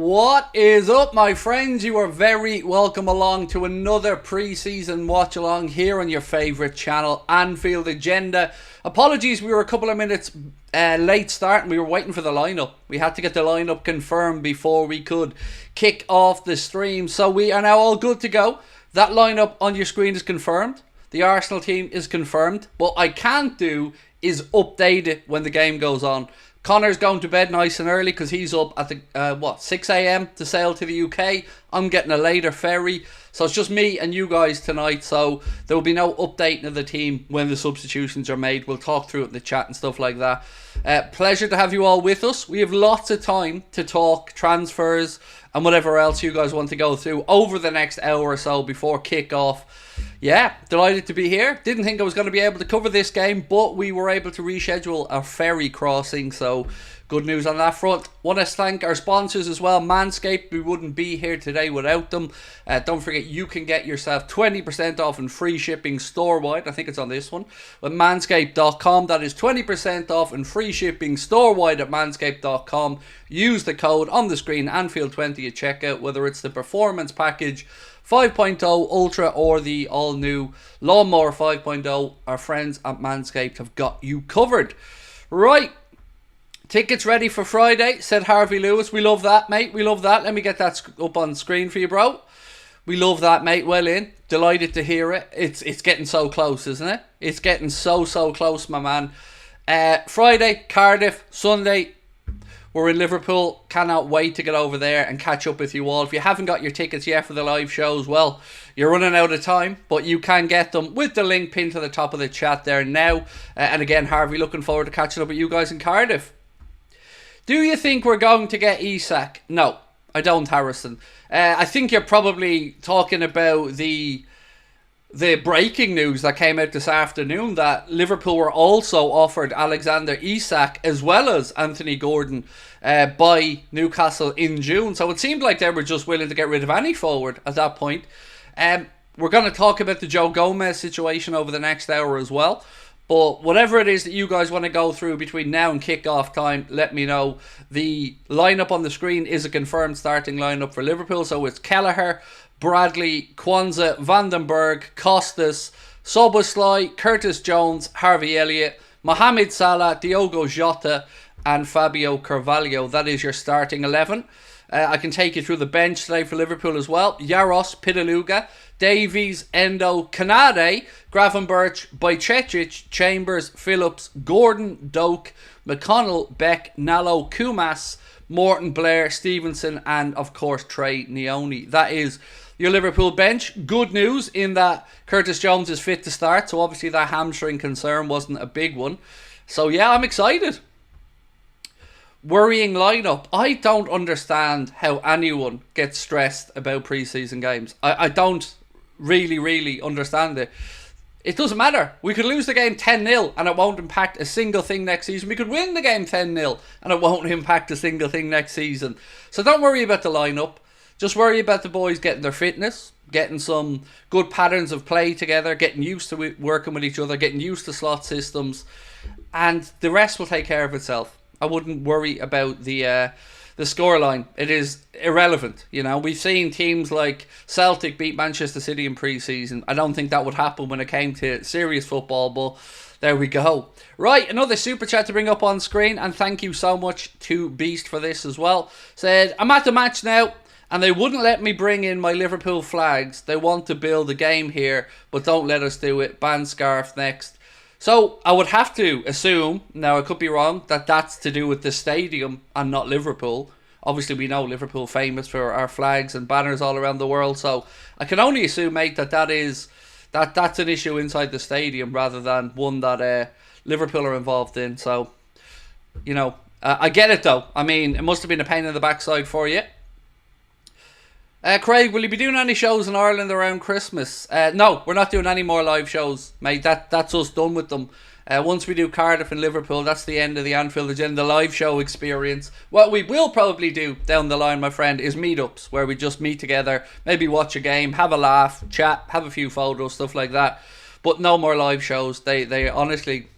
What is up, my friends? You are very welcome along to another pre-season watch-along here on your favourite channel, Anfield Agenda. Apologies, we were a couple of minutes late start and we were waiting for the lineup. We had to get the lineup confirmed before we could kick off the stream. So we are now all good to go. That lineup on your screen is confirmed. The Arsenal team is confirmed. What I can't do is update it when the game goes on. Connor's going to bed nice and early because he's up at the 6 a.m. to sail to the UK. I'm getting a later ferry, so it's just me and you guys tonight. So there will be no updating of the team when the substitutions are made. We'll talk through it in the chat and stuff like that. Pleasure to have you all with us. We have lots of time to talk transfers and whatever else you guys want to go through over the next hour or so before kick-off. Yeah, delighted to be here. Didn't think I was going to be able to cover this game, but we were able to reschedule our ferry crossing, so good news on that front. Want to thank our sponsors as well, Manscaped. We wouldn't be here today without them. Don't forget, you can get yourself 20% off and free shipping store-wide. I think it's on this one. With manscaped.com, that is 20% off and free shipping store-wide at manscaped.com. Use the code on the screen, Anfield20 at checkout, whether it's the Performance Package 5.0 Ultra or the all-new Lawnmower 5.0, our friends at Manscaped have got you covered. Right, tickets ready for Friday, said Harvey Lewis. We love that, mate. We love that. Let me get that up on screen for you, bro. We love that, mate. Well in. Delighted to hear it. It's getting so close, isn't it? It's getting so close, my man. Friday, Cardiff. Sunday, we're in Liverpool. Cannot wait to get over there and catch up with you all. If you haven't got your tickets yet for the live shows, well, you're running out of time, but you can get them with the link pinned to the top of the chat there now. And again, Harvey, looking forward to catching up with you guys in Cardiff. Do you think we're going to get Isak? No, I don't, Harrison. I think you're probably talking about the breaking news that came out this afternoon that Liverpool were also offered Alexander Isak as well as Anthony Gordon by Newcastle in June. So it seemed like they were just willing to get rid of any forward at that point. We're going to talk about the Joe Gomez situation over the next hour as well. But whatever it is that you guys want to go through between now and kick-off time, let me know. The lineup on the screen is a confirmed starting lineup for Liverpool. So it's Kelleher, Bradley, Kwanzaa, Vandenberg, Costas, Szoboszlai, Curtis Jones, Harvey Elliott, Mohamed Salah, Diogo Jota and Fabio Carvalho. That is your starting 11. I can take you through the bench today for Liverpool as well. Jaros, Pitaluga, Davies, Endo, Kanade, Gravenberch, Bajcetic, Chambers, Phillips, Gordon, Doak, McConnell, Beck, Nallo, Kumas, Morton, Blair, Stevenson and of course Trey Neone. That is your Liverpool bench. Good news in that Curtis Jones is fit to start, so obviously that hamstring concern wasn't a big one. So yeah, I'm excited. Worrying lineup. I don't understand how anyone gets stressed about pre-season games. I don't really understand it. It doesn't matter. We could lose the game 10-0 and it won't impact a single thing next season. We could win the game 10-0 and it won't impact a single thing next season. So don't worry about the lineup. Just worry about the boys getting their fitness, getting some good patterns of play together, getting used to working with each other, getting used to slot systems, and the rest will take care of itself. I wouldn't worry about the scoreline. It is irrelevant. You know, we've seen teams like Celtic beat Manchester City in pre-season. I don't think that would happen when it came to serious football, but there we go. Right, another super chat to bring up on screen, and thank you so much to Beast for this as well. Said, I'm at the match now, and they wouldn't let me bring in my Liverpool flags. They want to build a game here, but don't let us do it. Ban scarf next. So I would have to assume, now I could be wrong, that that's to do with the stadium and not Liverpool. Obviously we know Liverpool famous for our flags and banners all around the world, so I can only assume, mate, that's an issue inside the stadium rather than one that Liverpool are involved in. So, you know, I get it though. I mean, it must have been a pain in the backside for you. Craig, will you be doing any shows in Ireland around Christmas? No, we're not doing any more live shows, mate. That's us done with them. Once we do Cardiff and Liverpool, that's the end of the Anfield Agenda live show experience. What we will probably do down the line, my friend, is meetups where we just meet together, maybe watch a game, have a laugh, chat, have a few photos, stuff like that. But no more live shows. They honestly,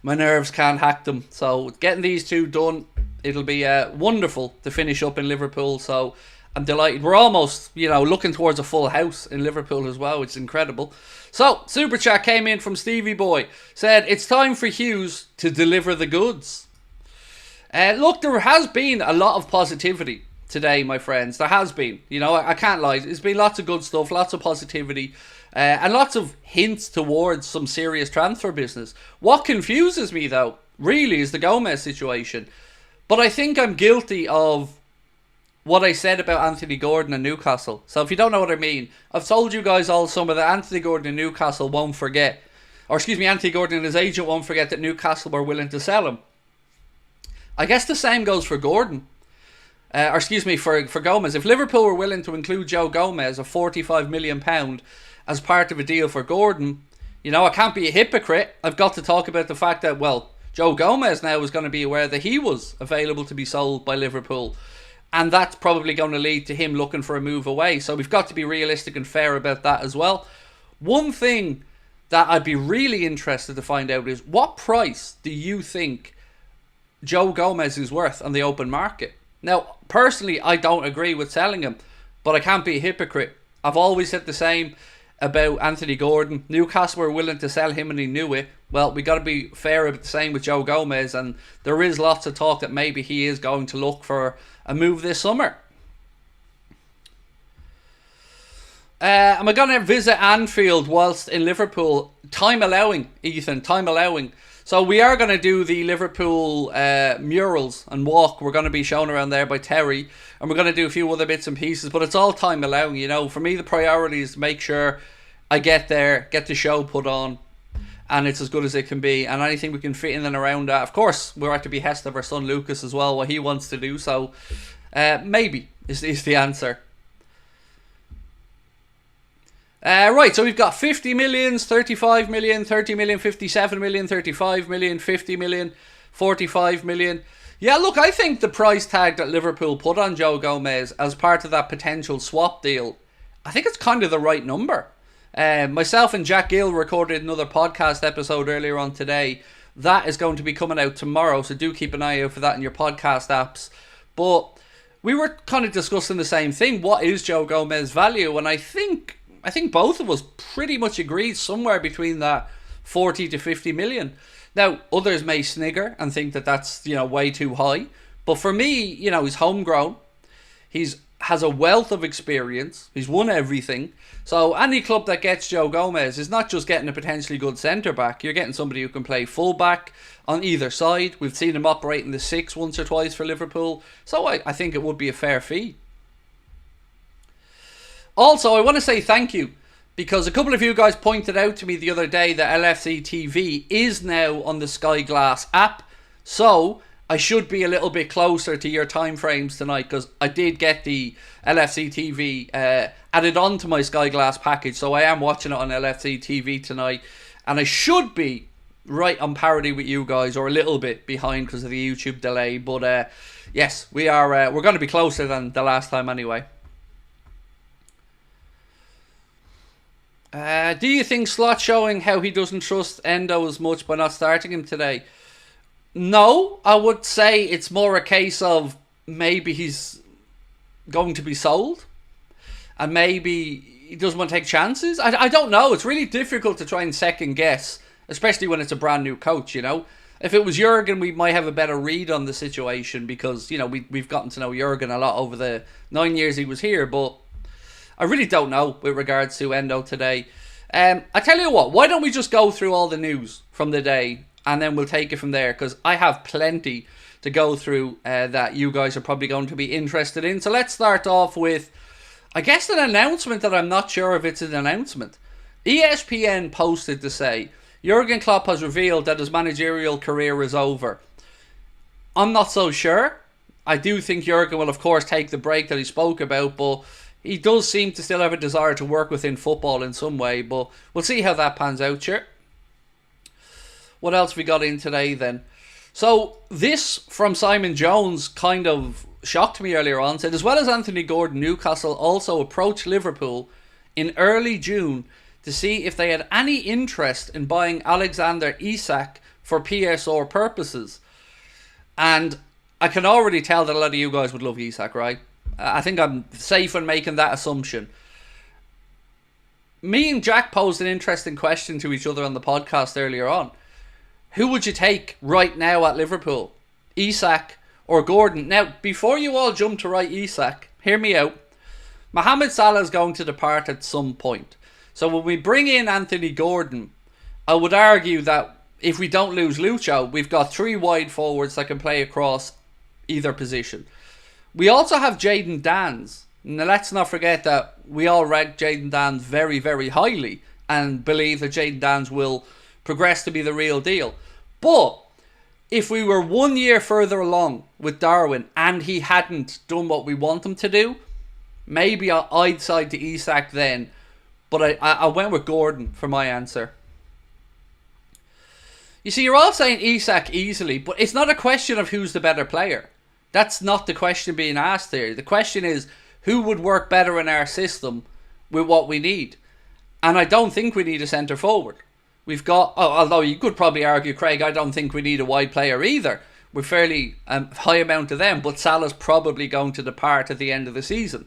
my nerves can't hack them. So getting these two done It'll be wonderful to finish up in Liverpool. So I'm delighted. We're almost, looking towards a full house in Liverpool as well, which is incredible. So, Super Chat came in from Stevie Boy. Said, it's time for Hughes to deliver the goods. Look, there has been a lot of positivity today, my friends. There has been. I can't lie. There's been lots of good stuff, lots of positivity, and lots of hints towards some serious transfer business. What confuses me, though, really, is the Gomez situation. But I think I'm guilty of what I said about Anthony Gordon and Newcastle. So if you don't know what I mean, I've told you guys all summer that Anthony Gordon and Newcastle won't forget, Anthony Gordon and his agent won't forget that Newcastle were willing to sell him. I guess the same goes for Gordon. For Gomez. If Liverpool were willing to include Joe Gomez, a £45 million, as part of a deal for Gordon, I can't be a hypocrite. I've got to talk about the fact that, Joe Gomez now is going to be aware that he was available to be sold by Liverpool. And that's probably going to lead to him looking for a move away. So we've got to be realistic and fair about that as well. One thing that I'd be really interested to find out is, what price do you think Joe Gomez is worth on the open market? Now, personally, I don't agree with selling him, but I can't be a hypocrite. I've always said the same about Anthony Gordon. Newcastle were willing to sell him and he knew it. Well, we got to be fair about the same with Joe Gomez, and there is lots of talk that maybe he is going to look for a move this summer. Am I going to visit Anfield whilst in Liverpool? Time allowing, Ethan, time allowing. So we are going to do the Liverpool murals and walk. We're going to be shown around there by Terry, and we're going to do a few other bits and pieces, but it's all time allowing. For me, the priority is to make sure I get there, get the show put on, and it's as good as it can be, and anything we can fit in and around that. Of course, we're at the behest of our son Lucas as well, what he wants to do, so maybe is the answer. Right, so we've got 50 millions, 35 million, 30 million, 57 million, 35 million, 50 million, 45 million. Yeah, look, I think the price tag that Liverpool put on Joe Gomez as part of that potential swap deal, I think it's kind of the right number. Myself and Jack Gill recorded another podcast episode earlier on today. That is going to be coming out tomorrow, so do keep an eye out for that in your podcast apps. But we were kind of discussing the same thing. What is Joe Gomez's value? And I think both of us pretty much agreed somewhere between that 40 to 50 million. Now, others may snigger and think that that's, way too high. But for me, he's homegrown. Has a wealth of experience. He's won everything. So any club that gets Joe Gomez is not just getting a potentially good centre-back. You're getting somebody who can play full-back on either side. We've seen him operate in the 6 once or twice for Liverpool. So I think it would be a fair fee. Also, I want to say thank you, because a couple of you guys pointed out to me the other day that LFC TV is now on the Sky Glass app. So I should be a little bit closer to your time frames tonight, because I did get the LFC TV added on to my Sky Glass package. So I am watching it on LFC TV tonight, and I should be right on parity with you guys, or a little bit behind because of the YouTube delay. But yes, we are. We're going to be closer than the last time anyway. Do you think Slot showing how he doesn't trust Endo as much by not starting him today? No, I would say it's more a case of maybe he's going to be sold, and maybe he doesn't want to take chances. I don't know. It's really difficult to try and second guess, especially when it's a brand new coach, If it was Jurgen, we might have a better read on the situation, because, we've gotten to know Jurgen a lot over the 9 years he was here, but I really don't know with regards to Endo today. I tell you what, why don't we just go through all the news from the day, and then we'll take it from there, because I have plenty to go through that you guys are probably going to be interested in. So let's start off with, I guess, an announcement that I'm not sure if it's an announcement. ESPN posted to say, Jurgen Klopp has revealed that his managerial career is over. I'm not so sure. I do think Jurgen will, of course, take the break that he spoke about, but he does seem to still have a desire to work within football in some way, but we'll see how that pans out, sure. What else we got in today then? So this from Simon Jones kind of shocked me earlier on. Said, as well as Anthony Gordon, Newcastle also approached Liverpool in early June to see if they had any interest in buying Alexander Isak for PSR purposes. And I can already tell that a lot of you guys would love Isak, right? I think I'm safe in making that assumption. Me and Jack posed an interesting question to each other on the podcast earlier on. Who would you take right now at Liverpool? Isak or Gordon? Now, before you all jump to write Isak, hear me out. Mohamed Salah is going to depart at some point. So when we bring in Anthony Gordon, I would argue that if we don't lose Lucho, we've got 3 wide forwards that can play across either position. We also have Jayden Danns. Now let's not forget that we all rank Jayden Danns very, very highly and believe that Jayden Danns will progress to be the real deal. But if we were 1 year further along with Darwin and he hadn't done what we want him to do, maybe I'd side to Isak then. But I went with Gordon for my answer. You see, you're all saying Isak easily, but it's not a question of who's the better player. That's not the question being asked here. The question is, who would work better in our system with what we need? And I don't think we need a centre forward. We've got, although you could probably argue, Craig, I don't think we need a wide player either. We're fairly high amount of them, but Salah's probably going to depart at the end of the season.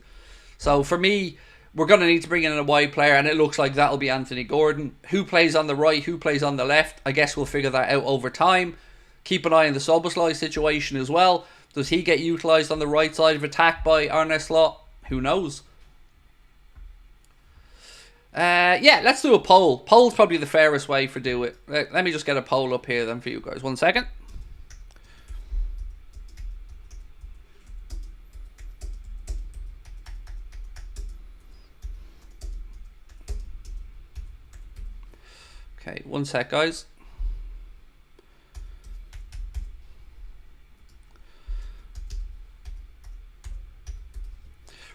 So for me, we're going to need to bring in a wide player, and it looks like that'll be Anthony Gordon. Who plays on the right, who plays on the left? I guess we'll figure that out over time. Keep an eye on the Szoboszlai situation as well. Does he get utilised on the right side of attack by Arne Slot? Who knows? Yeah, let's do a poll. Poll's probably the fairest way for do it. Let me just get a poll up here then for you guys. 1 second. Okay, 1 sec, guys.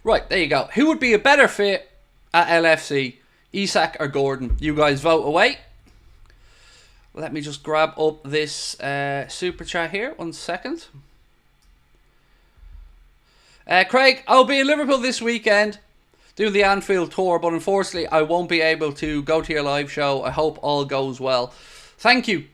Right, there you go. Who would be a better fit at LFC? Isak or Gordon? You guys vote away. Let me just grab up this super chat here. 1 second. Craig, I'll be in Liverpool this weekend doing the Anfield tour, but unfortunately I won't be able to go to your live show. I hope all goes well. Thank you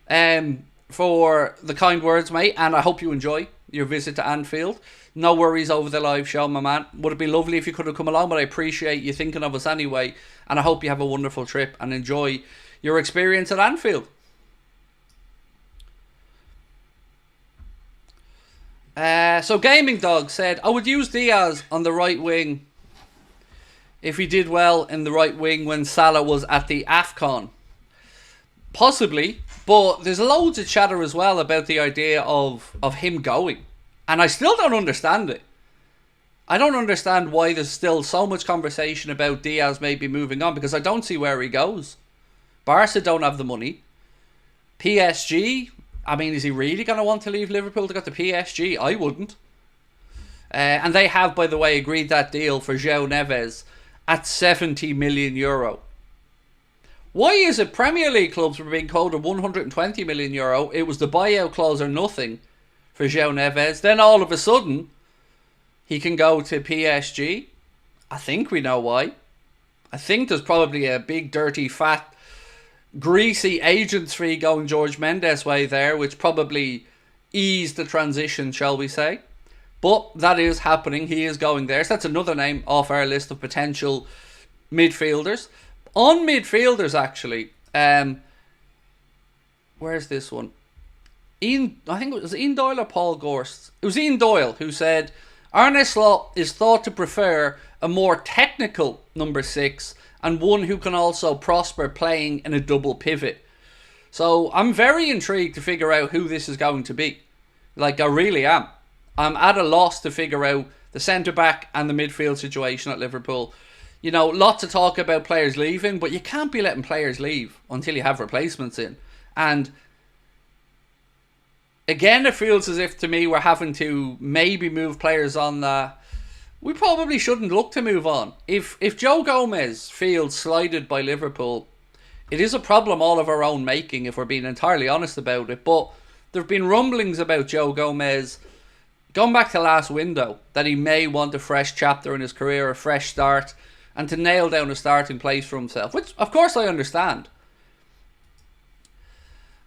for the kind words, mate, and I hope you enjoy your visit to Anfield. No worries over the live show, my man. Would it be lovely if you could have come along, but I appreciate you thinking of us anyway, and I hope you have a wonderful trip and enjoy your experience at Anfield. So Gaming Dog said, I would use Diaz on the right wing if he did well in the right wing when Salah was at the AFCON. Possibly, but there's loads of chatter as well about the idea of him going. And I still don't understand it. I don't understand why there's still so much conversation about Diaz maybe moving on, because I don't see where he goes. Barca don't have the money. PSG, I mean, is he really going to want to leave Liverpool to go to PSG? I wouldn't. And they have, by the way, agreed that deal for João Neves at 70 million euro. Why is it Premier League clubs were being quoted 120 million euro? It was the buyout clause or nothing for João Neves. Then all of a sudden, he can go to PSG. I think we know why. I think there's probably a big, dirty, fat, greasy agents fee going George Mendes way there, which probably eased the transition, shall we say. But that is happening. He is going there. So that's another name off our list of potential midfielders. On midfielders, actually, where's this one? I think it was Ian Doyle or Paul Gorst. It was Ian Doyle who said, Arne Slot is thought to prefer a more technical number 6 and one who can also prosper playing in a double pivot. So I'm very intrigued to figure out who this is going to be. Like, I really am. I'm at a loss to figure out the centre-back and the midfield situation at Liverpool. You know, lots of talk about players leaving, but you can't be letting players leave until you have replacements in. And again, it feels as if, to me, we're having to maybe move players on that we probably shouldn't look to move on. If Joe Gomez feels slighted by Liverpool, it is a problem all of our own making, if we're being entirely honest about it. But there have been rumblings about Joe Gomez, going back to last window, that he may want a fresh chapter in his career, a fresh start, and to nail down a starting place for himself, which of course I understand.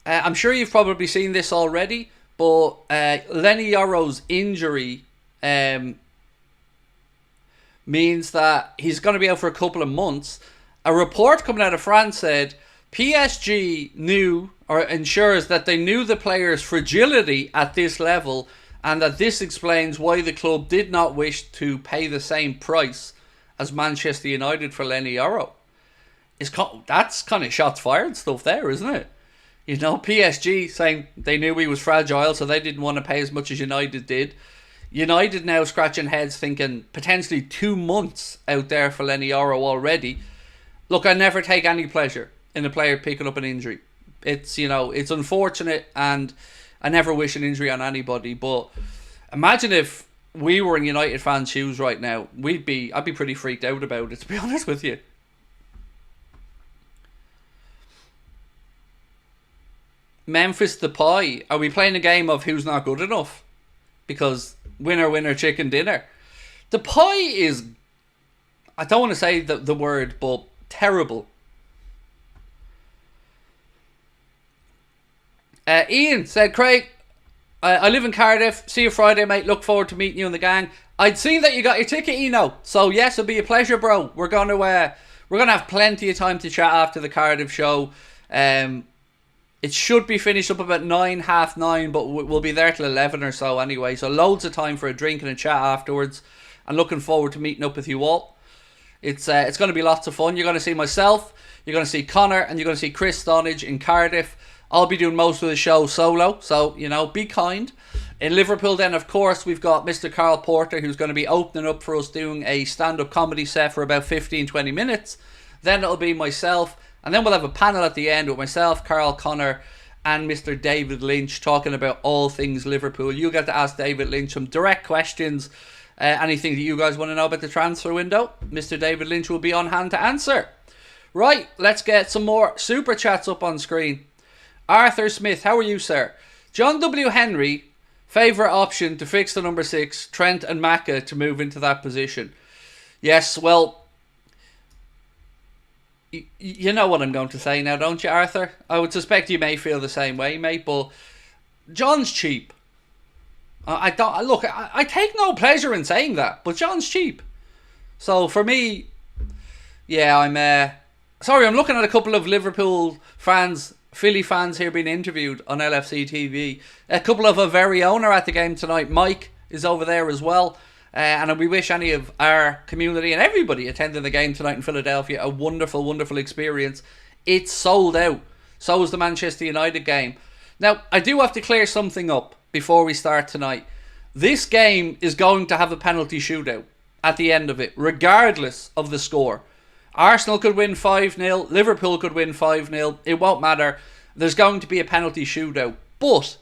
I'm sure you've probably seen this already, But Lenny Yoro's injury means that he's going to be out for a couple of months. A report coming out of France said PSG knew or ensures that they knew the player's fragility at this level, and that this explains why the club did not wish to pay the same price as Manchester United for Lenny Yoro. That's kind of shots fired stuff there, isn't it? You know, PSG saying they knew he was fragile, so they didn't want to pay as much as United did. United now scratching heads thinking potentially 2 months out there for Lenny Yoro already. Look, I never take any pleasure in a player picking up an injury. It's, you know, it's unfortunate, and I never wish an injury on anybody. But imagine if we were in United fans' shoes right now. I'd be pretty freaked out about it, to be honest with you. Memphis Depay, are we playing a game of who's not good enough? Because winner, winner, chicken dinner. Depay is, I don't want to say the word, but terrible. Ian said, Craig, I live in Cardiff. See you Friday, mate. Look forward to meeting you and the gang. I'd seen that you got your ticket, Eno. So yes, it'll be a pleasure, bro. We're gonna have plenty of time to chat after the Cardiff show. It should be finished up about 9, half 9, but we'll be there till 11 or so anyway. So loads of time for a drink and a chat afterwards. And looking forward to meeting up with you all. It's going to be lots of fun. You're going to see myself, you're going to see Connor, and you're going to see Chris Stonage in Cardiff. I'll be doing most of the show solo, so, you know, be kind. In Liverpool then, of course, we've got Mr. Carl Porter, who's going to be opening up for us, doing a stand-up comedy set for about 15-20 minutes. Then it'll be myself. And then we'll have a panel at the end with myself, Carl, Connor, and Mr. David Lynch talking about all things Liverpool. You get to ask David Lynch some direct questions. Anything that you guys want to know about the transfer window, Mr. David Lynch will be on hand to answer. Right, let's get some more super chats up on screen. Arthur Smith, how are you, sir? John W. Henry, favourite option to fix the number 6, Trent and Macca to move into that position. Yes, well, you know what I'm going to say now, don't you, Arthur? I would suspect you may feel the same way, mate, but John's cheap. I take no pleasure in saying that, but John's cheap. So for me, yeah, I'm looking at a couple of Liverpool fans, Philly fans here being interviewed on LFC TV. A couple of our very own are at the game tonight. Mike is over there as well. And we wish any of our community and everybody attending the game tonight in Philadelphia a wonderful, wonderful experience. It's sold out. So is the Manchester United game. Now, I do have to clear something up before we start tonight. This game is going to have a penalty shootout at the end of it, regardless of the score. Arsenal could win 5-0. Liverpool could win 5-0. It won't matter. There's going to be a penalty shootout. But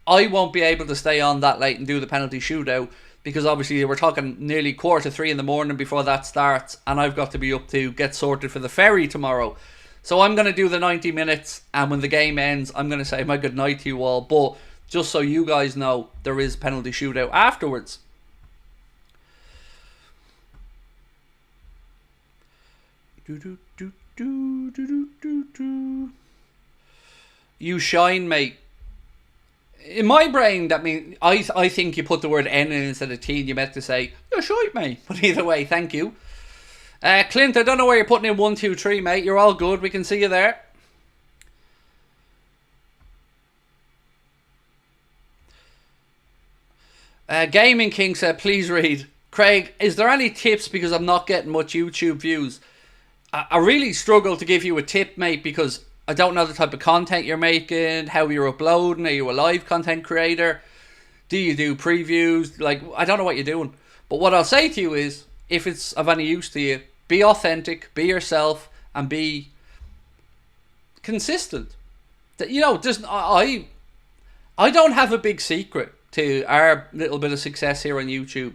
I won't be able to stay on that late and do the penalty shootout, because obviously we're talking nearly 2:45 in the morning before that starts, and I've got to be up to get sorted for the ferry tomorrow. So I'm going to do the 90 minutes, and when the game ends, I'm going to say my goodnight to you all. But just so you guys know, there is penalty shootout afterwards. You shine, mate. In my brain, that means I think you put the word N in instead of T, and you meant to say, you're shite, mate. But either way, thank you. Clint, I don't know where you're putting in 1, 2, 3, mate. You're all good. We can see you there. Gaming King said, please read. Craig, is there any tips, because I'm not getting much YouTube views? I really struggle to give you a tip, mate, because I don't know the type of content you're making, how you're uploading. Are you a live content creator? Do you do previews? Like, I don't know what you're doing. But what I'll say to you is, if it's of any use to you, be authentic, be yourself, and be consistent. You know, I don't have a big secret to our little bit of success here on YouTube,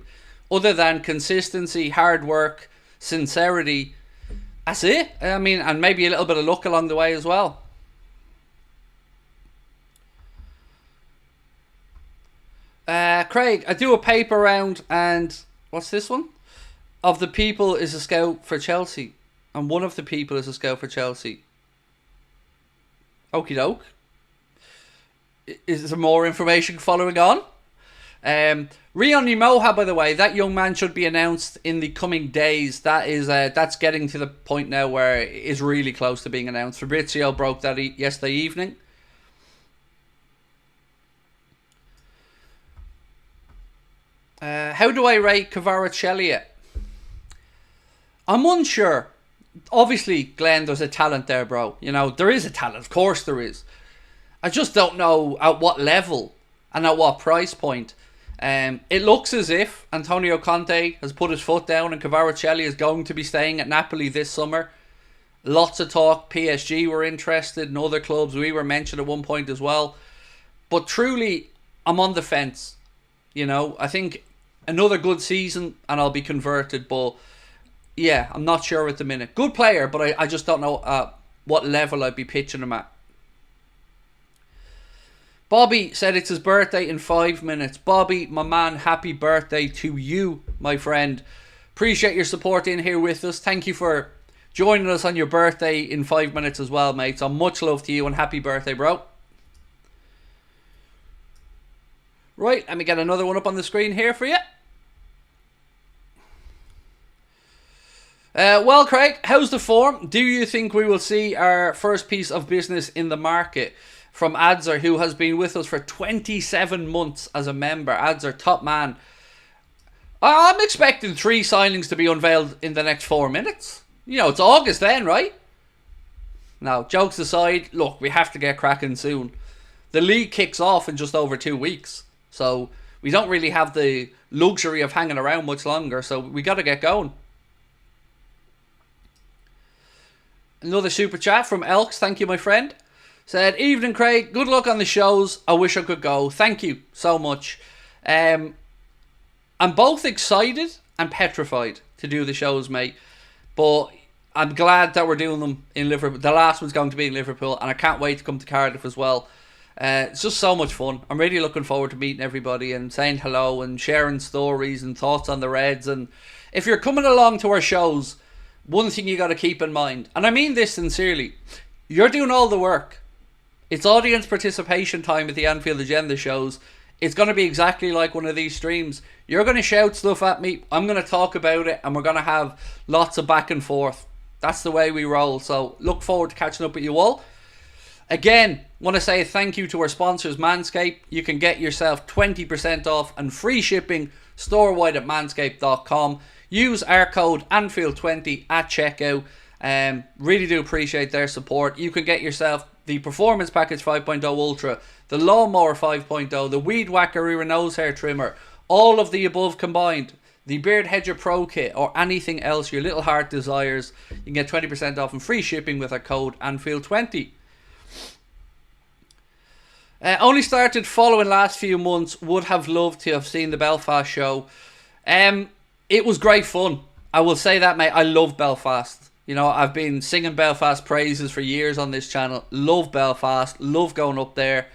other than consistency, hard work, sincerity. That's it. I mean, and maybe a little bit of luck along the way as well. Craig, I do a paper round, and what's this one? Of the people is a scout for Chelsea, and one of the people is a scout for Chelsea. Okie doke. is there more information following on? Rion Moha, by the way, that young man should be announced in the coming days. That's getting to the point now where it is really close to being announced. Fabrizio broke that yesterday evening. How do I rate Kvaratskhelia? I'm unsure. Obviously, Glenn, there's a talent there, bro. You know, there is a talent. Of course there is. I just don't know at what level and at what price point. It looks as if Antonio Conte has put his foot down and Kvaratskhelia is going to be staying at Napoli this summer. Lots of talk. PSG were interested and other clubs. We were mentioned at one point as well. But truly, I'm on the fence. You know, I think another good season and I'll be converted. But yeah, I'm not sure at the minute. Good player, but I just don't know what level I'd be pitching him at. Bobby said it's his birthday in 5 minutes. Bobby, my man, happy birthday to you, my friend. Appreciate your support in here with us. Thank you for joining us on your birthday in 5 minutes as well, mate. So much love to you and happy birthday, bro. Right, let me get another one up on the screen here for you. Well, Craig, how's the form? Do you think we will see our first piece of business in the market? From Adzer, who has been with us for 27 months as a member. Adzer, top man. I'm expecting 3 signings to be unveiled in the next 4 minutes. You know, it's August then, right? Now, jokes aside, look, we have to get cracking soon. The league kicks off in just over 2 weeks. So, we don't really have the luxury of hanging around much longer. So, we got to get going. Another super chat from Elks. Thank you, my friend. Said, evening Craig, good luck on the shows. I wish I could go. Thank you so much. I'm both excited and petrified to do the shows, mate. But I'm glad that we're doing them in Liverpool. The last one's going to be in Liverpool. And I can't wait to come to Cardiff as well. It's just so much fun. I'm really looking forward to meeting everybody and saying hello and sharing stories and thoughts on the Reds. And if you're coming along to our shows, one thing you got to keep in mind, and I mean this sincerely, you're doing all the work. It's audience participation time at the Anfield Agenda shows. It's going to be exactly like one of these streams. You're going to shout stuff at me. I'm going to talk about it. And we're going to have lots of back and forth. That's the way we roll. So look forward to catching up with you all. Again, want to say thank you to our sponsors, Manscaped. You can get yourself 20% off and free shipping store-wide at manscaped.com. Use our code Anfield20 at checkout. Really do appreciate their support. You can get yourself the Performance Package 5.0 Ultra, the Lawnmower 5.0, the Weed Whacker Era Nose Hair Trimmer, all of the above combined, the Beard Hedger Pro Kit, or anything else your little heart desires. You can get 20% off and free shipping with our code Anfield20. Only started following last few months. Would have loved to have seen the Belfast show. It was great fun. I will say that, mate. I love Belfast. You know, I've been singing Belfast praises for years on this channel. Love Belfast. Love going up there.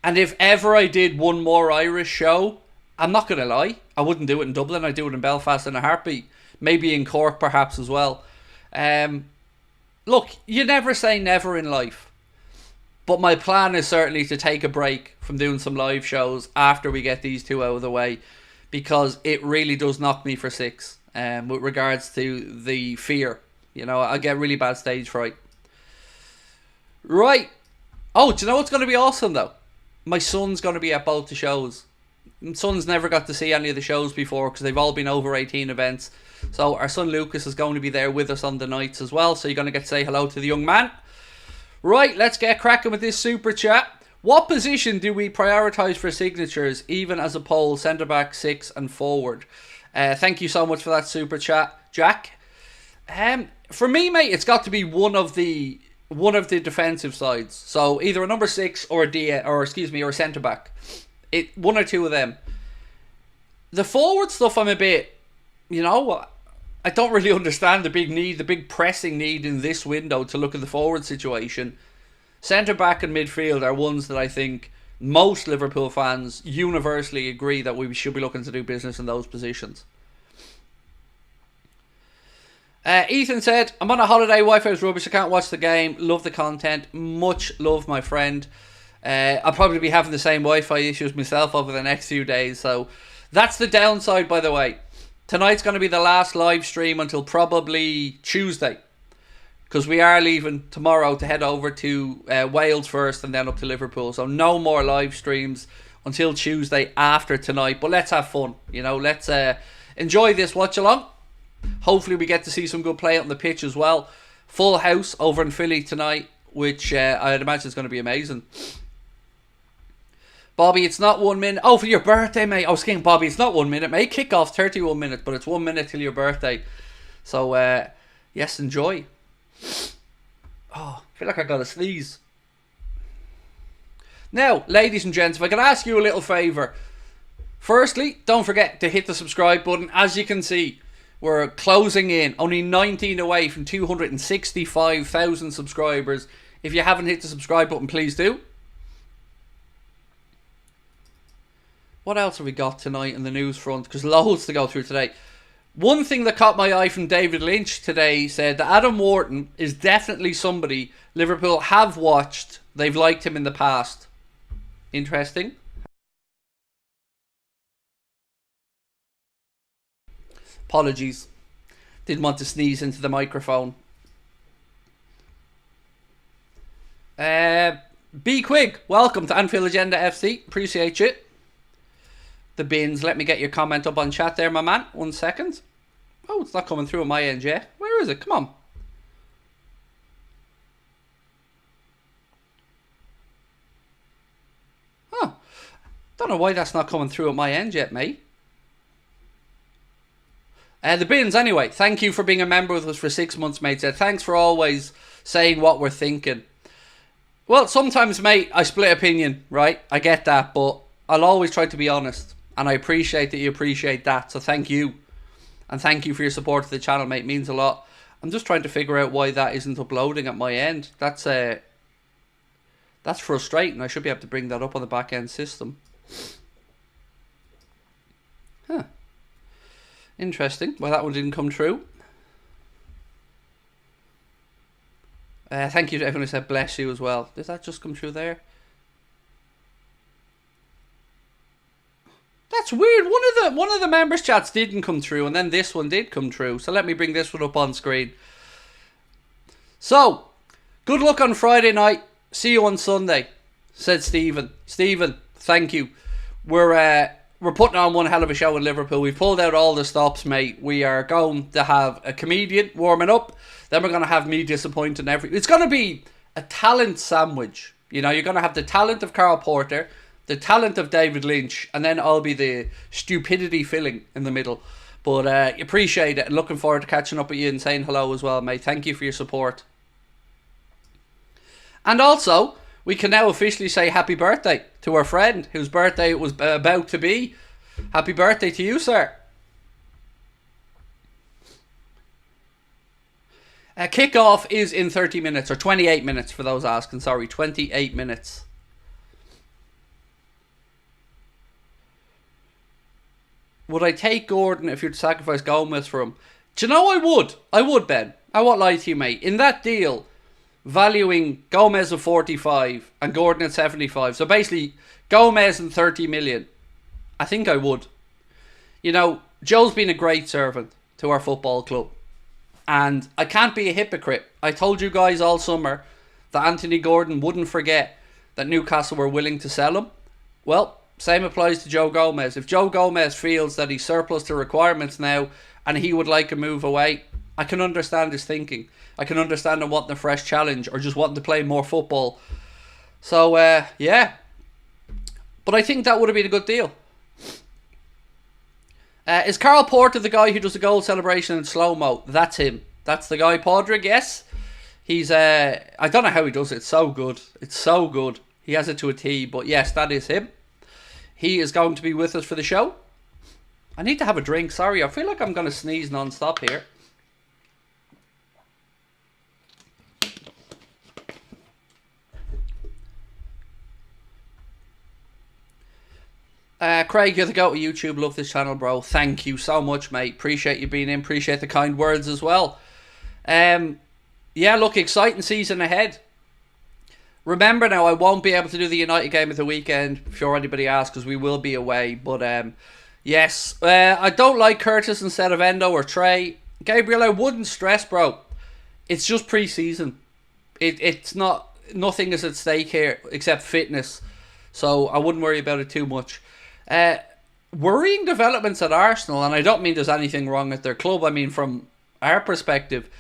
And if ever I did one more Irish show, I'm not going to lie, I wouldn't do it in Dublin. I'd do it in Belfast in a heartbeat. Maybe in Cork perhaps as well. Look, you never say never in life. But my plan is certainly to take a break from doing some live shows after we get these 2 out of the way. Because it really does knock me for 6. With regards to the fear. You know, I get really bad stage fright. Right. Oh, do you know what's going to be awesome though? My son's going to be at both the shows. My son's never got to see any of the shows before because they've all been over 18 events. So our son Lucas is going to be there with us on the nights as well. So you're going to get to say hello to the young man. Right, let's get cracking with this super chat. What position do we prioritise for signatures, even as a poll, centre back, 6 and forward? Thank you so much for that super chat, Jack. For me, mate, it's got to be one of the defensive sides. So either a number 6 or or a centre back. One or two of them. The forward stuff, I'm a bit, you know, I don't really understand the big pressing need in this window to look at the forward situation. Centre back and midfield are ones that I think most Liverpool fans universally agree that we should be looking to do business in those positions. Ethan said, I'm on a holiday, Wi-Fi is rubbish, I can't watch the game, love the content, much love my friend. I'll probably be having the same Wi-Fi issues myself over the next few days. So that's the downside, by the way. Tonight's going to be the last live stream until probably Tuesday, because we are leaving tomorrow to head over to Wales first and then up to Liverpool. So no more live streams until Tuesday after tonight. But let's have fun, you know. Let's enjoy this watch along. Hopefully we get to see some good play on the pitch as well. Full house over in Philly tonight, which I'd imagine is going to be amazing. Bobby, it's not 1 minute. Oh, for your birthday, mate. I was thinking, Bobby, it's not 1 minute, mate. Kick off 31 minutes, but it's 1 minute till your birthday. So, yes, enjoy. Oh, I feel like I got to sneeze. Now, ladies and gents, if I could ask you a little favour. Firstly, don't forget to hit the subscribe button. As you can see, we're closing in. Only 19 away from 265,000 subscribers. If you haven't hit the subscribe button, please do. What else have we got tonight in the news front? Because loads to go through today. One thing that caught my eye from David Lynch today said that Adam Wharton is definitely somebody Liverpool have watched. They've liked him in the past. Interesting. Apologies. Didn't want to sneeze into the microphone. B Quig, welcome to Anfield Agenda FC. Appreciate you. The bins, let me get your comment up on chat there, my man. 1 second. Oh, it's not coming through on my end yet. Where is it? Come on. Huh. Don't know why that's not coming through at my end yet, mate. The bins, anyway. Thank you for being a member with us for 6 months, mate. Thanks for always saying what we're thinking. Well, sometimes, mate, I split opinion, right? I get that, but I'll always try to be honest. And I appreciate that you appreciate that. So thank you. And thank you for your support of the channel, mate. It means a lot. I'm just trying to figure out why that isn't uploading at my end. That's frustrating. I should be able to bring that up on the back end system. Huh. Interesting. Well, that one didn't come true. Thank you to everyone who said bless you as well. Did that just come through there? That's weird. One of the members chats didn't come through, and then this one did come through. So let me bring this one up on screen. So, good luck on Friday night. See you on Sunday, said Stephen. Stephen, thank you. We're putting on one hell of a show in Liverpool. We've pulled out all the stops, mate. We are going to have a comedian warming up. Then we're going to have me disappointing every. It's going to be a talent sandwich. You know, you're going to have the talent of Carl Porter, the talent of David Lynch, and then I'll be the stupidity filling in the middle. But appreciate it. Looking forward to catching up with you and saying hello as well, mate. Thank you for your support. And also, we can now officially say happy birthday to our friend whose birthday it was about to be. Happy birthday to you, sir. Kickoff is in 30 minutes, or 28 minutes for those asking. Sorry, 28 minutes. Would I take Gordon if you'd sacrifice Gomez for him? Do you know I would? I would, Ben. I won't lie to you, mate. In that deal, valuing Gomez at 45 and Gordon at 75. So basically, Gomez and 30 million. I think I would. You know, Joe's been a great servant to our football club. And I can't be a hypocrite. I told you guys all summer that Anthony Gordon wouldn't forget that Newcastle were willing to sell him. Well, same applies to Joe Gomez. If Joe Gomez feels that he's surplus to requirements now and he would like a move away, I can understand his thinking. I can understand him wanting a fresh challenge or just wanting to play more football. So, yeah. But I think that would have been a good deal. Is Carl Porter the guy who does the goal celebration in slow-mo? That's him. That's the guy, Podrick, yes. He's, I don't know how he does it. It's so good. It's so good. He has it to a T. But yes, that is him. He is going to be with us for the show. I need to have a drink. Sorry, I feel like I'm going to sneeze non-stop here. Craig, you're the go to YouTube. Love this channel, bro. Thank you so much, mate. Appreciate you being in. Appreciate the kind words as well. Yeah, look, exciting season ahead. Remember now, I won't be able to do the United game at the weekend, if sure anybody asks, because we will be away. But yes, I don't like Curtis instead of Endo or Trey. Gabriel, I wouldn't stress, bro. It's just pre-season. It's not, nothing is at stake here except fitness. So I wouldn't worry about it too much. Worrying developments at Arsenal, and I don't mean there's anything wrong at their club. I mean from our perspective.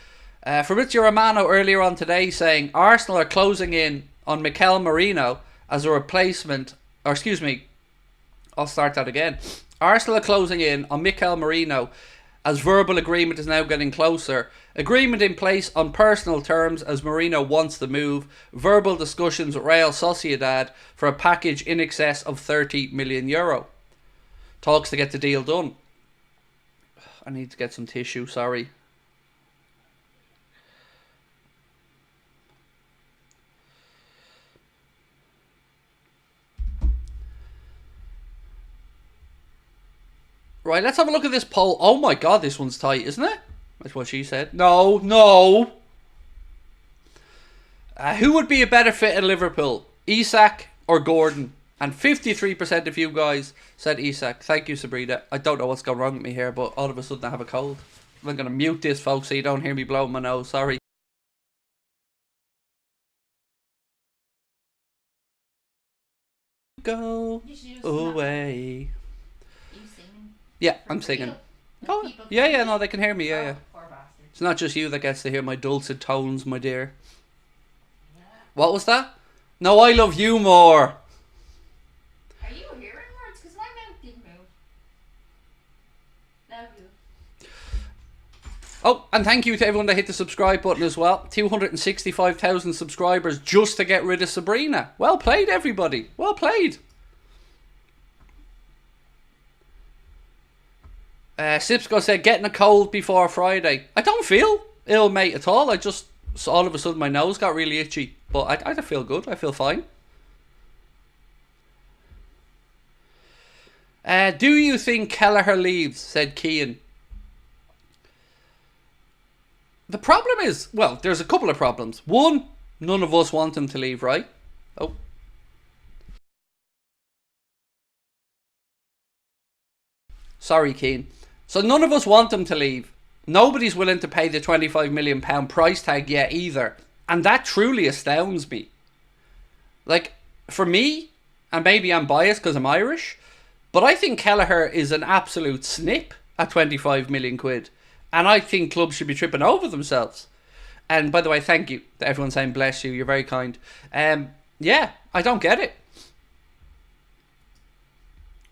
Fabrizio Romano earlier on today saying Arsenal are closing in on Mikel Merino as a replacement. Or excuse me, I'll start that again. Arsenal are closing in on Mikel Merino as verbal agreement is now getting closer. Agreement in place on personal terms as Merino wants the move. Verbal discussions with Real Sociedad for a package in excess of €30 million. Talks to get the deal done. I need to get some tissue, sorry. Right, let's have a look at this poll. Oh my god, this one's tight, isn't it? That's what she said. No, no. Who would be a better fit at Liverpool? Isak or Gordon? And 53% of you guys said Isak. Thank you, Sabrina. I don't know what's gone wrong with me here, but all of a sudden I have a cold. I'm going to mute this, folks, so you don't hear me blowing my nose. Sorry. Go away. Yeah, I'm singing. Oh, yeah, no, they can hear me, yeah. It's not just you that gets to hear my dulcet tones, my dear. What was that? No, I love you more. Are you hearing words? Because my mouth didn't move. Now you. Oh, and thank you to everyone that hit the subscribe button as well. 265,000 subscribers just to get rid of Sabrina. Well played, everybody. Well played. Sipsco said, getting a cold before Friday. I don't feel ill, mate, at all. I just, so all of a sudden, my nose got really itchy. But I feel good. I feel fine. Do you think Kelleher leaves? Said Keane. The problem is, well, there's a couple of problems. One, none of us want him to leave, right? Oh. Sorry, Keane. So none of us want him to leave. Nobody's willing to pay the £25 million price tag yet either. And that truly astounds me. Like, for me, and maybe I'm biased because I'm Irish, but I think Kelleher is an absolute snip at 25 million quid. And I think clubs should be tripping over themselves. And by the way, thank you to everyone saying bless you. You're very kind. Yeah, I don't get it.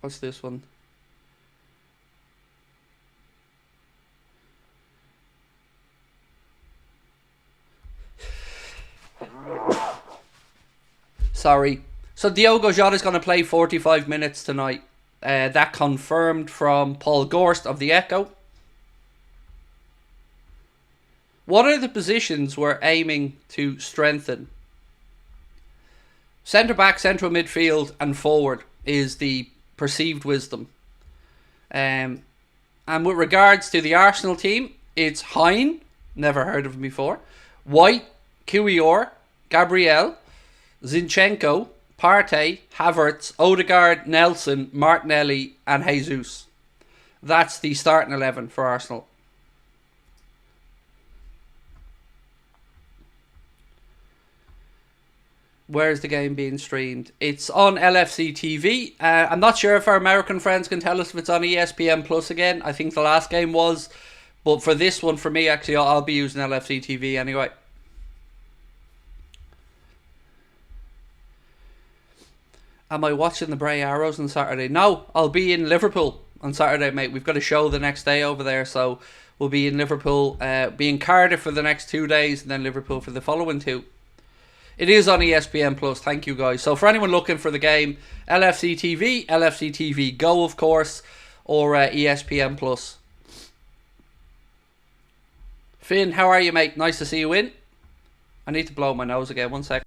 What's this one? Sorry. So Diogo Jota is going to play 45 minutes tonight. That confirmed from Paul Gorst of the Echo. What are the positions we're aiming to strengthen? Centre back, central midfield and forward is the perceived wisdom. And with regards to the Arsenal team, it's Hine, never heard of him before, White, Kiwior, Gabriel, Zinchenko, Partey, Havertz, Odegaard, Nelson, Martinelli and Jesus. That's the starting 11 for Arsenal. Where's the game being streamed? It's on LFC TV. I'm not sure if our American friends can tell us if it's on ESPN Plus again. I think the last game was. But for this one, for me, actually, I'll be using LFC TV anyway. Am I watching the Bray Arrows on Saturday? No, I'll be in Liverpool on Saturday, mate. We've got a show the next day over there, so we'll be in Liverpool, be in Cardiff for the next 2 days, and then Liverpool for the following 2. It is on ESPN Plus. Thank you, guys. So for anyone looking for the game, LFC TV, LFC TV Go, of course, or ESPN Plus. Finn, how are you, mate? Nice to see you in. I need to blow my nose again. 1 sec.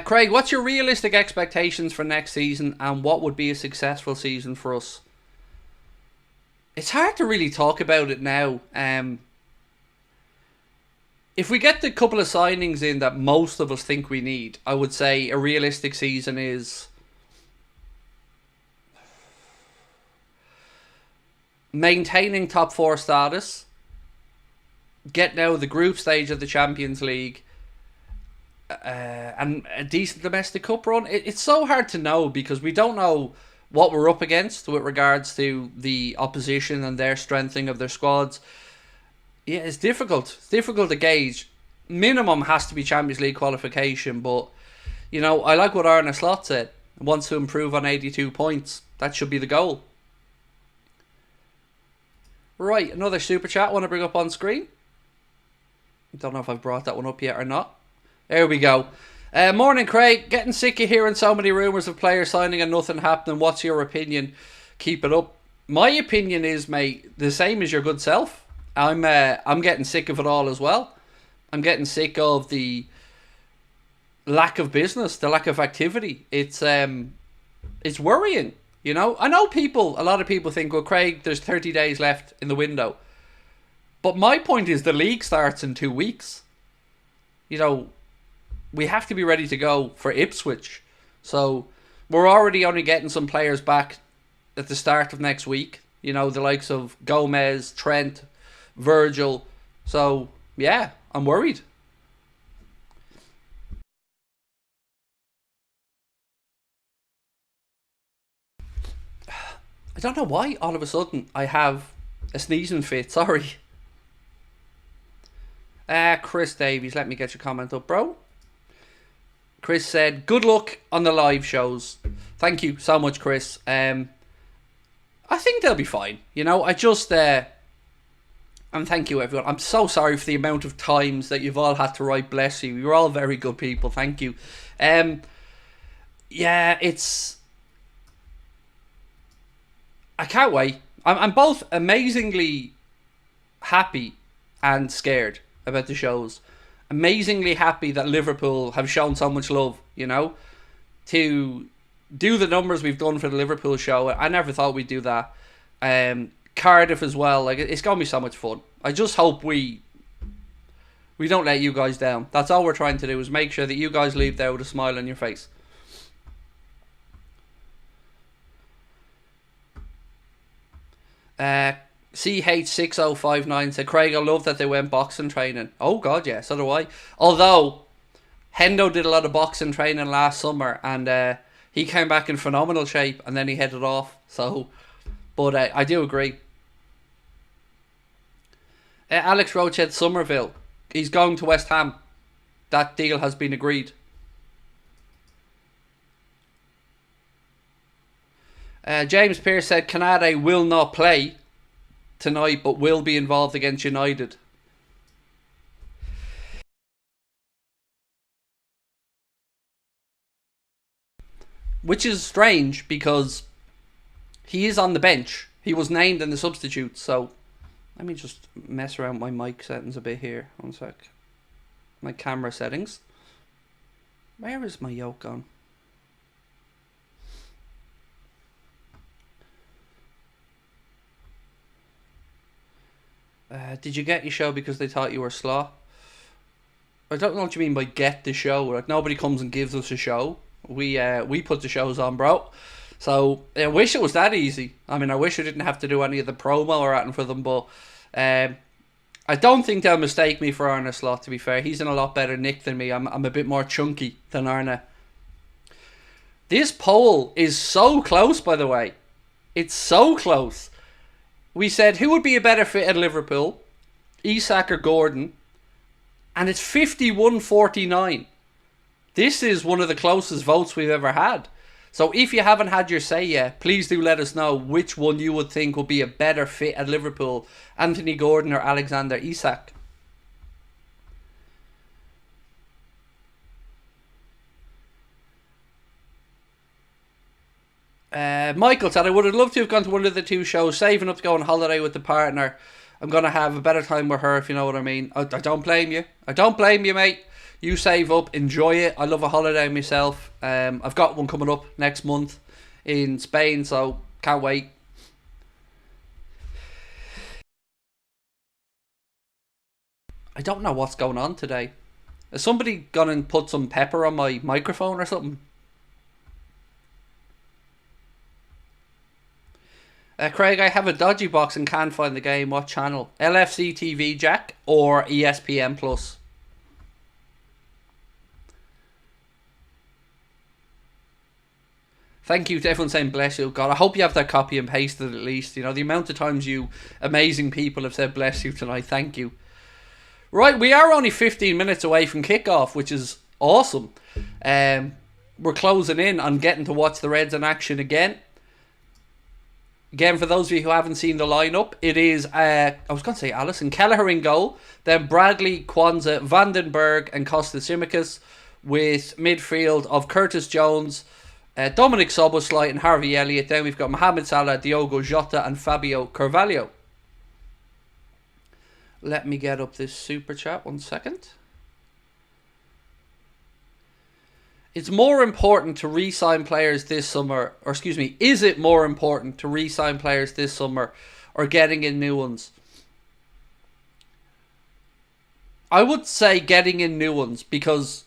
Craig, what's your realistic expectations for next season, and what would be a successful season for us? it's hard to really talk about it now. If we get the couple of signings in that most of us think we need, I would say a realistic season is maintaining top 4 status, get now the group stage of the Champions League, and a decent domestic cup run. It's so hard to know because we don't know what we're up against with regards to the opposition and their strengthening of their squads. Yeah, it's difficult. It's difficult to gauge. Minimum has to be Champions League qualification, but you know, I like what Arne Slot said. Wants to improve on 82 points. That should be the goal. Right, another super chat I want to bring up on screen. Don't know if I've brought that one up yet or not. There we go. Morning, Craig. Getting sick of hearing so many rumours of players signing and nothing happening. What's your opinion? Keep it up. My opinion is, mate, the same as your good self. I'm getting sick of it all as well. I'm getting sick of the lack of business, the lack of activity. It's worrying, you know. I know a lot of people think, well, Craig, there's 30 days left in the window. But my point is the league starts in 2 weeks. You know, we have to be ready to go for Ipswich. So we're already only getting some players back at the start of next week. You know, the likes of Gomez, Trent, Virgil. So, yeah, I'm worried. I don't know why all of a sudden I have a sneezing fit. Sorry. Chris Davies, let me get your comment up, bro. Chris said, good luck on the live shows. Thank you so much, Chris. I think they'll be fine. You know, I just... and thank you, everyone. I'm so sorry for the amount of times that you've all had to write bless you. You're all very good people. Thank you. Yeah, it's... I can't wait. I'm both amazingly happy and scared about the shows. Amazingly happy that Liverpool have shown so much love, you know, to do the numbers we've done for the Liverpool show. I never thought we'd do that. Cardiff as well. Like, it's gonna be so much fun. I just hope we don't let you guys down. That's all we're trying to do, is make sure that you guys leave there with a smile on your face. CH6059 said, Craig, I love that they went boxing training. Oh god, yeah, so do I. Although Hendo did a lot of boxing training last summer, and he came back in phenomenal shape, and then he headed off. So, but I do agree. Alex Roach said Somerville. He's going to West Ham. That deal has been agreed. James Pearce said Canade will not play tonight, but will be involved against United. Which is strange because he is on the bench. He was named in the substitutes. So let me just mess around with my mic settings a bit here. 1 sec. My camera settings. Where is my yoke gone? Did you get your show because they thought you were slaw? I don't know what you mean by get the show. Like, nobody comes and gives us a show. We put the shows on, bro. So I wish it was that easy. I mean, I wish I didn't have to do any of the promo or anything for them, but I don't think they'll mistake me for Arne Slot, to be fair. He's in a lot better nick than me. I'm a bit more chunky than Arne. This poll is so close, by the way. It's so close. We said, who would be a better fit at Liverpool? Isak or Gordon? And it's 51-49. This is one of the closest votes we've ever had. So if you haven't had your say yet, please do let us know which one you would think would be a better fit at Liverpool. Anthony Gordon or Alexander Isak? Michael said, I would have loved to have gone to one of the two shows, saving up to go on holiday with the partner. I'm going to have a better time with her, if you know what I mean. I don't blame you. I don't blame you, mate. You save up, enjoy it. I love a holiday myself. I've got one coming up next month in Spain, so can't wait. I don't know what's going on today. Has somebody gone and put some pepper on my microphone or something? Craig, I have a dodgy box and can't find the game. What channel? LFC TV, Jack, or ESPN Plus? Thank you to everyone saying bless you. God, I hope you have that copy and pasted at least. You know, the amount of times you amazing people have said bless you tonight. Thank you. Right, we are only 15 minutes away from kickoff, which is awesome. We're closing in on getting to watch the Reds in action again. Again, for those of you who haven't seen the lineup, it is, I was going to say Allison, Kelleher in goal, then Bradley, Kwanzaa, Vandenberg and Kostas-Tsimikas, with midfield of Curtis Jones, Dominic Szoboszlai and Harvey Elliott. Then we've got Mohamed Salah, Diogo Jota and Fabio Carvalho. Let me get up this super chat 1 second. It's more important to re-sign players this summer, or excuse me, is it more important to re-sign players this summer or getting in new ones? I would say getting in new ones, because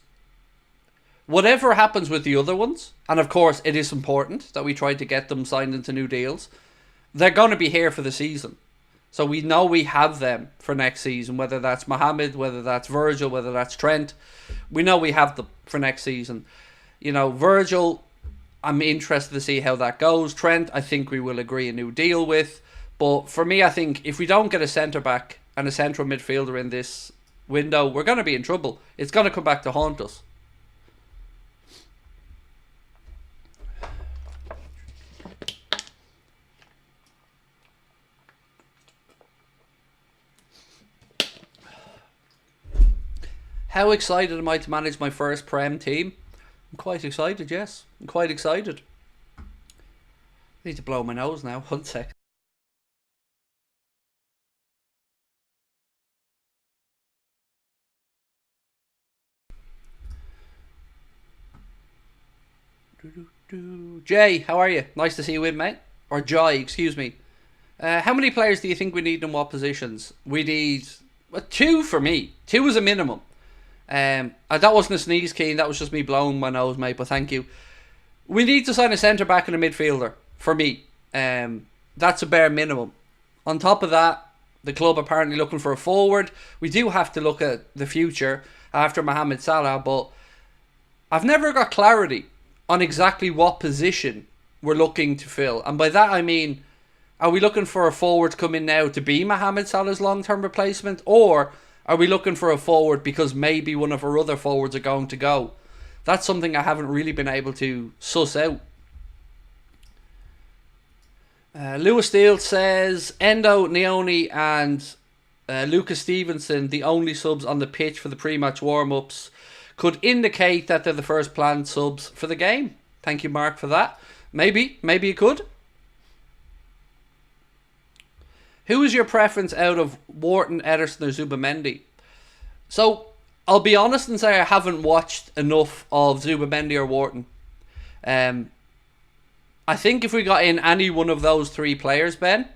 whatever happens with the other ones, and of course it is important that we try to get them signed into new deals, they're going to be here for the season. So we know we have them for next season, whether that's Mohamed, whether that's Virgil, whether that's Trent. We know we have them for next season. You know, Virgil, I'm interested to see how that goes. Trent, I think we will agree a new deal with. But for me, I think if we don't get a centre-back and a central midfielder in this window, we're going to be in trouble. It's going to come back to haunt us. How excited am I to manage my first Prem team? I'm quite excited, yes. I'm quite excited. I need to blow my nose now. 1 sec. Jay, how are you? Nice to see you in, mate. Or Jai, excuse me. How many players do you think we need in what positions? We need 2 for me. 2 is a minimum. That wasn't a sneeze, Keen. That was just me blowing my nose, mate. But thank you. We need to sign a centre back and a midfielder for me. That's a bare minimum. On top of that, the club apparently looking for a forward. We do have to look at the future after Mohamed Salah, but I've never got clarity on exactly what position we're looking to fill. And by that I mean, are we looking for a forward to come in now to be Mohamed Salah's long-term replacement, or are we looking for a forward because maybe one of our other forwards are going to go? That's something I haven't really been able to suss out. Lewis Steele says, Endo, Neone and Lucas Stevenson, the only subs on the pitch for the pre-match warm-ups, could indicate that they're the first planned subs for the game. Thank you, Mark, for that. Maybe it could. Who is your preference out of Wharton, Ederson or Zubamendi? So, I'll be honest and say I haven't watched enough of Zubamendi or Wharton. I think if we got in any one of those 3 players, Ben,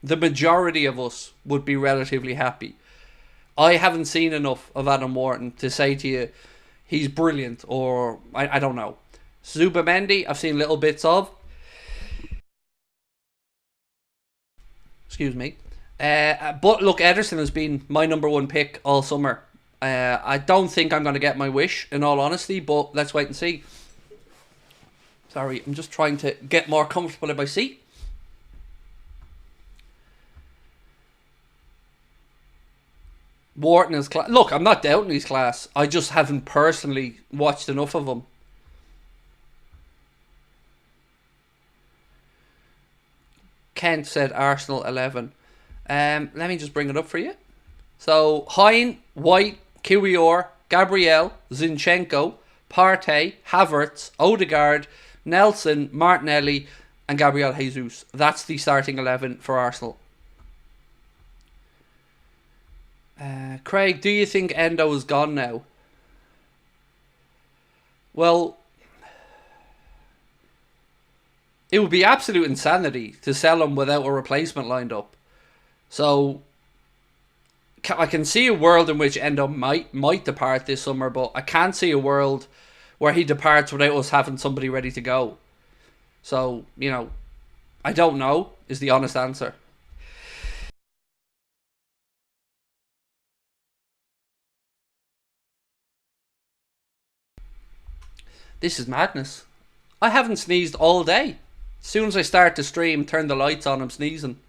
the majority of us would be relatively happy. I haven't seen enough of Adam Wharton to say to you, he's brilliant, or I don't know. Zubamendi, I've seen little bits of. Excuse me. But look, Ederson has been my number 1 pick all summer. I don't think I'm going to get my wish, in all honesty, but let's wait and see. Sorry, I'm just trying to get more comfortable in my seat. Wharton is class. Look, I'm not doubting his class. I just haven't personally watched enough of him. Kent said Arsenal 11. Let me just bring it up for you. So, Hine, White, Kiwior, Gabriel, Zinchenko, Partey, Havertz, Odegaard, Nelson, Martinelli and Gabriel Jesus. That's the starting 11 for Arsenal. Craig, do you think Endo is gone now? Well, it would be absolute insanity to sell him without a replacement lined up. So, I can see a world in which Endo might depart this summer, but I can't see a world where he departs without us having somebody ready to go. So, you know, I don't know is the honest answer. This is madness. I haven't sneezed all day. As soon as I start the stream, turn the lights on, I'm sneezing.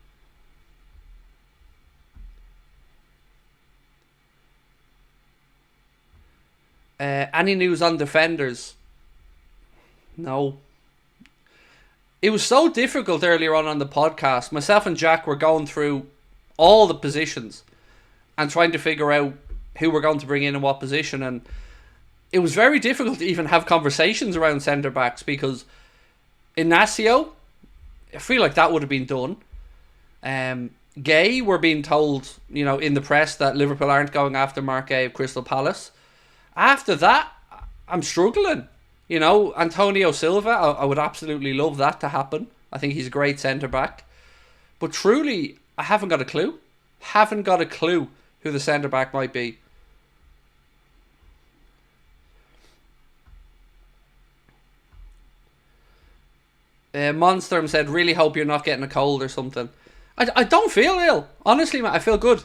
Any news on defenders? No. It was so difficult earlier on the podcast. Myself and Jack were going through all the positions and trying to figure out who we're going to bring in what position, and it was very difficult to even have conversations around centre backs because Inacio, I feel like that would have been done. Gay, we're being told, you know, in the press that Liverpool aren't going after Mark Gay of Crystal Palace. After that, I'm struggling. You know, Antonio Silva, I would absolutely love that to happen. I think he's a great centre-back. But truly, I haven't got a clue. Haven't got a clue who the centre-back might be. Monsterm said, really hope you're not getting a cold or something. I don't feel ill. Honestly, man, I feel good.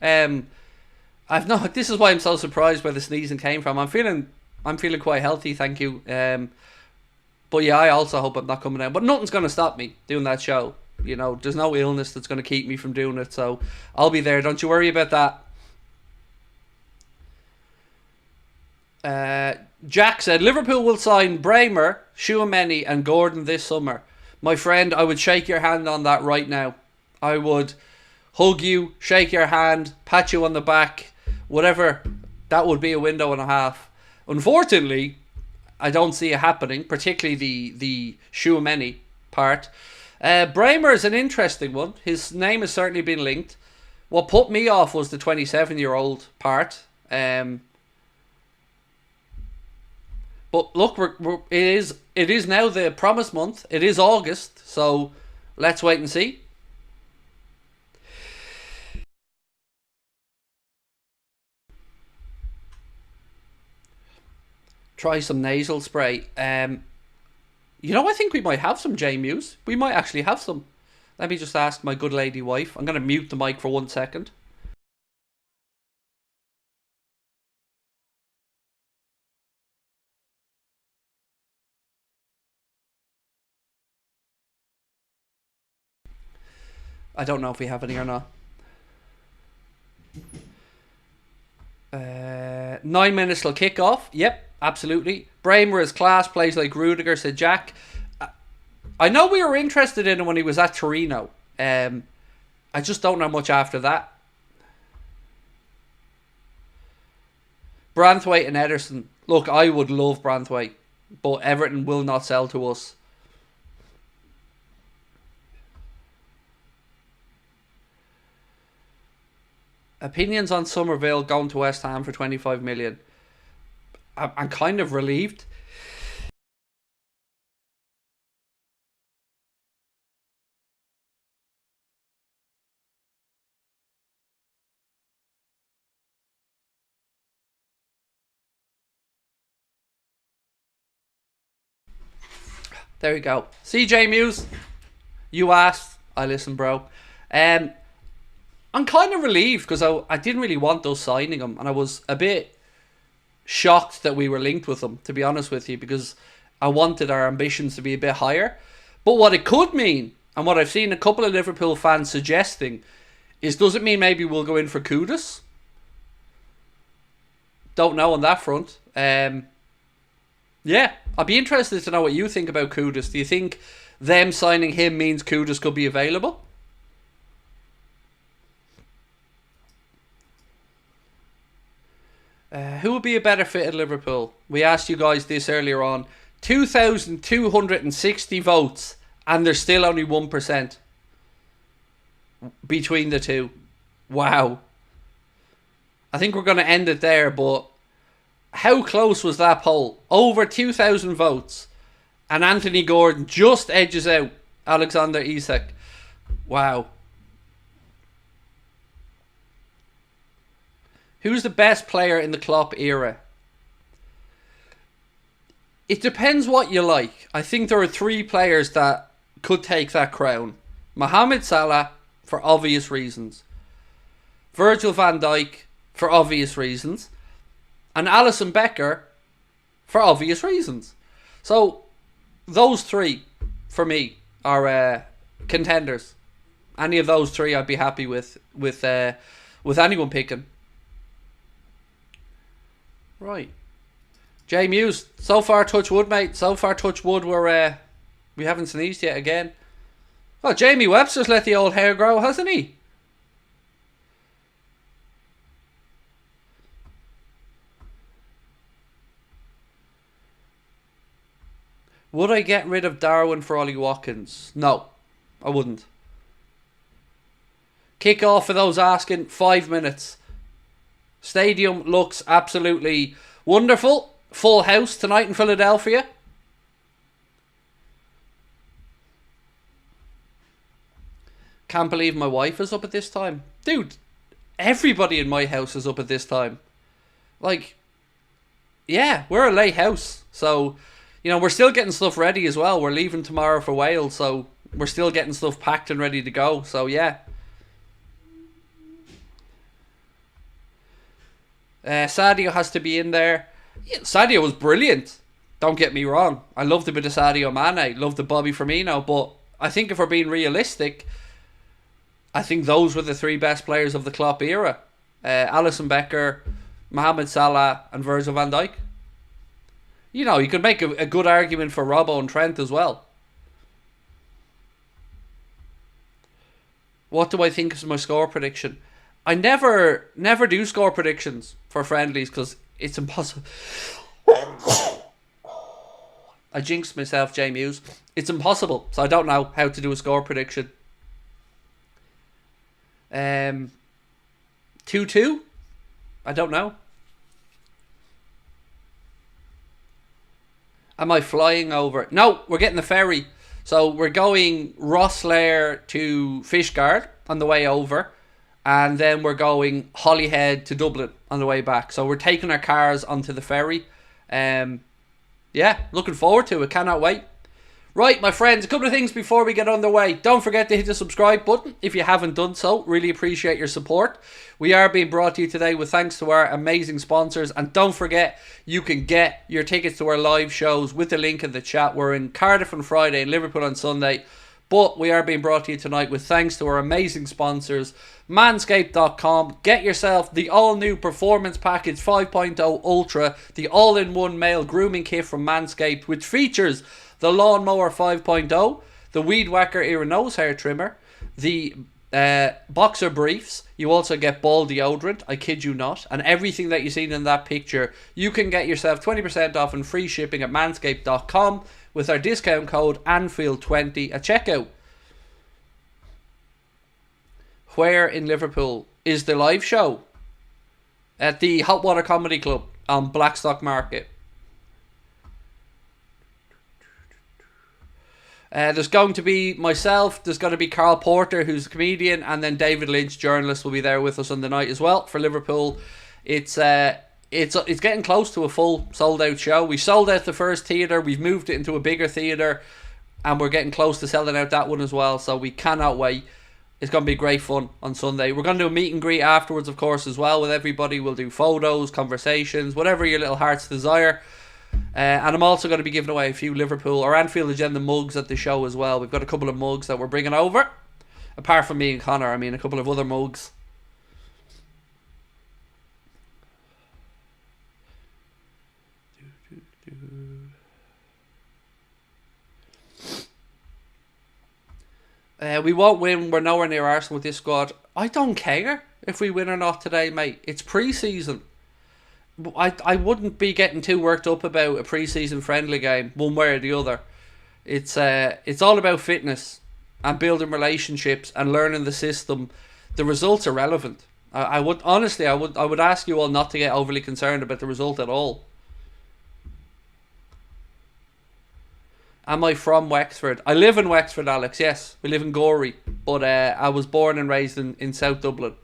This is why I'm so surprised where the sneezing came from. I'm feeling quite healthy, thank you. But yeah, I also hope I'm not coming down. But nothing's going to stop me doing that show. You know, there's no illness that's going to keep me from doing it. So I'll be there. Don't you worry about that. Jack said, Liverpool will sign Bremer, Tchouaméni and Gordon this summer. My friend, I would shake your hand on that right now. I would hug you, shake your hand, pat you on the back, whatever. That would be a window and a half. Unfortunately, I don't see it happening, particularly the Tchouaméni part. Bremer is an interesting one. His name has certainly been linked. What put me off was the 27-year-old part. But look, it is now the promised month. It is August, so let's wait and see. Try some nasal spray. You know, I think we might have some J-Muse. We might actually have some. Let me just ask my good lady wife. I'm going to mute the mic for 1 second. I don't know if we have any or not. 9 minutes till kick off. Yep, absolutely. Bremer is class, plays like Rudiger, said Jack. I know we were interested in him when he was at Torino. I just don't know much after that. Branthwaite and Ederson. Look, I would love Branthwaite, but Everton will not sell to us. Opinions on Somerville going to West Ham for 25 million. I'm kind of relieved. There we go. CJ Muse, you asked, I listened, bro. I'm kind of relieved because I didn't really want us signing him, and I was a bit shocked that we were linked with him, to be honest with you, because I wanted our ambitions to be a bit higher. But what it could mean, and what I've seen a couple of Liverpool fans suggesting, is does it mean maybe we'll go in for Kudus? Don't know on that front. Yeah, I'd be interested to know what you think about Kudus. Do you think them signing him means Kudus could be available? Who would be a better fit at Liverpool? We asked you guys this earlier on. 2,260 votes, and there's still only 1% between the two. Wow. I think we're going to end it there, but how close was that poll? Over 2,000 votes, and Anthony Gordon just edges out Alexander Isak. Wow. Who's the best player in the Klopp era? It depends what you like. I think there are 3 players that could take that crown. Mohamed Salah, for obvious reasons. Virgil van Dijk, for obvious reasons. And Alisson Becker, for obvious reasons. So, those 3, for me, are contenders. Any of those 3 I'd be happy with anyone picking. Right. Jay Muse, so far touch wood, mate. So far touch wood, we haven't sneezed yet again. Well, Jamie Webster's let the old hair grow, hasn't he? Would I get rid of Darwin for Ollie Watkins? No, I wouldn't. Kick off for those asking, 5 minutes. Stadium looks absolutely wonderful. Full house tonight in Philadelphia. Can't believe my wife is up at this time. Dude, everybody in my house is up at this time. Like, yeah, we're a late house. So, you know, we're still getting stuff ready as well. We're leaving tomorrow for Wales, so we're still getting stuff packed and ready to go. So, yeah. Sadio has to be in there. Yeah, Sadio was brilliant. Don't get me wrong. I loved a bit of Sadio Mane. Loved the Bobby Firmino. But I think if we're being realistic, I think those were the 3 best players of the Klopp era. Alisson Becker, Mohamed Salah and Virgil van Dijk. You know, you could make a good argument for Robbo and Trent as well. What do I think is my score prediction? I never do score predictions for friendlies because it's impossible. I jinxed myself, Jay Muse. It's impossible, so I don't know how to do a score prediction. 2-2? I don't know. Am I flying over? No, we're getting the ferry. So we're going Rosslare to Fishguard on the way over. And then we're going Holyhead to Dublin on the way back. So we're taking our cars onto the ferry. Yeah, looking forward to it. Cannot wait. Right, my friends, a couple of things before we get underway. Don't forget to hit the subscribe button if you haven't done so. Really appreciate your support. We are being brought to you today with thanks to our amazing sponsors. And don't forget, you can get your tickets to our live shows with the link in the chat. We're in Cardiff on Friday and Liverpool on Sunday. But we are being brought to you tonight with thanks to our amazing sponsors, Manscaped.com. Get yourself the all-new Performance Package 5.0 Ultra, the all-in-one male grooming kit from Manscaped, which features the Lawnmower 5.0, the Weed Whacker Ear and Nose Hair Trimmer, the boxer briefs. You also get ball deodorant, I kid you not, and everything that you've seen in that picture. You can get yourself 20% off and free shipping at manscaped.com with our discount code Anfield20 at checkout. Where in Liverpool is the live show? At the Hot Water Comedy Club on Blackstock Market. There's going to be myself, there's going to be Carl Porter, who's a comedian, and then David Lynch, journalist, will be there with us on the night as well for Liverpool. It's getting close to a full sold out show. We sold out the first theatre, we've moved it into a bigger theatre, and we're getting close to selling out that one as well, so we cannot wait. It's going to be great fun on Sunday. We're going to do a meet and greet afterwards, of course, as well with everybody. We'll do photos, conversations, whatever your little heart's desire. And I'm also going to be giving away a few Liverpool or Anfield Agenda mugs at the show as well. We've got a couple of mugs that we're bringing over. Apart from me and Connor, I mean a couple of other mugs. We won't win. We're nowhere near Arsenal with this squad. I don't care if we win or not today, mate. It's pre-season. I wouldn't be getting too worked up about a pre-season friendly game, one way or the other. It's all about fitness and building relationships and learning the system. The results are relevant. I would ask you all not to get overly concerned about the result at all. Am I from Wexford? I live in Wexford, Alex. Yes, we live in Gorey, but I was born and raised in South Dublin.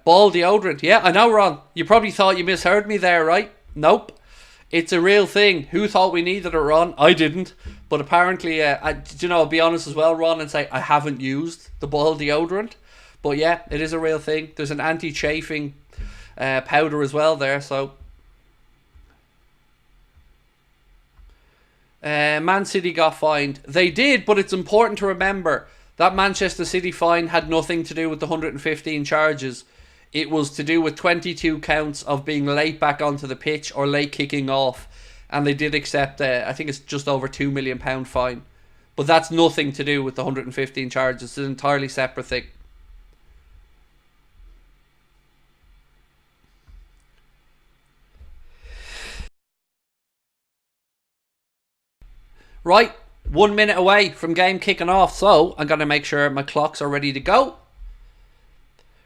Ball deodorant. Yeah, I know, Ron. You probably thought you misheard me there, right? Nope. It's a real thing. Who thought we needed it, Ron? I didn't. But apparently, I'll be honest as well, Ron, and say I haven't used the ball deodorant. But yeah, it is a real thing. There's an anti-chafing powder as well there, so... Man City got fined. They did, but it's important to remember that Manchester City fine had nothing to do with the 115 charges. It was to do with 22 counts of being late back onto the pitch or late kicking off. And they did accept, I think it's just over £2 million fine. But that's nothing to do with the 115 charges. It's an entirely separate thing. Right, 1 minute away from game kicking off, so I'm going to make sure my clocks are ready to go.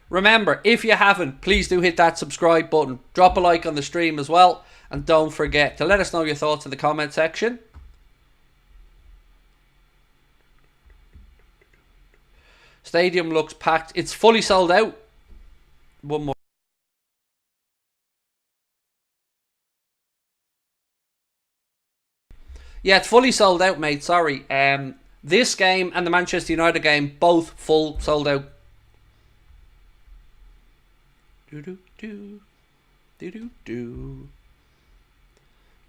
Remember, if you haven't, please do hit that subscribe button. Drop a like on the stream as well. And don't forget to let us know your thoughts in the comment section. Stadium looks packed. It's fully sold out. One more. Yeah, it's fully sold out, mate. Sorry. This game and the Manchester United game, both full sold out.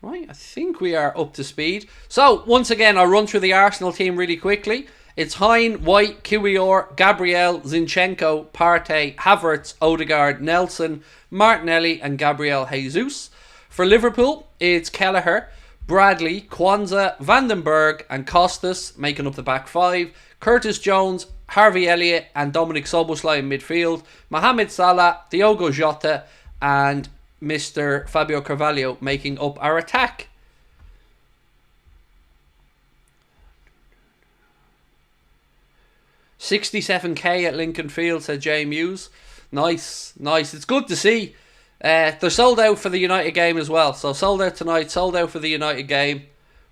Right, I think we are up to speed. So, once again, I'll run through the Arsenal team really quickly. It's Hine, White, Kiwior, Gabriel, Zinchenko, Partey, Havertz, Odegaard, Nelson, Martinelli and Gabriel Jesus. For Liverpool, it's Kelleher, Bradley, Kwanzaa, Vandenberg and Costas making up the back five. Curtis Jones, Harvey Elliott and Dominic Szoboszlai in midfield. Mohamed Salah, Diogo Jota and Mr. Fabio Carvalho making up our attack. $67k at Lincoln Field, said Jay Muse. Nice, nice. It's good to see. They're sold out for the United game as well. So sold out tonight, sold out for the United game,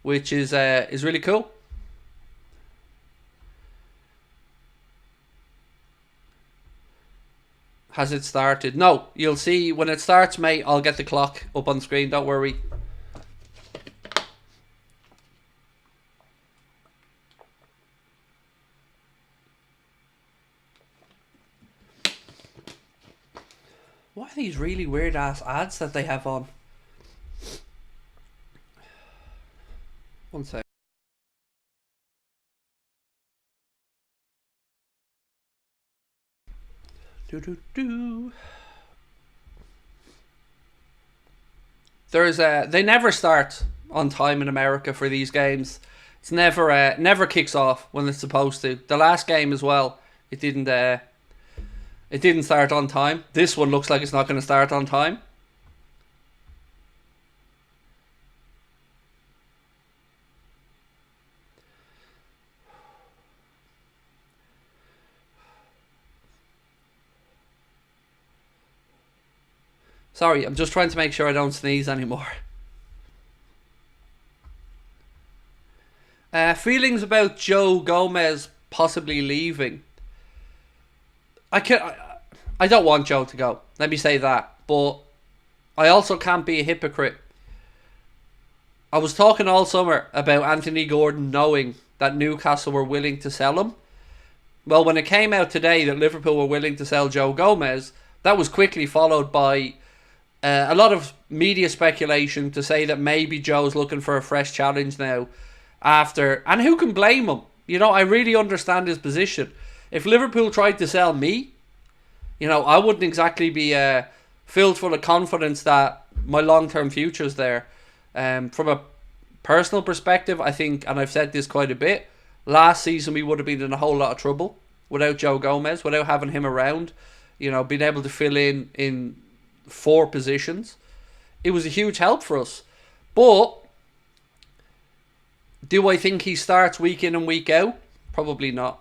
which is really cool. Has it started? No, you'll see when it starts, mate. I'll get the clock up on screen. Don't worry. What are these really weird ass ads that they have on? One sec. They never start on time in America for these games. It's never kicks off when it's supposed to. The last game as well, it didn't start on time. This one looks like it's not going to start on time. Sorry, I'm just trying to make sure I don't sneeze anymore. Feelings about Joe Gomez possibly leaving. I don't want Joe to go. Let me say that. But I also can't be a hypocrite. I was talking all summer about Anthony Gordon knowing that Newcastle were willing to sell him. Well, when it came out today that Liverpool were willing to sell Joe Gomez, that was quickly followed by a lot of media speculation to say that maybe Joe's looking for a fresh challenge now after. And who can blame him? You know, I really understand his position. If Liverpool tried to sell me, you know, I wouldn't exactly be filled full of confidence that my long-term future's there. From a personal perspective, I think, and I've said this quite a bit, last season we would have been in a whole lot of trouble without Joe Gomez, without having him around, you know, being able to fill in 4 positions. It was a huge help for us. But do I think he starts week in and week out? Probably not.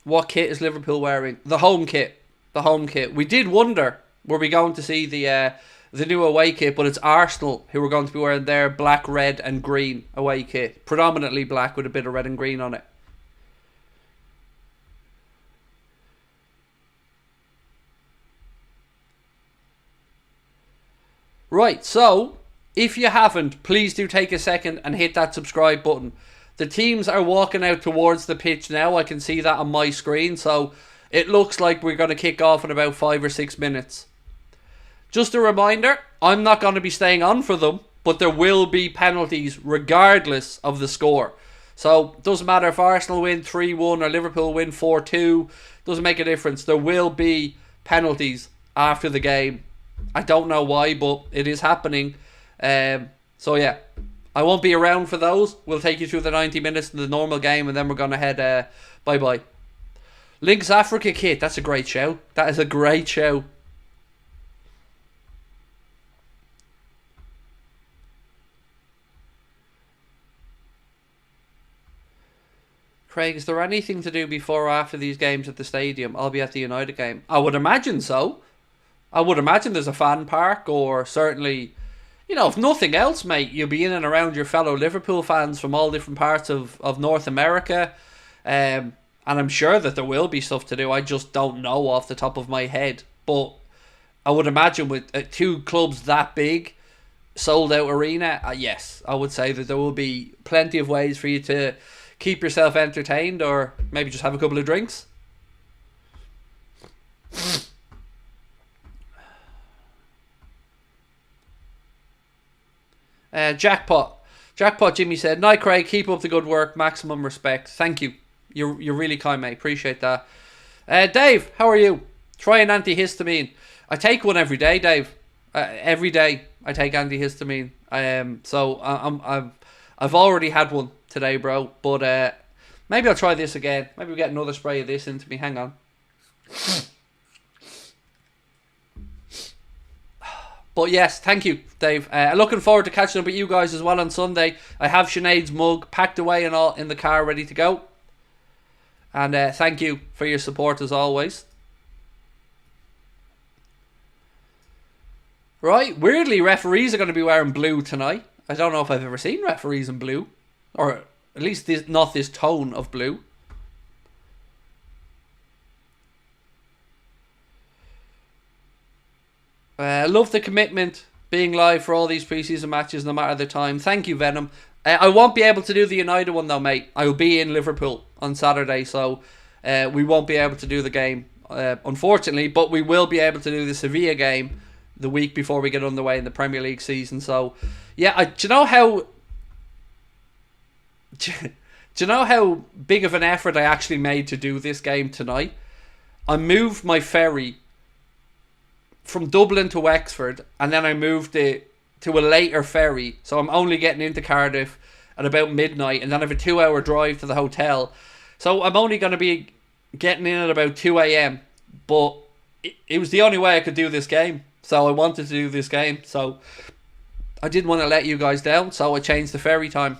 What kit is Liverpool wearing? The home kit. The home kit. We did wonder, were we going to see the the new away kit, but it's Arsenal who are going to be wearing their black, red and green away kit. Predominantly black with a bit of red and green on it. Right, so if you haven't, please do take a second and hit that subscribe button. The teams are walking out towards the pitch now. I can see that on my screen, so it looks like we're going to kick off in about 5 or 6 minutes. Just a reminder, I'm not going to be staying on for them, but there will be penalties regardless of the score. So, doesn't matter if Arsenal win 3-1 or Liverpool win 4-2, doesn't make a difference. There will be penalties after the game. I don't know why, but it is happening. So yeah, I won't be around for those. We'll take you through the 90 minutes in the normal game, and then we're going to head bye-bye. Lynx Africa kit, that's a great show. That is a great show. Craig, is there anything to do before or after these games at the stadium? I'll be at the United game. I would imagine so. I would imagine there's a fan park, or certainly, you know, if nothing else, mate, you'll be in and around your fellow Liverpool fans from all different parts of North America. And I'm sure that there will be stuff to do. I just don't know off the top of my head. But I would imagine with two clubs that big, sold out arena, yes, I would say that there will be plenty of ways for you to keep yourself entertained, or maybe just have a couple of drinks. Jackpot Jimmy said, "Night Craig, keep up the good work, maximum respect." Thank you. You're really kind, mate. Appreciate that. Dave, how are you? Try an antihistamine. I take one every day, Dave. Every day I take antihistamine. So I've already had one today, bro. But maybe I'll try this again. Maybe we'll get another spray of this into me. Hang on. But yes, thank you, Dave. Looking forward to catching up with you guys as well on Sunday. I have Sinead's mug packed away and all in the car, ready to go. And thank you for your support as always. Right, weirdly, referees are going to be wearing blue tonight. I don't know if I've ever seen referees in blue, or at least not this tone of blue. Love the commitment, being live for all these pre-season matches no matter the time. Thank you, Venom. I won't be able to do the United one though, mate. I will be in Liverpool on Saturday, so we won't be able to do the game, unfortunately, but we will be able to do the Sevilla game the week before we get underway in the Premier League season. So yeah, do you know how big of an effort I actually made to do this game tonight? I moved my ferry from Dublin to Wexford, and then I moved it to a later ferry, so I'm only getting into Cardiff at about midnight, and then I have a 2-hour drive to the hotel, so I'm only going to be getting in at about 2 a.m, but it was the only way I could do this game, so I wanted to do this game, so I didn't want to let you guys down, so I changed the ferry time.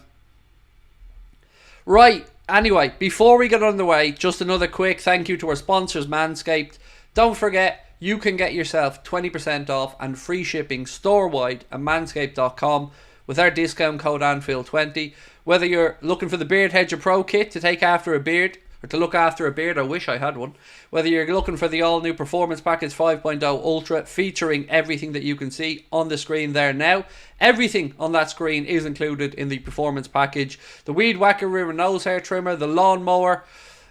Right, anyway, before we get underway, just another quick thank you to our sponsors, Manscaped. Don't forget, you can get yourself 20% off and free shipping store-wide at manscaped.com with our discount code Anfield20. Whether you're looking for the Beard Hedger Pro Kit to take after a beard, or to look after a beard, I wish I had one. Whether you're looking for the all-new Performance Package 5.0 Ultra, featuring everything that you can see on the screen there now. Everything on that screen is included in the Performance Package. The Weed Whacker Rear and Nose Hair Trimmer, the Lawnmower,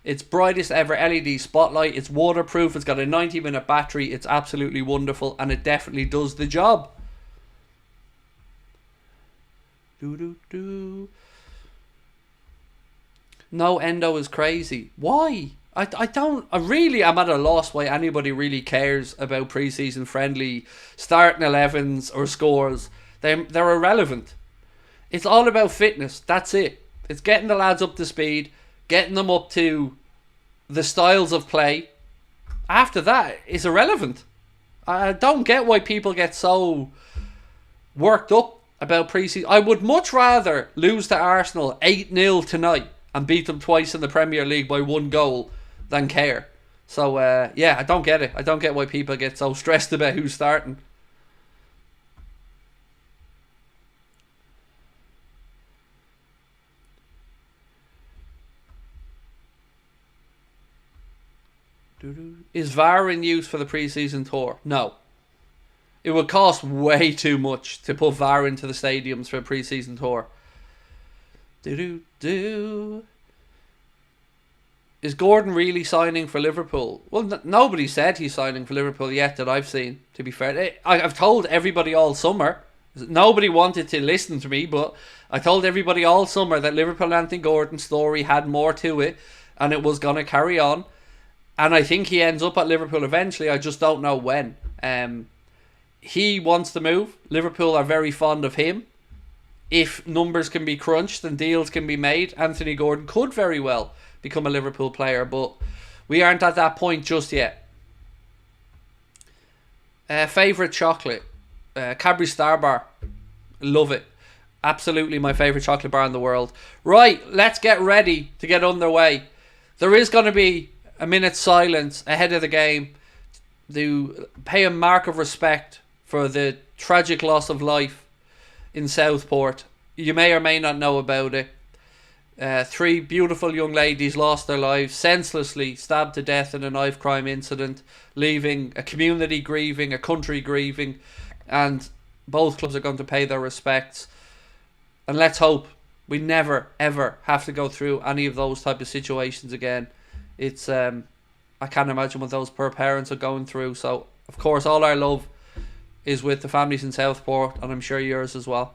its brightest ever LED spotlight, it's waterproof, it's got a 90-minute battery, it's absolutely wonderful, and it definitely does the job. No endo is crazy. Why? I really am at a loss why anybody really cares about pre-season friendly starting 11s or scores. They're irrelevant. It's all about fitness, that's it. It's getting the lads up to speed, getting them up to the styles of play. After that, it's irrelevant. I don't get why people get so worked up about pre-season. I would much rather lose to Arsenal 8-0 tonight and beat them twice in the Premier League by 1 goal than care. So, yeah, I don't get it. I don't get why people get so stressed about who's starting. Is VAR in use for the pre-season tour? No. It would cost way too much to put VAR into the stadiums for a pre-season tour. Is Gordon really signing for Liverpool? Well, nobody said he's signing for Liverpool yet that I've seen, to be fair. I've told everybody all summer. Nobody wanted to listen to me, but I told everybody all summer that Liverpool Anthony Gordon's story had more to it and it was going to carry on. And I think he ends up at Liverpool eventually. I just don't know when. He wants to move. Liverpool are very fond of him. If numbers can be crunched and deals can be made, Anthony Gordon could very well become a Liverpool player. But we aren't at that point just yet. Favourite chocolate? Cadbury Star Bar. Love it. Absolutely my favourite chocolate bar in the world. Right, let's get ready to get underway. There is going to be a minute's silence ahead of the game to pay a mark of respect for the tragic loss of life in Southport. You may or may not know about it. 3 beautiful young ladies lost their lives senselessly, stabbed to death in a knife crime incident, leaving a community grieving, a country grieving, and both clubs are going to pay their respects. And let's hope we never ever have to go through any of those type of situations again. It's I can't imagine what those poor parents are going through. So of course all our love is with the families in Southport, and I'm sure yours as well.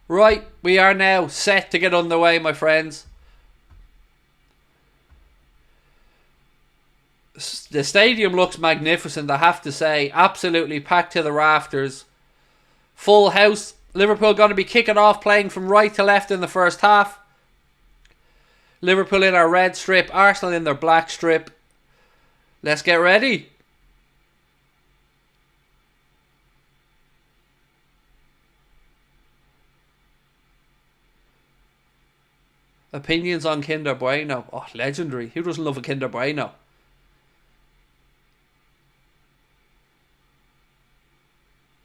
Right, we are now set to get underway, my friends. The stadium looks magnificent, I have to say. Absolutely packed to the rafters. Full house. Liverpool going to be kicking off, playing from right to left in the first half. Liverpool in our red strip, Arsenal in their black strip. Let's get ready. Opinions on Kinder Bueno. Oh, legendary. Who doesn't love a Kinder Bueno?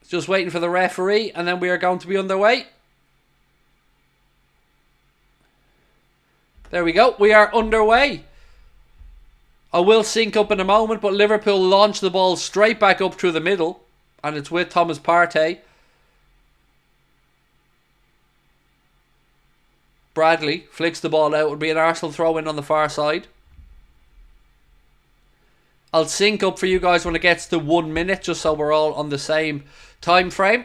Just waiting for the referee, and then we are going to be underway. There we go. We are underway. I will sync up in a moment, but Liverpool launch the ball straight back up through the middle, and it's with Thomas Partey. Bradley flicks the ball out. It would be an Arsenal throw-in on the far side. I'll sync up for you guys when it gets to 1 minute, just so we're all on the same time frame.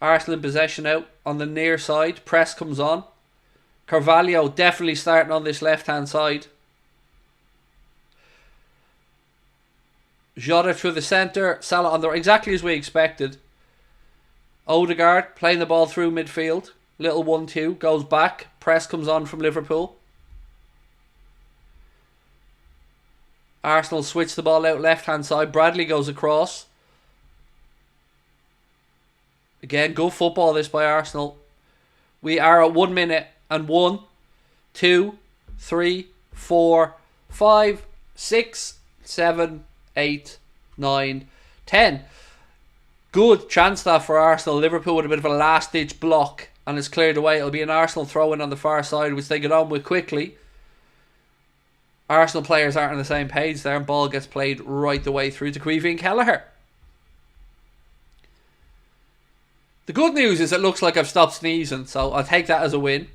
Arsenal in possession out on the near side. Press comes on. Carvalho definitely starting on this left-hand side. Jota through the centre. Salah on the exactly as we expected. Odegaard playing the ball through midfield. Little 1-2. Goes back. Press comes on from Liverpool. Arsenal switch the ball out left-hand side. Bradley goes across. Again, good football this by Arsenal. We are at 1 minute and 1, 2, 3, 4, 5, 6, 7, 8, 9, 10. Good chance that for Arsenal. Liverpool with a bit of a last-ditch block, and it's cleared away. It'll be an Arsenal throw-in on the far side, which they get on with quickly. Arsenal players aren't on the same page there, and ball gets played right the way through to Queevy and Kelleher. The good news is it looks like I've stopped sneezing, so I'll take that as a win.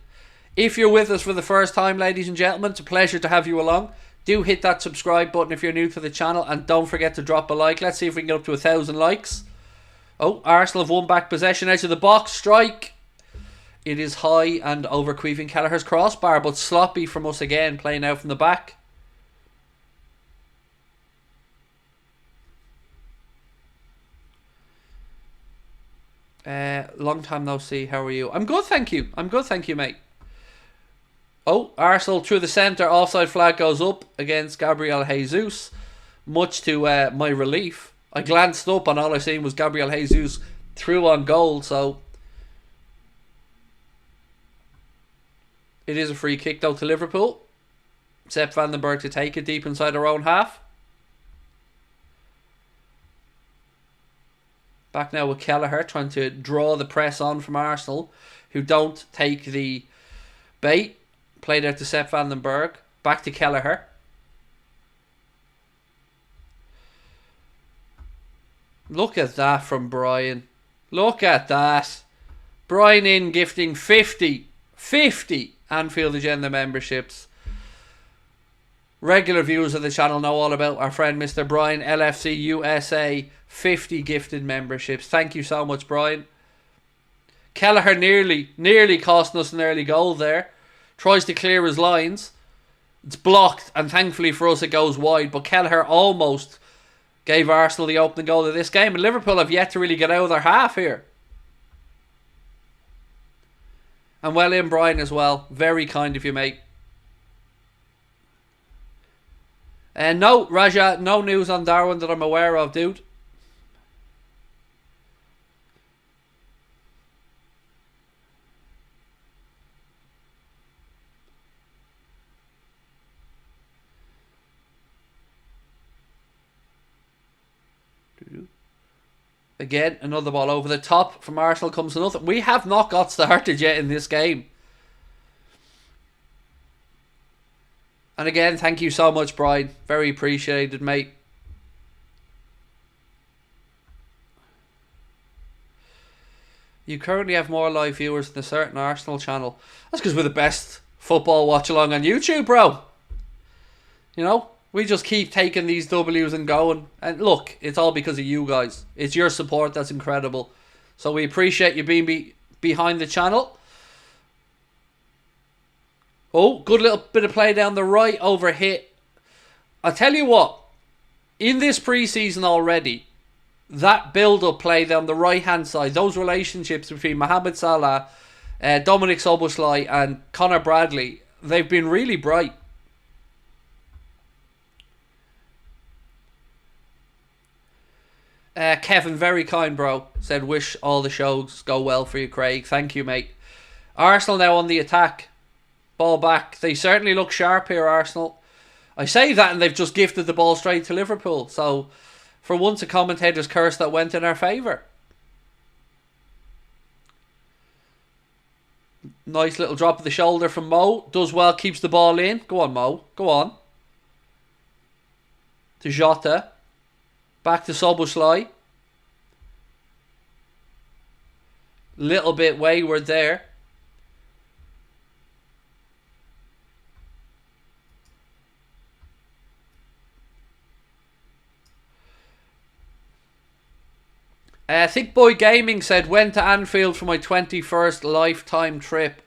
If you're with us for the first time, ladies and gentlemen, it's a pleasure to have you along. Do hit that subscribe button if you're new to the channel, and don't forget to drop a like. Let's see if we can get up to 1,000 likes. Oh, Arsenal have won back possession out of the box. Strike. It is high and over Queevy and Kelleher's crossbar, but sloppy from us again, playing out from the back. Long time no see. How are you? I'm good, thank you. I'm good, thank you, mate. Oh, Arsenal through the centre. Offside flag goes up against Gabriel Jesus. Much to my relief. I glanced up and all I seen was Gabriel Jesus through on goal. So it is a free kick though to Liverpool. Sepp Vandenberg to take it deep inside our own half. Back now with Kelleher trying to draw the press on from Arsenal, who don't take the bait. Played out to Sepp van den Berg. Back to Kelleher. Look at that from Brian. Look at that. Brian in gifting 50 Anfield Agenda memberships. Regular viewers of the channel know all about our friend Mr. Brian, LFC USA, 50 gifted memberships. Thank you so much, Brian. Kelleher nearly costing us an early goal there. Tries to clear his lines. It's blocked, and thankfully for us it goes wide. But Kelleher almost gave Arsenal the opening goal of this game. And Liverpool have yet to really get out of their half here. And well in, Brian, as well. Very kind of you, mate. And no, Raja, no news on Darwin that I'm aware of, dude. Again, another ball over the top from Arsenal comes to nothing. We have not got started yet in this game. And again, thank you so much, Brian. Very appreciated, mate. You currently have more live viewers than a certain Arsenal channel. That's because we're the best football watch-along on YouTube, bro. You know? We just keep taking these W's and going. And look, it's all because of you guys. It's your support that's incredible. So we appreciate you being behind the channel. Oh, good little bit of play down the right, over hit. I'll tell you what. In this pre-season already, that build-up play down the right-hand side, those relationships between Mohamed Salah, Dominic Szoboszlai and Conor Bradley, they've been really bright. Kevin, very kind, bro. Said, wish all the shows go well for you, Craig. Thank you, mate. Arsenal now on the attack. Ball back. They certainly look sharp here, Arsenal. I say that and they've just gifted the ball straight to Liverpool. So, for once, a commentator's curse that went in our favour. Nice little drop of the shoulder from Mo. Does well, keeps the ball in. Go on, Mo. Go on. To Jota. Back to Szoboszlai. Little bit wayward there. Thick Boy Gaming said, went to Anfield for my 21st lifetime trip.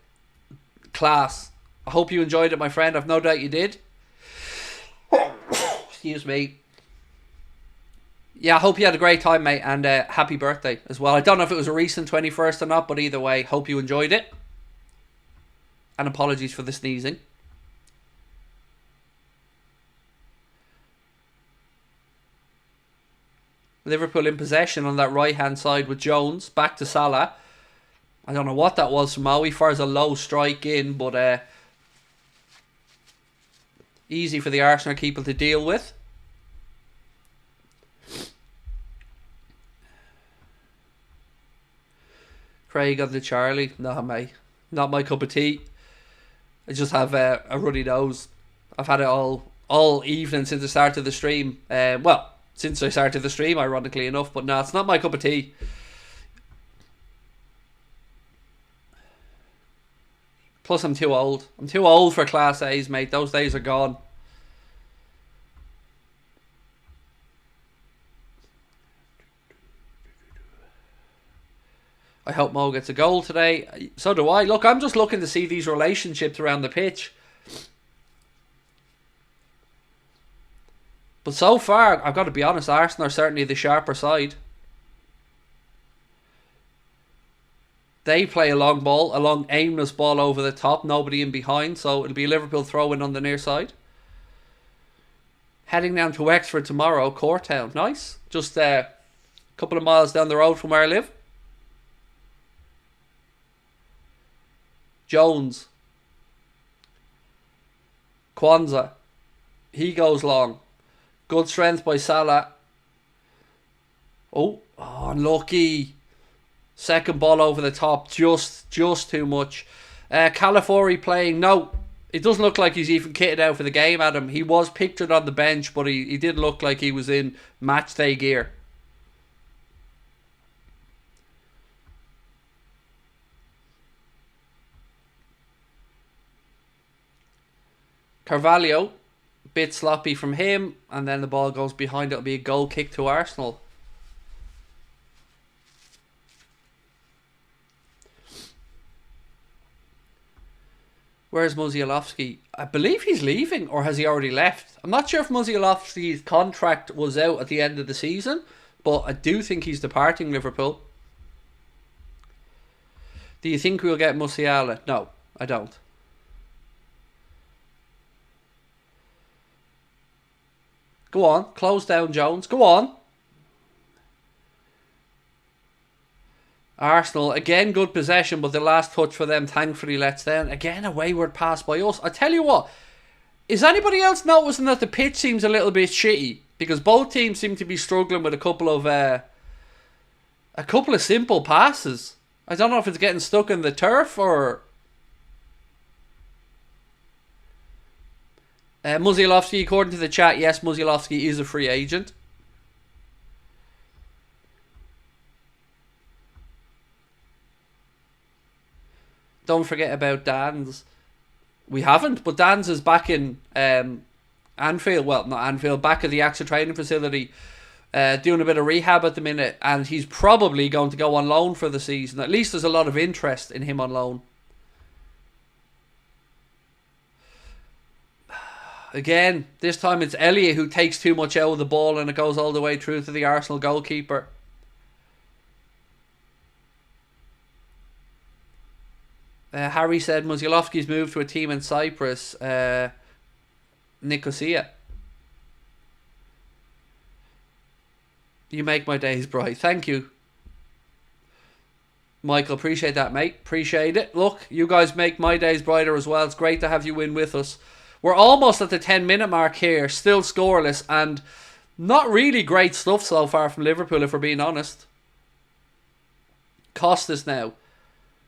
Class. I hope you enjoyed it, my friend. I've no doubt you did. Excuse me. Yeah, I hope you had a great time, mate, and happy birthday as well. I don't know if it was a recent 21st or not, but either way, hope you enjoyed it. And apologies for the sneezing. Liverpool in possession on that right-hand side with Jones. Back to Salah. I don't know what that was from Mo. He fires a low strike in, but easy for the Arsenal keeper to deal with. Craig on the Charlie. No, mate. Not my cup of tea. I just have a runny nose. I've had it all evening since the start of the stream. Well, since I started the stream, ironically enough. But no, it's not my cup of tea. Plus, I'm too old. I'm too old for Class A's, mate. Those days are gone. I hope Mo gets a goal today. So do I. Look, I'm just looking to see these relationships around the pitch. But so far, I've got to be honest, Arsenal are certainly the sharper side. They play a long ball, a long aimless ball over the top, nobody in behind, so it'll be a Liverpool throw-in on the near side. Heading down to Wexford tomorrow, Courtown. Nice. Just a couple of miles down the road from where I live. Jones. Kwanzaa. He goes long. Good strength by Salah. Oh, Oh, unlucky. Second ball over the top. Just too much. Calafori playing. No, it doesn't look like he's even kitted out for the game, Adam. He was pictured on the bench, but he didn't look like he was in match day gear. Carvalho, bit sloppy from him, and then the ball goes behind. It'll be a goal kick to Arsenal. Where's Musialowski? I believe he's leaving, or has he already left? I'm not sure if Musialowski's contract was out at the end of the season, but I do think he's departing Liverpool. Do you think we'll get Musiala? No, I don't. Go on, close down Jones. Go on. Arsenal, again, good possession, but the last touch for them thankfully lets down. Again, a wayward pass by us. I tell you what, is anybody else noticing that the pitch seems a little bit shitty? Because both teams seem to be struggling with a couple of simple passes. I don't know if it's getting stuck in the turf or... Musialowski, according to the chat, yes, Musialowski is a free agent. Don't forget about Dan's. We haven't, but Dan's is back in Anfield. Well, not Anfield, back at the AXA training facility, doing a bit of rehab at the minute, and he's probably going to go on loan for the season. At least there's a lot of interest in him on loan. Again, this time it's Elliott who takes too much out of the ball and it goes all the way through to the Arsenal goalkeeper. Harry said Musialowski's moved to a team in Cyprus. Nicosia. You make my days bright. Thank you, Michael. Appreciate that, mate. Appreciate it. Look, you guys make my days brighter as well. It's great to have you in with us. We're almost at the 10-minute mark here, still scoreless, and not really great stuff so far from Liverpool, if we're being honest. Costas now.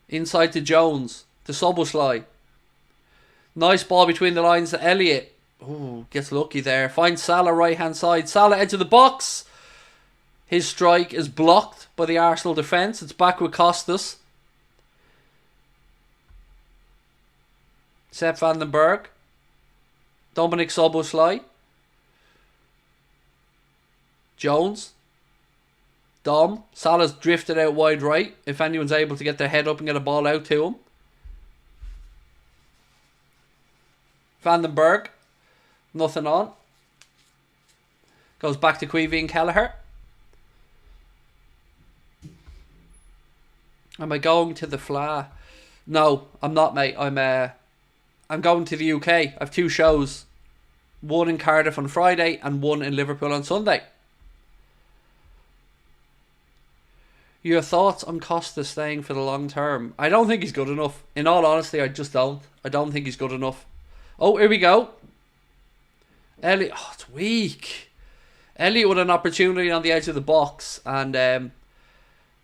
Inside to Jones. To Soboslai. Nice ball between the lines to Elliott. Ooh, gets lucky there. Finds Salah right-hand side. Salah edge of the box. His strike is blocked by the Arsenal defence. It's back with Costas. Sepp van den Berg. Dominic Soboslai. Jones. Dom. Salah's drifted out wide right. If anyone's able to get their head up and get a ball out to him. Van den Berg. Nothing on. Goes back to Queevy and Kelleher. Am I going to the Fla? No, I'm not, mate. I'm going to the UK. I have two shows. One in Cardiff on Friday and one in Liverpool on Sunday. Your thoughts on Costa staying for the long term? I don't think he's good enough. In all honesty, I just don't. I don't think he's good enough. Oh, here we go. Elliott. Oh, it's weak. Elliott with an opportunity on the edge of the box and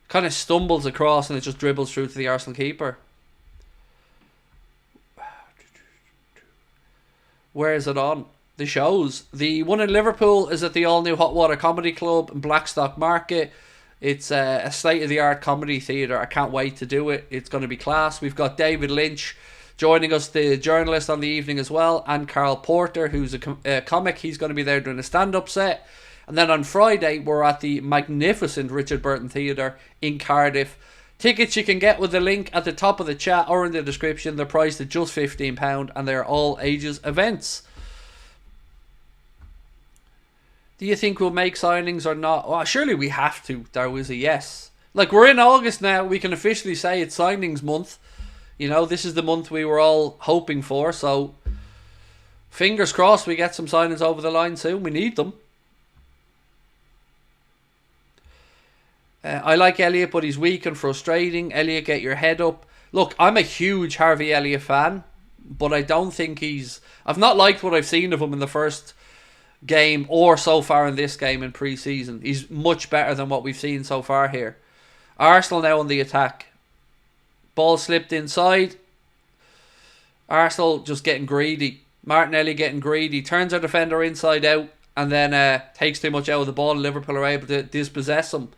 kind of stumbles across and it just dribbles through to the Arsenal keeper. Where is it on? The shows. The one in Liverpool is at the all-new Hot Water Comedy Club in Blackstock Market. It's a state-of-the-art comedy theatre. I can't wait to do it. It's going to be class. We've got David Lynch joining us, the journalist, on the evening as well, and Carl Porter, who's a comic. He's going to be there doing a stand-up set. And then on Friday, we're at the magnificent Richard Burton Theatre in Cardiff. Tickets you can get with the link at the top of the chat or in the description. They're priced at just £15 and they're all ages events. Do you think we'll make signings or not? Well, surely we have to. There was a yes. Like, we're in August now. We can officially say it's signings month. You know, this is the month we were all hoping for. So, fingers crossed we get some signings over the line soon. We need them. I like Elliott, but he's weak and frustrating. Elliott, get your head up. Look, I'm a huge Harvey Elliott fan, but I don't think he's... I've not liked what I've seen of him in the first game or so far in this game in pre-season. He's much better than what we've seen so far here. Arsenal now on the attack. Ball slipped inside. Arsenal just getting greedy. Martinelli getting greedy. Turns our defender inside out and then takes too much out of the ball. Liverpool are able to dispossess him.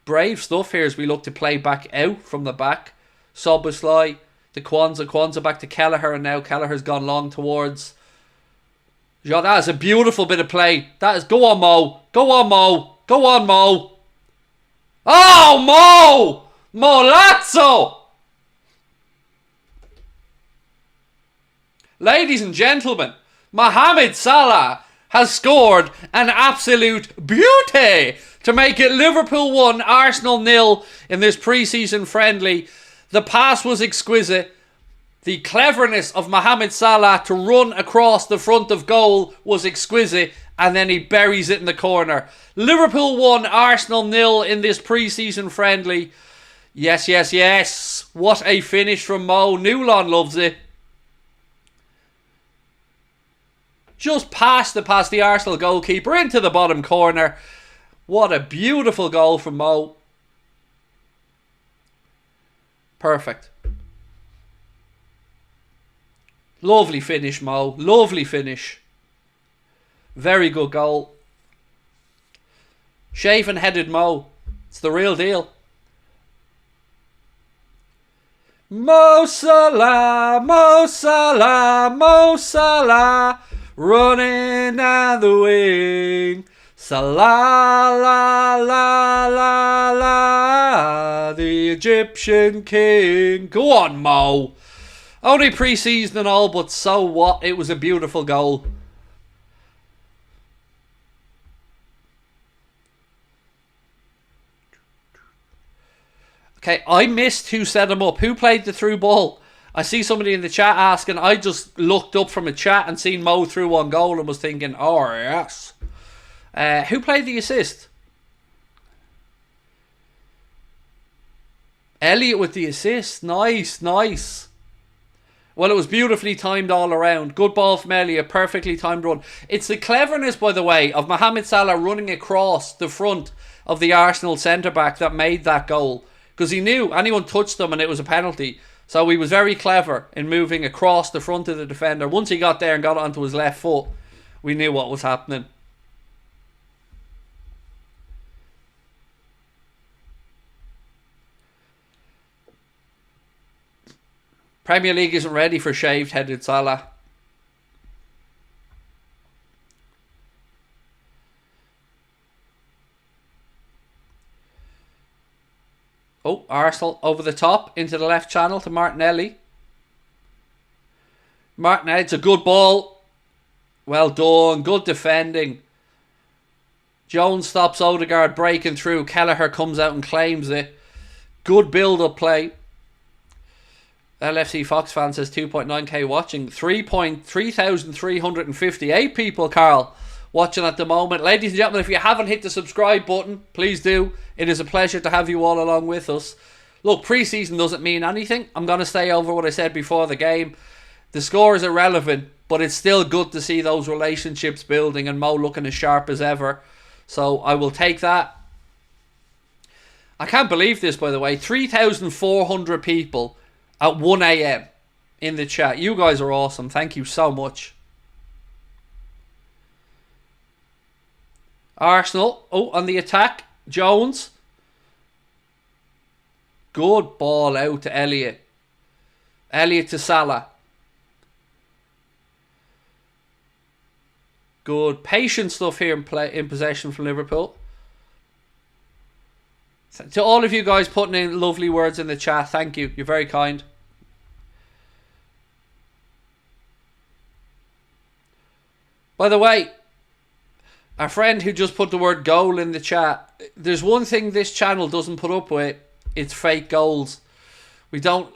Brave stuff here as we look to play back out from the back. Szoboszlai to Kwanzaa back to Kelleher, and now Kelleher's gone long towards... that is a beautiful bit of play. That is... Go on, Mo. Go on, Mo. Go on, Mo. Oh, Mo! Molazzo! Ladies and gentlemen, Mohamed Salah has scored an absolute beauty to make it Liverpool 1, Arsenal 0 in this pre-season friendly. The pass was exquisite. The cleverness of Mohamed Salah to run across the front of goal was exquisite, and then he buries it in the corner. Liverpool 1, Arsenal 0 in this pre-season friendly. Yes, yes, yes. What a finish from Mo. Newlon loves it. Just past the Arsenal goalkeeper into the bottom corner. What a beautiful goal from Mo. Perfect. Lovely finish, Mo. Lovely finish. Very good goal. Shaven headed Mo. It's the real deal. Mo Salah, Mo Salah, Mo Salah, running down the wing. Salah, la, la, la, la, the Egyptian king. Go on, Mo. Only pre-season and all, but so what? It was a beautiful goal. Okay, I missed who set him up. Who played the through ball? I see somebody in the chat asking. I just looked up from a chat and seen Mo through one goal and was thinking, oh yes. Who played the assist? Elliot with the assist. Nice, nice. Well, it was beautifully timed all around. Good ball from Elliot. Perfectly timed run. It's the cleverness, by the way, of Mohamed Salah running across the front of the Arsenal centre-back that made that goal. Because he knew anyone touched them and it was a penalty. So he was very clever in moving across the front of the defender. Once he got there and got it onto his left foot, we knew what was happening. Premier League isn't ready for shaved-headed Salah. Oh, Arsenal over the top into the left channel to Martinelli. Martinelli, it's a good ball. Well done. Good defending. Jones stops Odegaard breaking through. Kelleher comes out and claims it. Good build-up play. LFC Fox fan says 2.9k watching. 3,358 people, Carl, watching at the moment. Ladies and gentlemen, if you haven't hit the subscribe button, please do. It is a pleasure to have you all along with us. Look, pre-season doesn't mean anything. I'm going to stay over what I said before the game. The score is irrelevant, but it's still good to see those relationships building and Mo looking as sharp as ever. So I will take that. I can't believe this, by the way. 3,400 people at 1 a.m. in the chat. You guys are awesome. Thank you so much. Arsenal. Oh, on the attack. Jones. Good ball out to Elliot. Elliot to Salah. Good. Patient stuff here in possession from Liverpool. To all of you guys putting in lovely words in the chat, thank you. You're very kind. By the way, our friend who just put the word goal in the chat, there's one thing this channel doesn't put up with. It's fake goals. We don't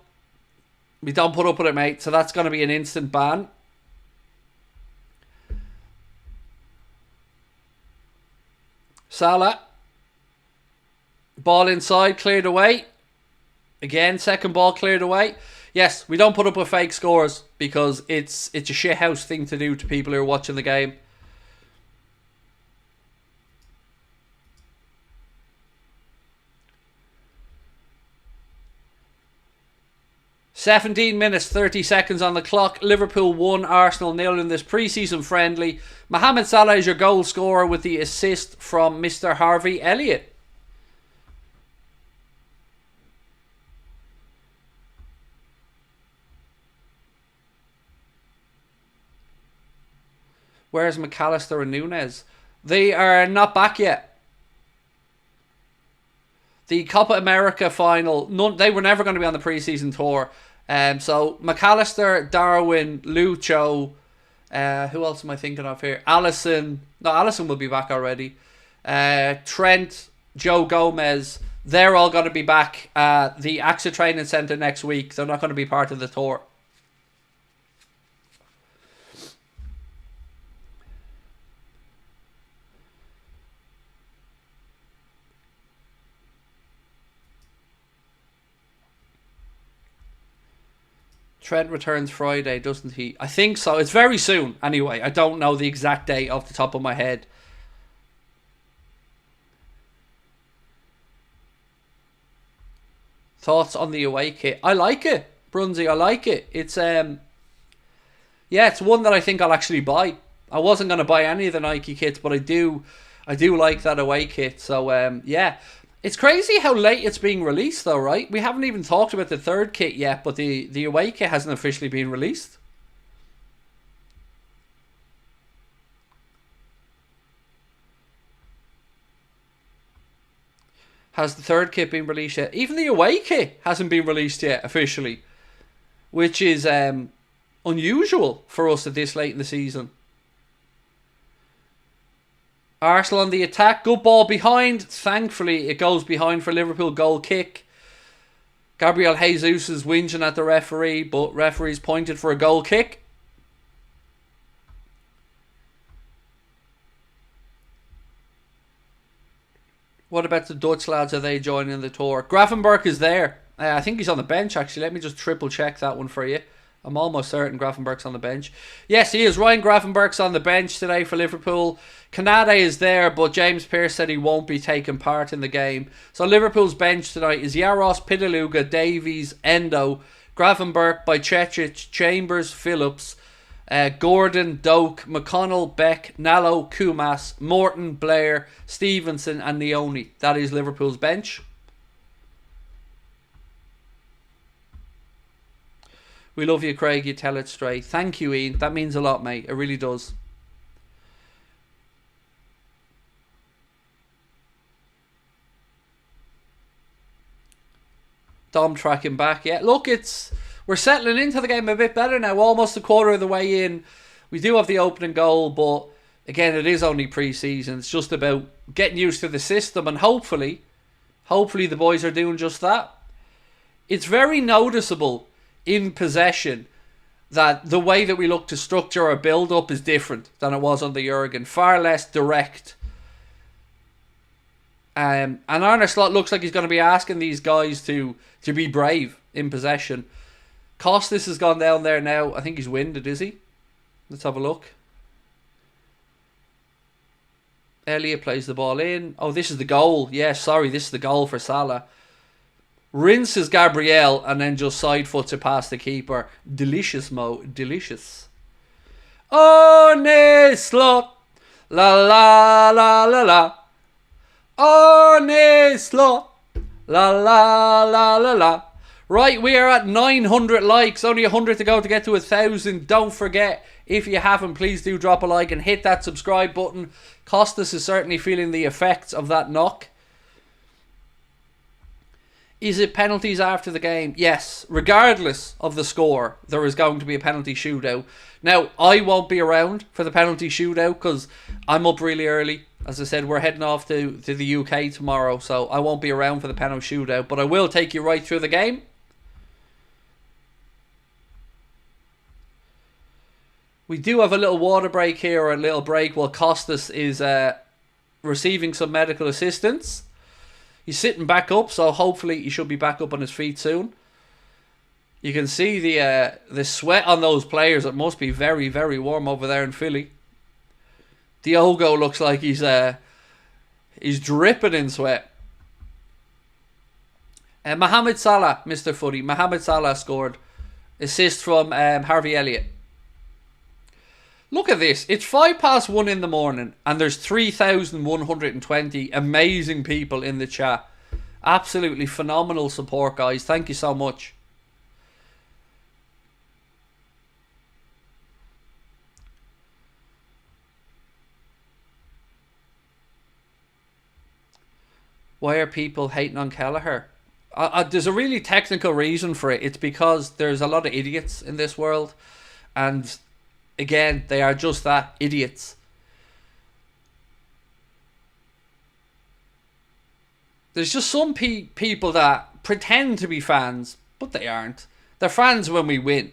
put up with it, mate. So that's going to be an instant ban. Salah. Ball inside, cleared away. Again, second ball cleared away. Yes, we don't put up with fake scores because it's a shithouse thing to do to people who are watching the game. 17 minutes 30 seconds on the clock. Liverpool 1, Arsenal 0 in this pre-season friendly. Mohamed Salah is your goal scorer with the assist from Mr. Harvey Elliott. Where's McAllister and Núñez? They are not back yet. The Copa America final, they were never going to be on the preseason tour. So McAllister, Darwin, Lucho, who else am I thinking of here? Alisson. No, Alisson will be back already. Trent, Joe Gomez. They're all going to be back at the AXA Training Centre next week. They're not going to be part of the tour. Trent returns Friday, doesn't he? I think so. It's very soon. Anyway, I don't know the exact date off the top of my head. Thoughts on the away kit? I like it, Brunsey. I like it. It's yeah, it's one that I think I'll actually buy. I wasn't going to buy any of the Nike kits, but I do like that away kit. So yeah. It's crazy how late it's being released though, right? We haven't even talked about the third kit yet, but the away kit hasn't officially been released. Has the third kit been released yet? Even the away kit hasn't been released yet officially, which is unusual for us at this late in the season. Arsenal on the attack. Good ball behind. Thankfully, it goes behind for Liverpool. Goal kick. Gabriel Jesus is whinging at the referee, but referee's pointed for a goal kick. What about the Dutch lads? Are they joining the tour? Gravenberch is there. I think he's on the bench, actually. Let me just triple check that one for you. I'm almost certain Gravenberch's on the bench. Yes, he is. Ryan Gravenberch's on the bench today for Liverpool. Kanade is there, but James Pearce said he won't be taking part in the game. So Liverpool's bench tonight is Yaros, Pitaluga, Davies, Endo, Gravenberch, Bajcetic, Chambers, Phillips, Gordon, Doak, McConnell, Beck, Nallo, Kumas, Morton, Blair, Stevenson and Neoni. That is Liverpool's bench. We love you, Craig. You tell it straight. Thank you, Ian. That means a lot, mate. It really does. Dom tracking back. Yeah, look, we're settling into the game a bit better now. Almost a quarter of the way in. We do have the opening goal, but again, it is only pre-season. It's just about getting used to the system, and hopefully the boys are doing just that. It's very noticeable in possession that the way that we look to structure our build-up is different than it was under Jurgen. Far less direct. And Arne Slot looks like he's going to be asking these guys to be brave in possession. Costas has gone down there now. I think he's winded, is he? Let's have a look. Elliott plays the ball in. Oh, this is the goal. Yeah, sorry, this is the goal for Salah. Rinses Gabriel and then just side foots it past the keeper. Delicious, Mo. Delicious. Arne Slot. La la la la la. Arne Slot. La la la la la. Right, we are at 900 likes. Only 100 to go to get to 1,000. Don't forget, if you haven't, please do drop a like and hit that subscribe button. Costas is certainly feeling the effects of that knock. Is it penalties after the game? Yes. Regardless of the score, there is going to be a penalty shootout. Now, I won't be around for the penalty shootout because I'm up really early. As I said, we're heading off to the UK tomorrow, so I won't be around for the penalty shootout. But I will take you right through the game. We do have a little water break here, or a little break, while Costas is receiving some medical assistance. He's sitting back up, so hopefully he should be back up on his feet soon. You can see the sweat on those players. It must be very, very warm over there in Philly. Diogo looks like he's dripping in sweat. Mohamed Salah, Mr. Footy. Mohamed Salah scored Assist from Harvey Elliott. Look at this. It's 1:05 in the morning and there's 3,120 amazing people in the chat. Absolutely phenomenal support, guys. Thank you so much. Why are people hating on Kelleher? There's a really technical reason for it. It's because there's a lot of idiots in this world. And again, they are just that, idiots. There's just some people that pretend to be fans, but they aren't. They're fans when we win.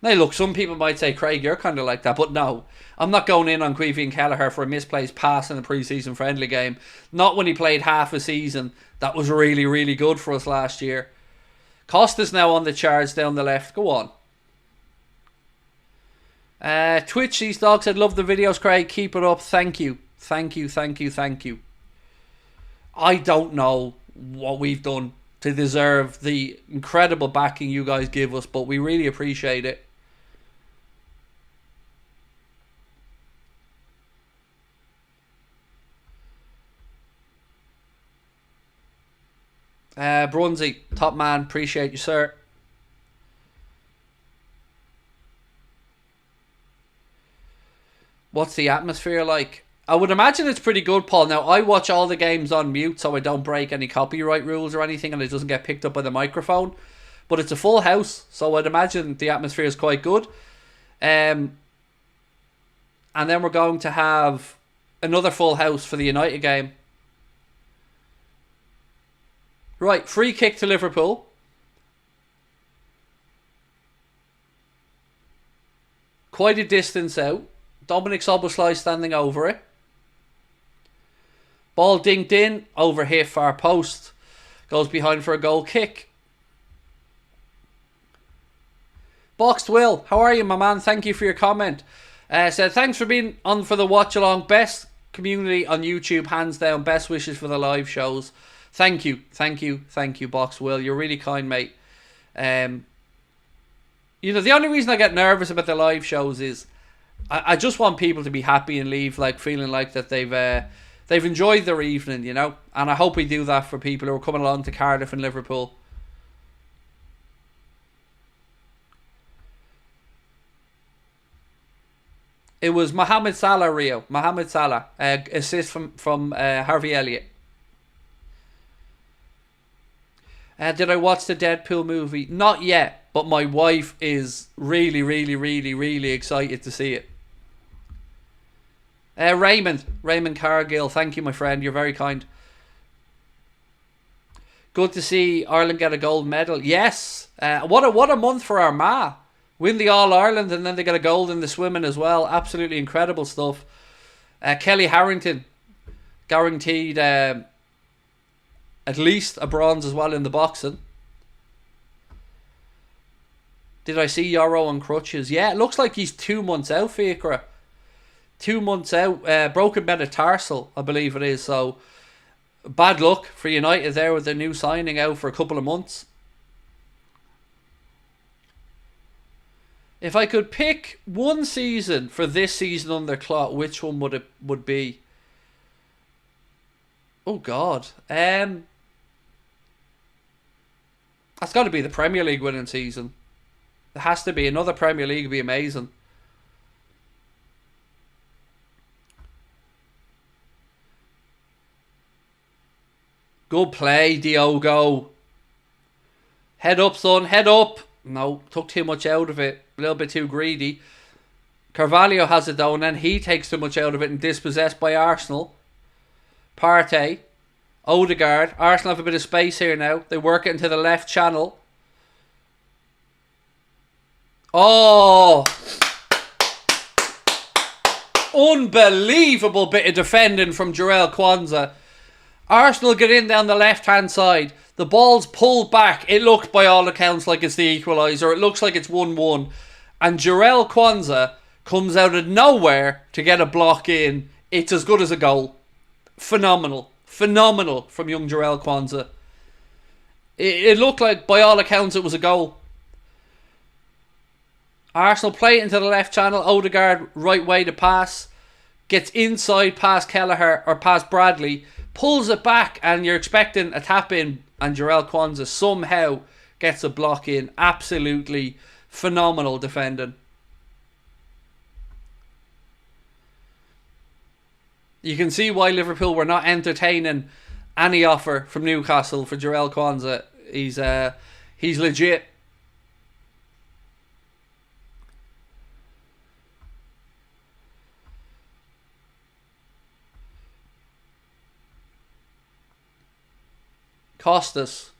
Now look, some people might say, Craig, you're kind of like that, but no. I'm not going in on Queevy and Kelleher for a misplaced pass in a pre-season friendly game. Not when he played half a season. That was really, really good for us last year. Costa's now on the charge down the left. Go on. Twitch, these dogs said, love the videos, Craig. Keep it up. Thank you. Thank you, thank you, thank you. I don't know what we've done to deserve the incredible backing you guys give us, but we really appreciate it. Brunsey, top man, appreciate you, sir. What's the atmosphere like? I would imagine it's pretty good, Paul. Now, I watch all the games on mute so I don't break any copyright rules or anything and it doesn't get picked up by the microphone. But it's a full house, so I'd imagine the atmosphere is quite good. And then we're going to have another full house for the United game. Right, free kick to Liverpool. Quite a distance out. Dominic Szoboszlai standing over it. Ball dinked in, over hit far post. Goes behind for a goal kick. Boxed Will, how are you, my man? Thank you for your comment. Said, thanks for being on for the watch along. Best community on YouTube, hands down. Best wishes for the live shows. Thank you, thank you, thank you, Box Will. You're really kind, mate. You know, the only reason I get nervous about the live shows is I just want people to be happy and leave like feeling like that they've enjoyed their evening, you know. And I hope we do that for people who are coming along to Cardiff and Liverpool. It was Mohamed Salah, Rio. Mohamed Salah, assist from Harvey Elliott. Did I watch the Deadpool movie? Not yet, but my wife is really, really, really, really excited to see it. Raymond Cargill, thank you, my friend. You're very kind. Good to see Ireland get a gold medal. Yes, what a month for Armagh. Win the All-Ireland and then they get a gold in the swimming as well. Absolutely incredible stuff. Kelly Harrington guaranteed at least a bronze as well in the boxing. Did I see Yarrow on crutches? Yeah, it looks like he's 2 months out, Fikra. 2 months out. Broken metatarsal, I believe it is. So, bad luck for United there with the new signing out for a couple of months. If I could pick one season for this season under Klopp, which one would be? Oh, God. That's got to be the Premier League winning season. It has to be. Another Premier League would be amazing. Good play, Diogo. Head up, son. Head up. No, took too much out of it. A little bit too greedy. Carvalho has it though, and then he takes too much out of it and dispossessed by Arsenal. Partey. Odegaard. Arsenal have a bit of space here now. They work it into the left channel. Oh! Unbelievable bit of defending from Jarell Kwanzaa. Arsenal get in down the left-hand side. The ball's pulled back. It looked by all accounts like it's the equaliser. It looks like it's 1-1. And Jarell Kwanzaa comes out of nowhere to get a block in. It's as good as a goal. Phenomenal. Phenomenal from young Jarell Kwanzaa. It looked like, by all accounts, it was a goal. Arsenal play it into the left channel. Odegaard, right way to pass. Gets inside past Kelleher or past Bradley. Pulls it back, and you're expecting a tap in, and Jarell Quansah somehow gets a block in. Absolutely phenomenal defending. You can see why Liverpool were not entertaining any offer from Newcastle for Jarell Quansah. He's legit. Costas.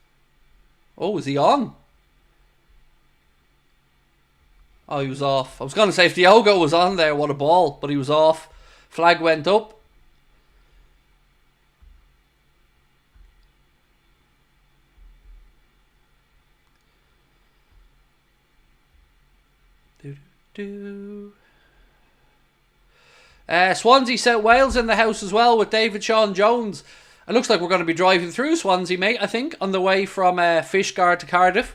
Oh, is he on? Oh, he was off. I was going to say if Diogo was on there, what a ball. But he was off. Flag went up. Swansea set Wales in the house as well with David Sean Jones. It looks like we're going to be driving through Swansea, mate, I think, on the way from Fishguard to Cardiff.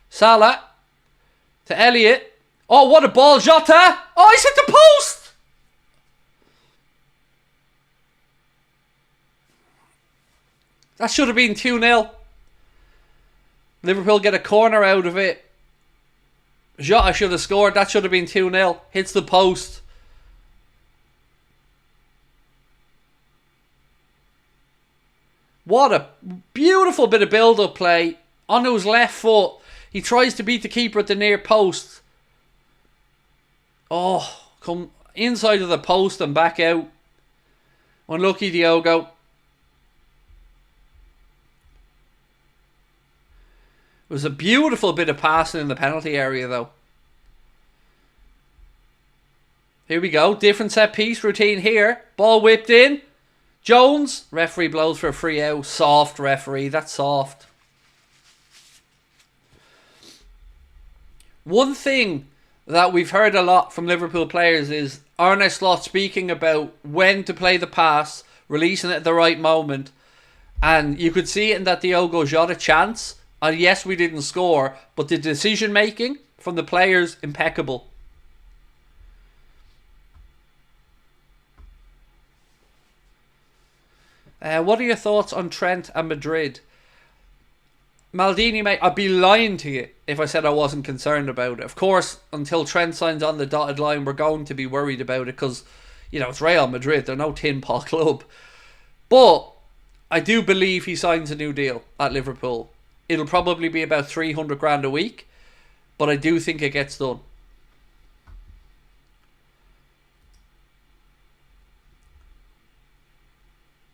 Salah to Elliott. Oh, what a ball. Jota. Oh, he's hit the post. That should have been 2-0. Liverpool get a corner out of it. Jota should have scored. That should have been 2-0. Hits the post. What a beautiful bit of build-up play. Onto his left foot. He tries to beat the keeper at the near post. Oh, come inside of the post and back out. Unlucky Diogo. It was a beautiful bit of passing in the penalty area though. Here we go. Different set piece routine here. Ball whipped in. Jones. Referee blows for a free out. Soft referee. That's soft. One thing that we've heard a lot from Liverpool players is Arne Slot speaking about when to play the pass, releasing it at the right moment. And you could see it in that Diogo Jota chance. And yes, we didn't score, but the decision making from the players, impeccable. What are your thoughts on Trent and Madrid? Maldini, mate, I'd be lying to you if I said I wasn't concerned about it. Of course, until Trent signs on the dotted line, we're going to be worried about it because, you know, it's Real Madrid. They're no tin pot club. But I do believe he signs a new deal at Liverpool. It'll probably be about 300 grand a week, but I do think it gets done.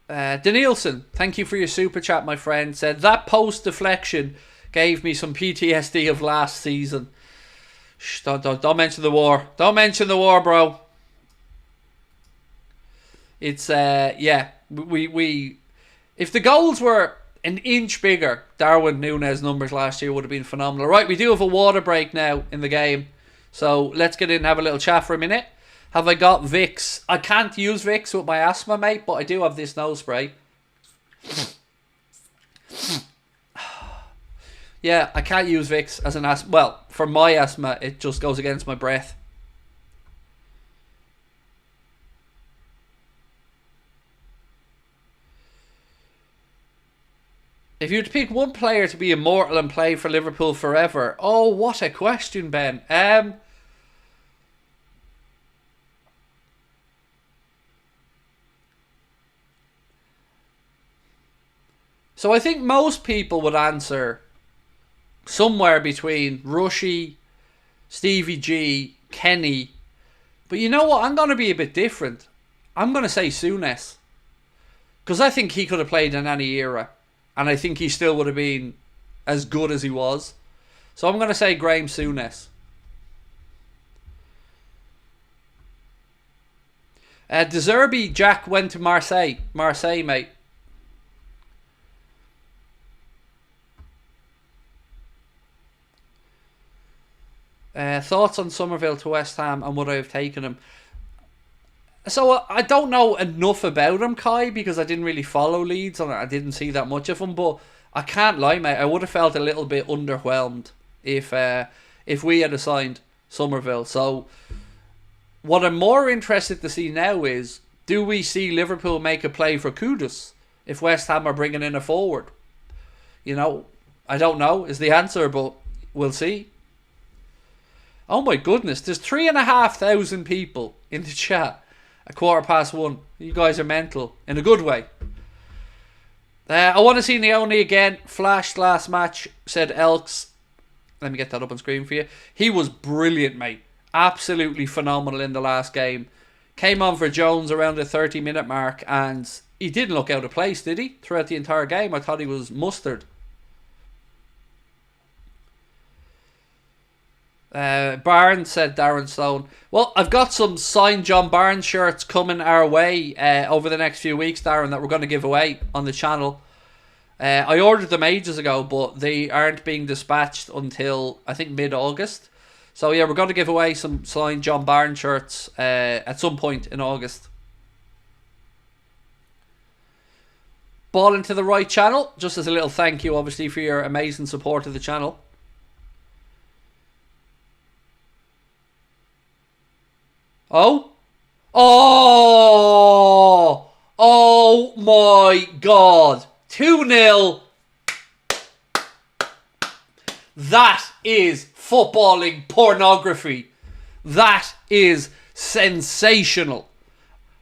Danielson, thank you for your super chat, my friend. Said that post deflection gave me some PTSD of last season. Shh, don't mention the war. Don't mention the war, bro. It's yeah. We if the goals were an inch bigger, Darwin Núñez numbers last year would have been phenomenal. Right, we do have a water break now in the game, so let's get in and have a little chat for a minute. Have I got Vicks? I can't use Vicks with my asthma, mate, but I do have this nose spray. Yeah, I can't use Vicks as an asthma. Well, for my asthma, it just goes against my breath. If you had to pick one player to be immortal and play for Liverpool forever, oh, what a question, Ben. So I think most people would answer somewhere between Rushy, Stevie G, Kenny. But you know what? I'm going to be a bit different. I'm going to say Souness. Because I think he could have played in any era. And I think he still would have been as good as he was. So I'm going to say Graham Souness. De Zerbi, Jack went to Marseille. Marseille, mate. Thoughts on Somerville to West Ham and would I have taken him? So I don't know enough about him, Kai, because I didn't really follow Leeds and I didn't see that much of him. But I can't lie, mate. I would have felt a little bit underwhelmed if we had signed Somerville. So what I'm more interested to see now is, do we see Liverpool make a play for Kudus if West Ham are bringing in a forward? You know, I don't know is the answer, but we'll see. Oh my goodness, there's 3,500 people in the chat at 1:15. You guys are mental in a good way. I want to see Neone again. Flashed last match, said Elks. Let me get that up on screen for you. He was brilliant, mate. Absolutely phenomenal in the last game. Came on for Jones around the 30-minute mark, and he didn't look out of place, did he? Throughout the entire game, I thought he was mustard. Barnes, said Darren Stone. Well, I've got some signed John Barnes shirts coming our way over the next few weeks, Darren, that we're going to give away on the channel. I ordered them ages ago, but they aren't being dispatched until, I think, mid-August. So yeah, we're going to give away some signed John Barnes shirts at some point in August. Ball into the right channel, just as a little thank you, obviously, for your amazing support of the channel. Oh? Oh! Oh my God! 2-0. That is footballing pornography. That is sensational.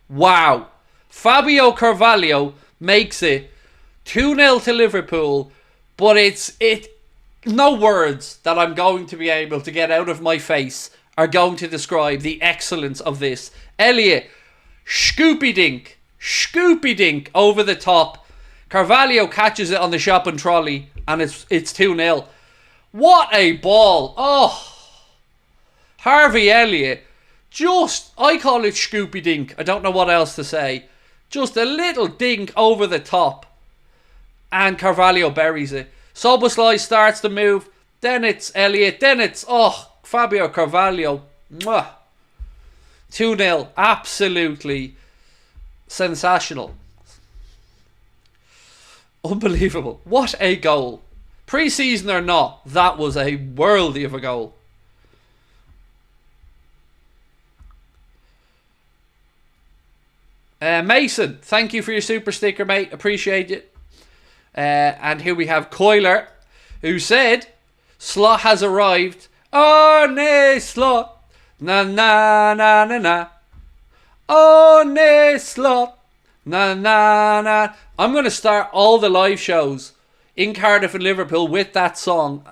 Wow. Fabio Carvalho makes it 2-0 to Liverpool, but no words that I'm going to be able to get out of my face are going to describe the excellence of this. Elliot, Scoopy Dink over the top. Carvalho catches it on the shopping trolley, and it's 2-0. What a ball. Oh, Harvey Elliott, I call it Scoopy Dink. I don't know what else to say. Just a little dink over the top, and Carvalho buries it. Soboslai starts to move, then it's Elliott, then it's Fabio Carvalho. 2-0. Absolutely sensational. Unbelievable. What a goal. Pre-season or not, that was a worldie of a goal. Mason, thank you for your super sticker, mate. Appreciate it. And here we have Coiler, who said, Slot has arrived. Arne Slot. Na na na na na. Arne Slot. Na na na. I'm going to start all the live shows in Cardiff and Liverpool with that song.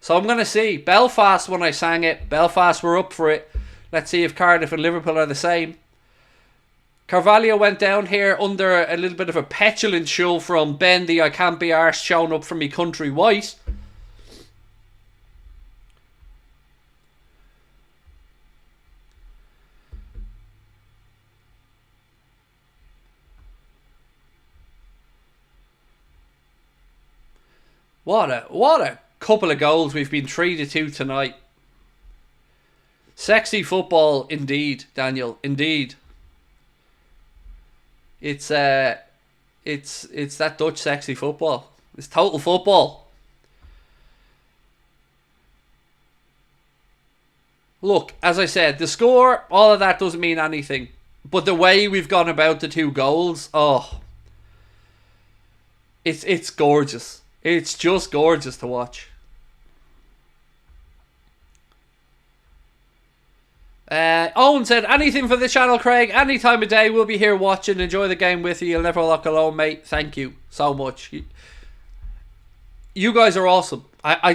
So I'm going to see. Belfast, when I sang it, Belfast were up for it. Let's see if Cardiff and Liverpool are the same. Carvalho went down here under a little bit of a petulant shove from Ben, the I can't be arsed showing up for me country white. What a couple of goals we've been treated to tonight. Sexy football indeed, Daniel. Indeed. It's that Dutch sexy football. It's total football. Look, as I said, the score, all of that doesn't mean anything. But the way we've gone about the two goals, it's gorgeous. It's just gorgeous to watch. Owen said, anything for the channel, Craig? Any time of day, we'll be here watching. Enjoy the game with you. You'll never walk alone, mate. Thank you so much. You guys are awesome. I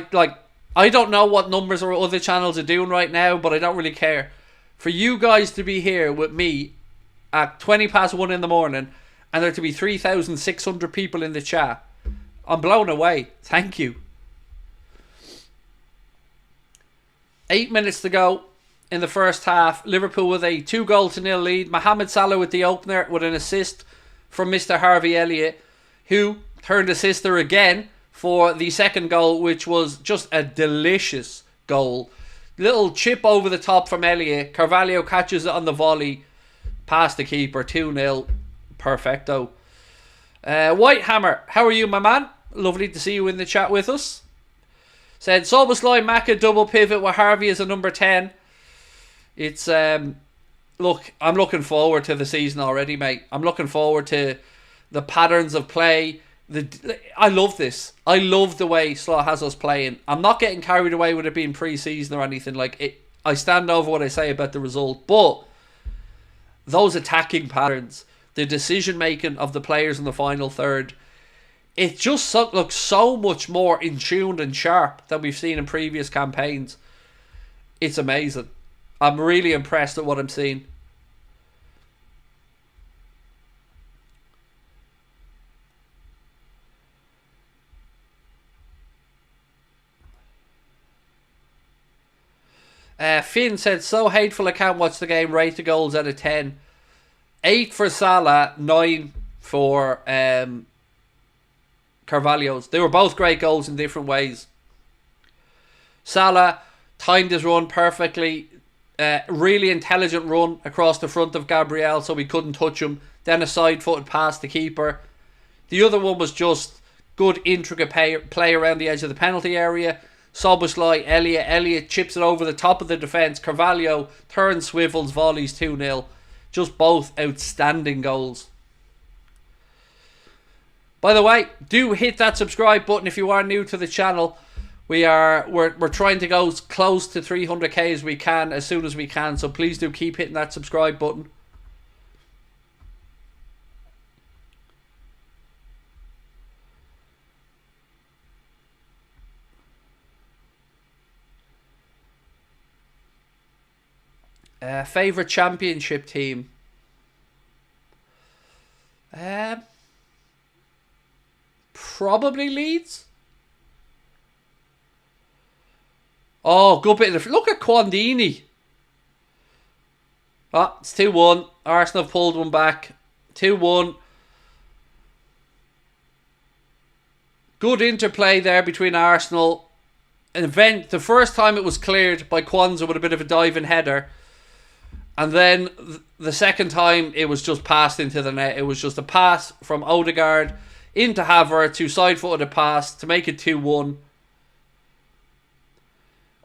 don't know what numbers or other channels are doing right now, but I don't really care. For you guys to be here with me at 1:20 in the morning and there to be 3,600 people in the chat, I'm blown away. Thank you. 8 minutes to go in the first half. Liverpool with a 2-0 lead. Mohamed Salah with the opener with an assist from Mr. Harvey Elliott, who turned assister again for the second goal, which was just a delicious goal. Little chip over the top from Elliott. Carvalho catches it on the volley past the keeper. 2-0. Perfecto. Whitehammer, how are you, my man? Lovely to see you in the chat with us. Said Soboslai, Maka double pivot with Harvey as a number 10. It's look, I'm looking forward to the season already, mate. I'm looking forward to the patterns of play. I love this. I love the way Slot has us playing. I'm not getting carried away with it being pre-season or anything like it. I stand over what I say about the result, but those attacking patterns, the decision making of the players in the final third, it just looks so much more in tune and sharp than we've seen in previous campaigns. It's amazing. I'm really impressed at what I'm seeing. Finn said, so hateful I can't watch the game. Rate the goals out of 10. 8 for Salah, 9 for Carvalho's. They were both great goals in different ways. Salah timed his run perfectly. Really intelligent run across the front of Gabriel so we couldn't touch him. Then a side-footed pass to keeper. The other one was just good intricate play around the edge of the penalty area. Szoboszlai, Elliott chips it over the top of the defence. Carvalho turns, swivels, volleys 2-0. Just both outstanding goals. By the way, do hit that subscribe button if you are new to the channel. We're trying to go as close to 300k as we can, as soon as we can. So please do keep hitting that subscribe button. Favourite championship team? Probably Leeds. Oh, good bit of... Look at Quandini. Oh, it's 2-1. Arsenal have pulled one back. 2-1. Good interplay there between Arsenal. An event, the first time it was cleared by Kwanzaa with a bit of a diving header. And then the second time it was just passed into the net. It was just a pass from Odegaard into Havertz, who side-footed a pass to make it 2-1.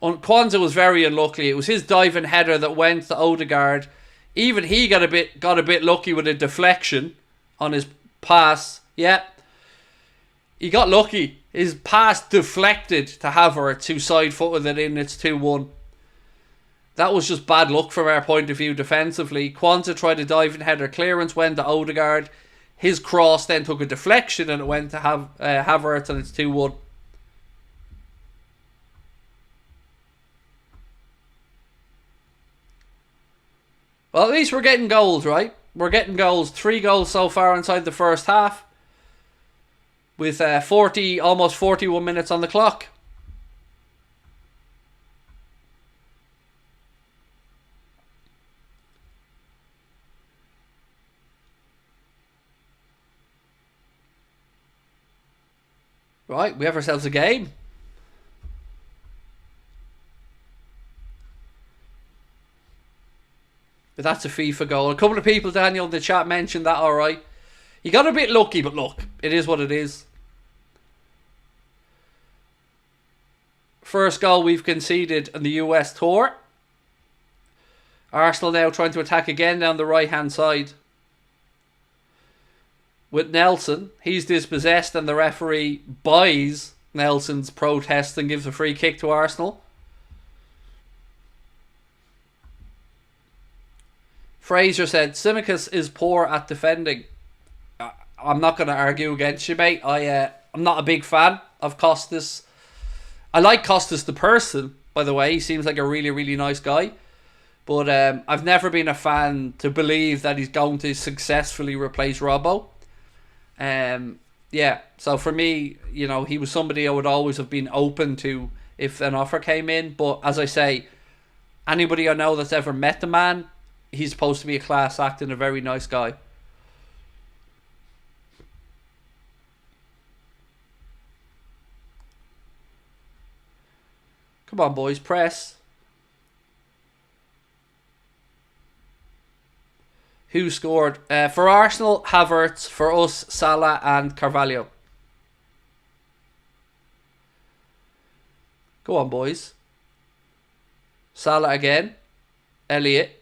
Kwanzaa was very unlucky. It was his diving header that went to Odegaard. Even he got a bit lucky with a deflection on his pass. Yeah. He got lucky. His pass deflected to Havertz, who side-footed it in. It's 2-1. That was just bad luck from our point of view defensively. Kwanzaa tried a diving header. Clearance went to Odegaard. His cross then took a deflection and it went to Havertz, and it's 2-1. Well, at least we're getting goals, right? We're getting goals. 3 goals so far inside the first half. With almost 41 minutes on the clock. Right, we have ourselves a game. But that's a FIFA goal. A couple of people, Daniel, in the chat mentioned that, alright. He got a bit lucky, but look, it is what it is. First goal we've conceded in the US tour. Arsenal now trying to attack again down the right-hand side. With Nelson, he's dispossessed and the referee buys Nelson's protest and gives a free kick to Arsenal. Fraser said, Tsimikas is poor at defending. I'm not going to argue against you, mate. I'm not a big fan of Costas. I like Costas the person, by the way. He seems like a really, really nice guy. But I've never been a fan to believe that he's going to successfully replace Robbo. Yeah, so for me, you know, he was somebody I would always have been open to if an offer came in. But as I say, anybody I know that's ever met the man, he's supposed to be a class act and a very nice guy. Come on, boys, press. Who scored? For Arsenal, Havertz. For us, Salah and Carvalho. Go on, boys. Salah again. Elliott.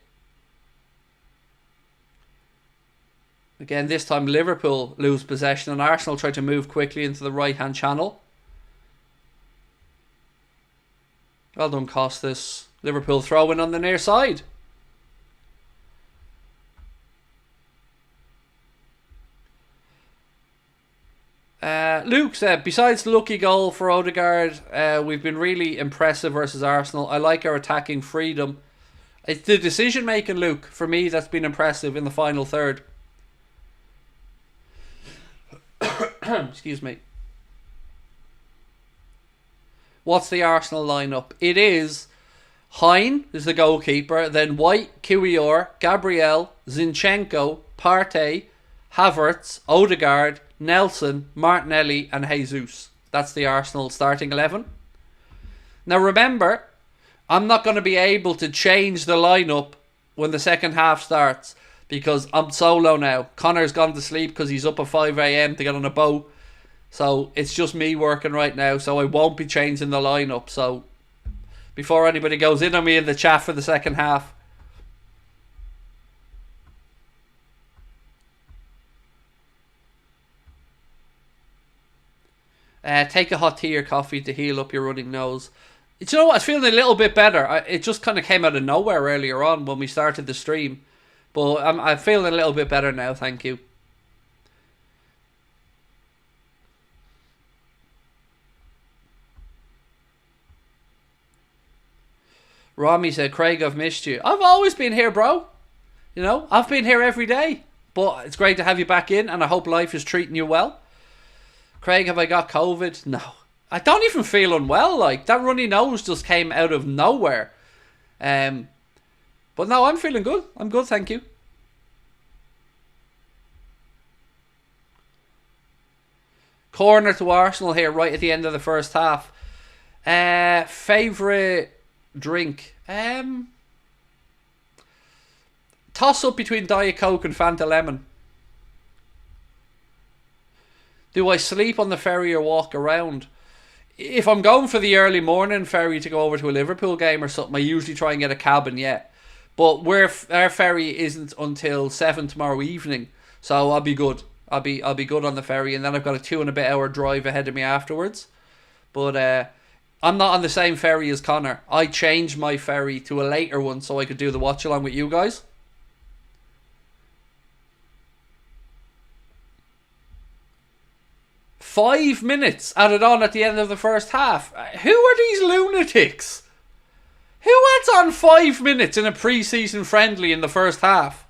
Again, this time Liverpool lose possession and Arsenal try to move quickly into the right-hand channel. Well done, Costas. Liverpool throw-in on the near side. Luke said, besides the lucky goal for Odegaard, we've been really impressive versus Arsenal. I like our attacking freedom. It's the decision making, Luke, for me, that's been impressive in the final third. Excuse me. What's the Arsenal lineup? It is Hein is the goalkeeper, then White, Kiwior, Gabriel, Zinchenko, Partey, Havertz, Odegaard, Nelson, Martinelli and Jesus. That's the Arsenal starting 11. Now remember, I'm not going to be able to change the lineup when the second half starts because I'm solo now. Connor's gone to sleep because he's up at 5 a.m. to get on a boat. So it's just me working right now, so I won't be changing the lineup. So before anybody goes in on me in the chat for the second half. Take a hot tea or coffee to heal up your running nose. Do you know what? I was feeling a little bit better. It just kind of came out of nowhere earlier on when we started the stream. But I'm feeling a little bit better now, thank you. Rami said, Craig, I've missed you. I've always been here, bro. You know, I've been here every day. But it's great to have you back in, and I hope life is treating you well. Craig, have I got COVID? No. I don't even feel unwell. Like, that runny nose just came out of nowhere. But no, I'm feeling good. I'm good, thank you. Corner to Arsenal here right at the end of the first half. Favourite drink? Toss up between Diet Coke and Fanta Lemon. Do I sleep on the ferry or walk around? If I'm going for the early morning ferry to go over to a Liverpool game or something, I usually try and get a cabin yet. But our ferry isn't until 7 tomorrow evening, so I'll be good. I'll be good on the ferry, and then I've got a 2 and a bit hour drive ahead of me afterwards. But I'm not on the same ferry as Connor. I changed my ferry to a later one so I could do the watch along with you guys. Five minutes added on at the end of the first half. Who are these lunatics? Who adds on 5 minutes in a pre-season friendly in the first half?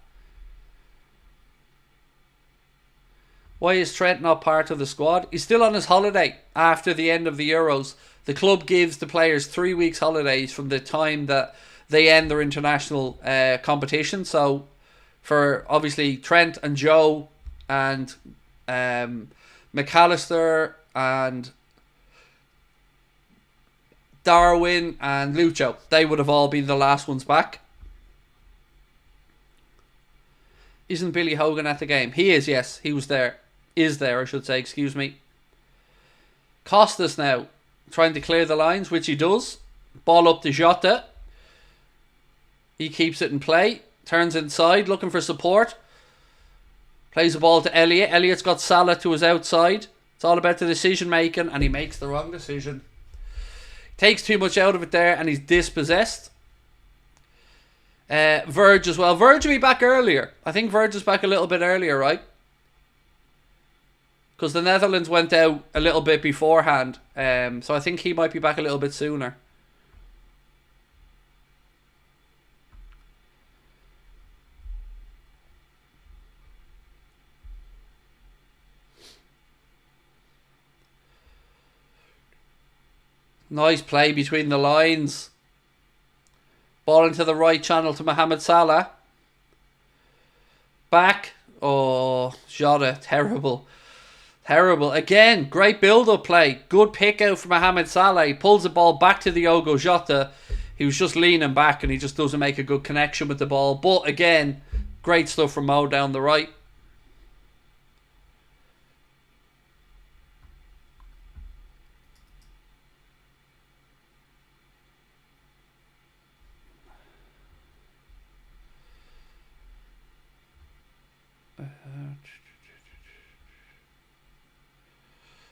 Why is Trent not part of the squad? He's still on his holiday after the end of the Euros. The club gives the players 3 weeks holidays from the time that they end their international competition. So for obviously Trent and Joe and McAllister and Darwin and Lucho, they would have all been the last ones back. Isn't Billy Hogan at the game? He is, yes. He was there. Is there, I should say, excuse me. Costas now trying to clear the lines, which he does. Ball up to Jota. He keeps it in play. Turns inside, looking for support. Plays the ball to Elliott. Elliott's got Salah to his outside. It's all about the decision making, and he makes the wrong decision. Takes too much out of it there, and he's dispossessed. Verge as well. Verge will be back earlier. I think Verge is back a little bit earlier, right? Because the Netherlands went out a little bit beforehand. So I think he might be back a little bit sooner. Nice play between the lines. Ball into the right channel to Mohamed Salah. Back. Oh, Jota. Terrible. Terrible. Again, great build-up play. Good pick out for Mohamed Salah. He pulls the ball back to Diogo Jota. He was just leaning back and he just doesn't make a good connection with the ball. But again, great stuff from Mo down the right.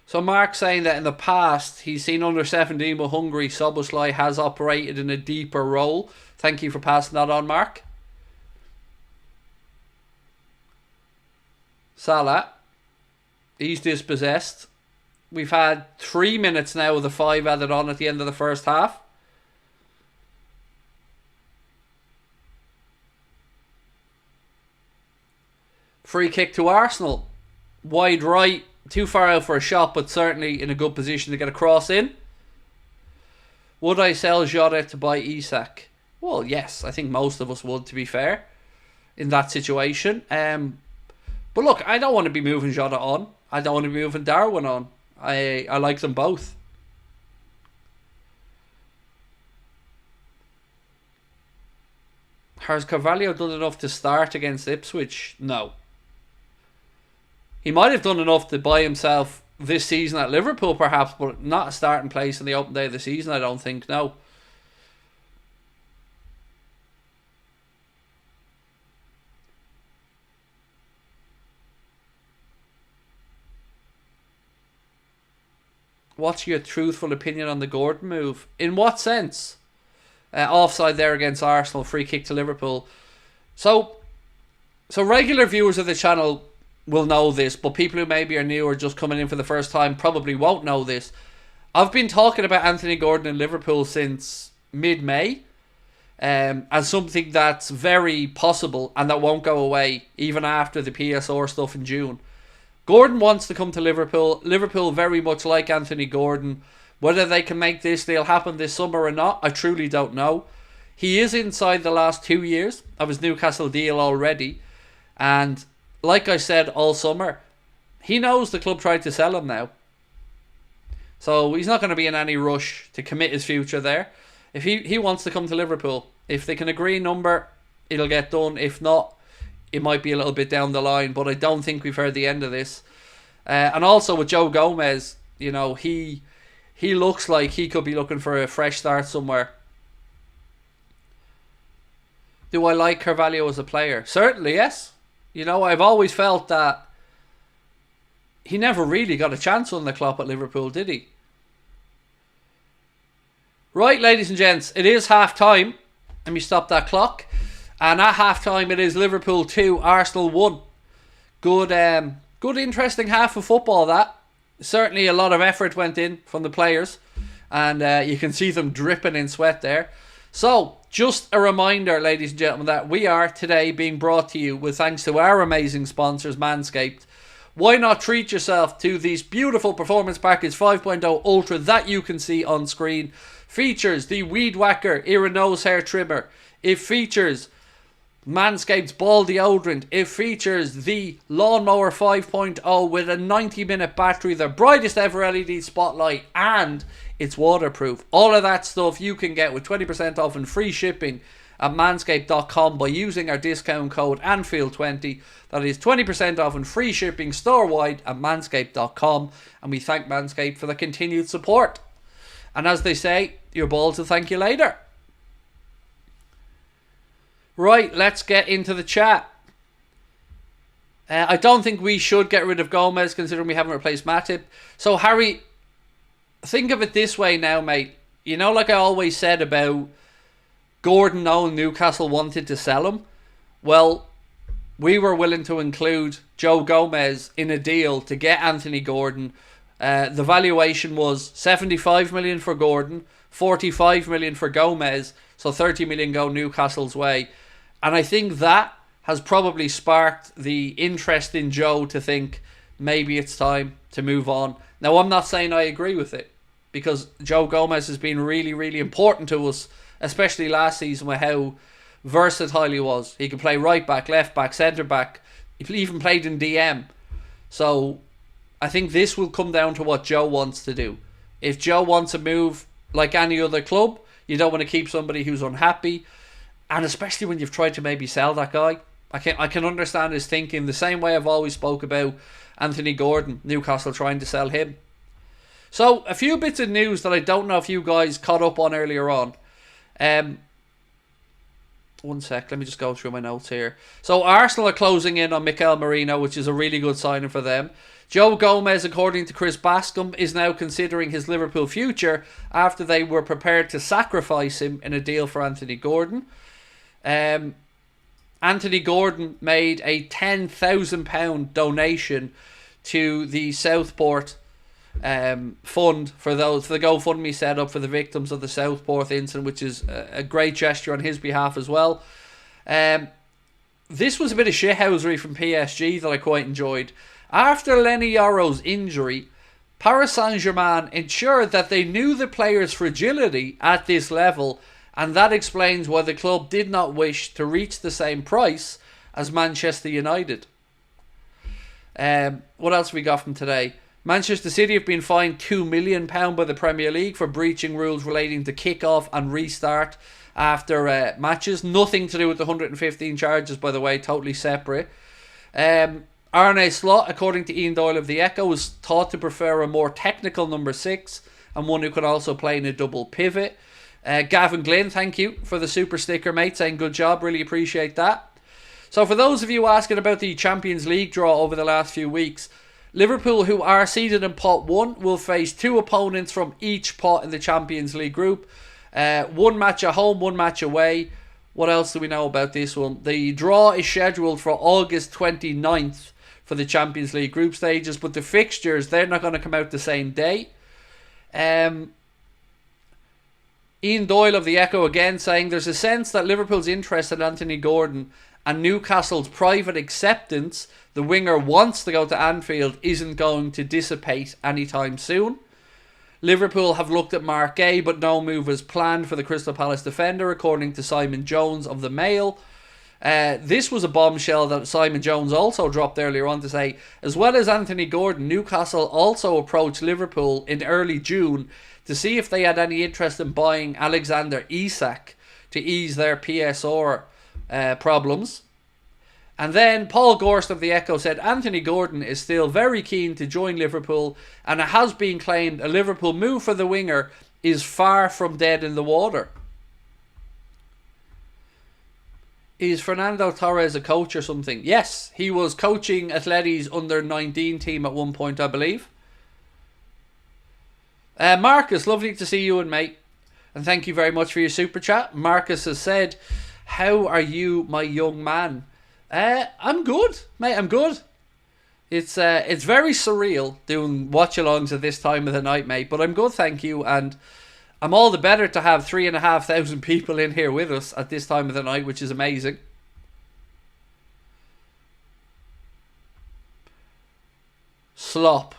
So Mark saying that in the past he's seen under 17 with Hungary, Szoboszlai has operated in a deeper role. Thank you for passing that on, Mark. Salah, he's dispossessed. We've had 3 minutes now with the 5 added on at the end of the first half. Free kick to Arsenal. Wide right, too far out for a shot, but certainly in a good position to get a cross in. Would I sell Jota to buy Isak? Well, yes, I think most of us would, to be fair, in that situation. But look, I don't want to be moving Jota on. I don't want to be moving Darwin on. I like them both. Has Carvalho done enough to start against Ipswich? No. He might have done enough to buy himself this season at Liverpool, perhaps, but not a starting place in the open day of the season, I don't think, no. What's your truthful opinion on the Gordon move? In what sense? Offside there against Arsenal, free kick to Liverpool. So regular viewers of the channel will know this, but people who maybe are new or just coming in for the first time probably won't know this. I've been talking about Anthony Gordon in Liverpool since mid-May, as something that's very possible and that won't go away even after the PSR stuff in June. Gordon wants to come to Liverpool. Liverpool very much like Anthony Gordon. Whether they can make this deal happen this summer or not, I truly don't know. He is inside the last 2 years of his Newcastle deal already, and like I said all summer, he knows the club tried to sell him now. So he's not going to be in any rush to commit his future there. If he wants to come to Liverpool, if they can agree a number, it'll get done. If not, it might be a little bit down the line, but I don't think we've heard the end of this. And also with Joe Gomez, you know, he looks like he could be looking for a fresh start somewhere. Do I like Carvalho as a player? Certainly, yes. You know, I've always felt that he never really got a chance on the clock at Liverpool, did he? Right, ladies and gents, it is half time. Let me stop that clock. And at half time, it is Liverpool 2, Arsenal 1. Good, interesting half of football, that. Certainly a lot of effort went in from the players. And you can see them dripping in sweat there. So, just a reminder, ladies and gentlemen, that we are today being brought to you with thanks to our amazing sponsors, Manscaped. Why not treat yourself to this beautiful Performance Package 5.0 Ultra that you can see on screen. Features the Weed Whacker Ear and Nose Hair Trimmer. It features Manscaped's Ball Deodorant. It features the Lawnmower 5.0 with a 90-minute battery, the brightest ever LED spotlight, and it's waterproof. All of that stuff you can get with 20% off and free shipping at manscaped.com by using our discount code Anfield20. That is 20% off and free shipping store-wide at manscaped.com. And we thank Manscaped for the continued support. And as they say, your balls will thank you later. Right, let's get into the chat. I don't think we should get rid of Gomez considering we haven't replaced Matip. So Harry, think of it this way now, mate. You know, like I always said about Gordon knowing Newcastle wanted to sell him. Well, we were willing to include Joe Gomez in a deal to get Anthony Gordon. The valuation was 75 million for Gordon, 45 million for Gomez, so 30 million go Newcastle's way. And I think that has probably sparked the interest in Joe to think maybe it's time to move on. Now, I'm not saying I agree with it, because Joe Gomez has been really, really important to us, especially last season with how versatile he was. He could play right back, left back, centre back. He even played in DM. So I think this will come down to what Joe wants to do. If Joe wants to move like any other club, you don't want to keep somebody who's unhappy. And especially when you've tried to maybe sell that guy. I can understand his thinking the same way I've always spoke about Anthony Gordon, Newcastle trying to sell him. So a few bits of news that I don't know if you guys caught up on earlier on. 1 sec, let me just go through my notes here. So Arsenal are closing in on Mikel Merino, which is a really good signing for them. Joe Gomez, according to Chris Bascom, is now considering his Liverpool future after they were prepared to sacrifice him in a deal for Anthony Gordon. Anthony Gordon made a £10,000 donation to the Southport fund for the GoFundMe set up for the victims of the Southport incident, which is a great gesture on his behalf as well. This was a bit of shithousery from PSG that I quite enjoyed. After Lenny Yoro's injury, Paris Saint-Germain ensured that they knew the player's fragility at this level, and that explains why the club did not wish to reach the same price as Manchester United. What else have we got from today? Manchester City have been fined £2 million by the Premier League for breaching rules relating to kick-off and restart after matches. Nothing to do with the 115 charges, by the way, totally separate. Arne Slot, according to Ian Doyle of the Echo, was thought to prefer a more technical number 6 and one who could also play in a double pivot. Gavin Glynn, thank you for the super sticker, mate, saying good job, really appreciate that. So for those of you asking about the Champions League draw over the last few weeks, Liverpool, who are seeded in pot 1, will face 2 opponents from each pot in the Champions League group. 1 match at home, 1 match away. What else do we know about this one? The draw is scheduled for August 29th for the Champions League group stages, but the fixtures, they're not going to come out the same day. Ian Doyle of the Echo again saying there's a sense that Liverpool's interest in Anthony Gordon and Newcastle's private acceptance the winger wants to go to Anfield isn't going to dissipate anytime soon. Liverpool have looked at Mark Gay, but no move is planned for the Crystal Palace defender, according to Simon Jones of the Mail. This was a bombshell that Simon Jones also dropped earlier on to say, as well as Anthony Gordon, Newcastle also approached Liverpool in early June to see if they had any interest in buying Alexander Isak to ease their PSR problems. And then Paul Gorst of the Echo said Anthony Gordon is still very keen to join Liverpool, and it has been claimed a Liverpool move for the winger is far from dead in the water. Is Fernando Torres a coach or something? Yes, he was coaching Atleti's under-19 team at one point, I believe. Marcus, lovely to see you and mate. And thank you very much for your super chat. Marcus has said, how are you, my young man? I'm good, mate, I'm good. It's very surreal doing watch-alongs at this time of the night, mate. But I'm good, thank you. And I'm all the better to have 3,500 people in here with us at this time of the night, which is amazing. Slop.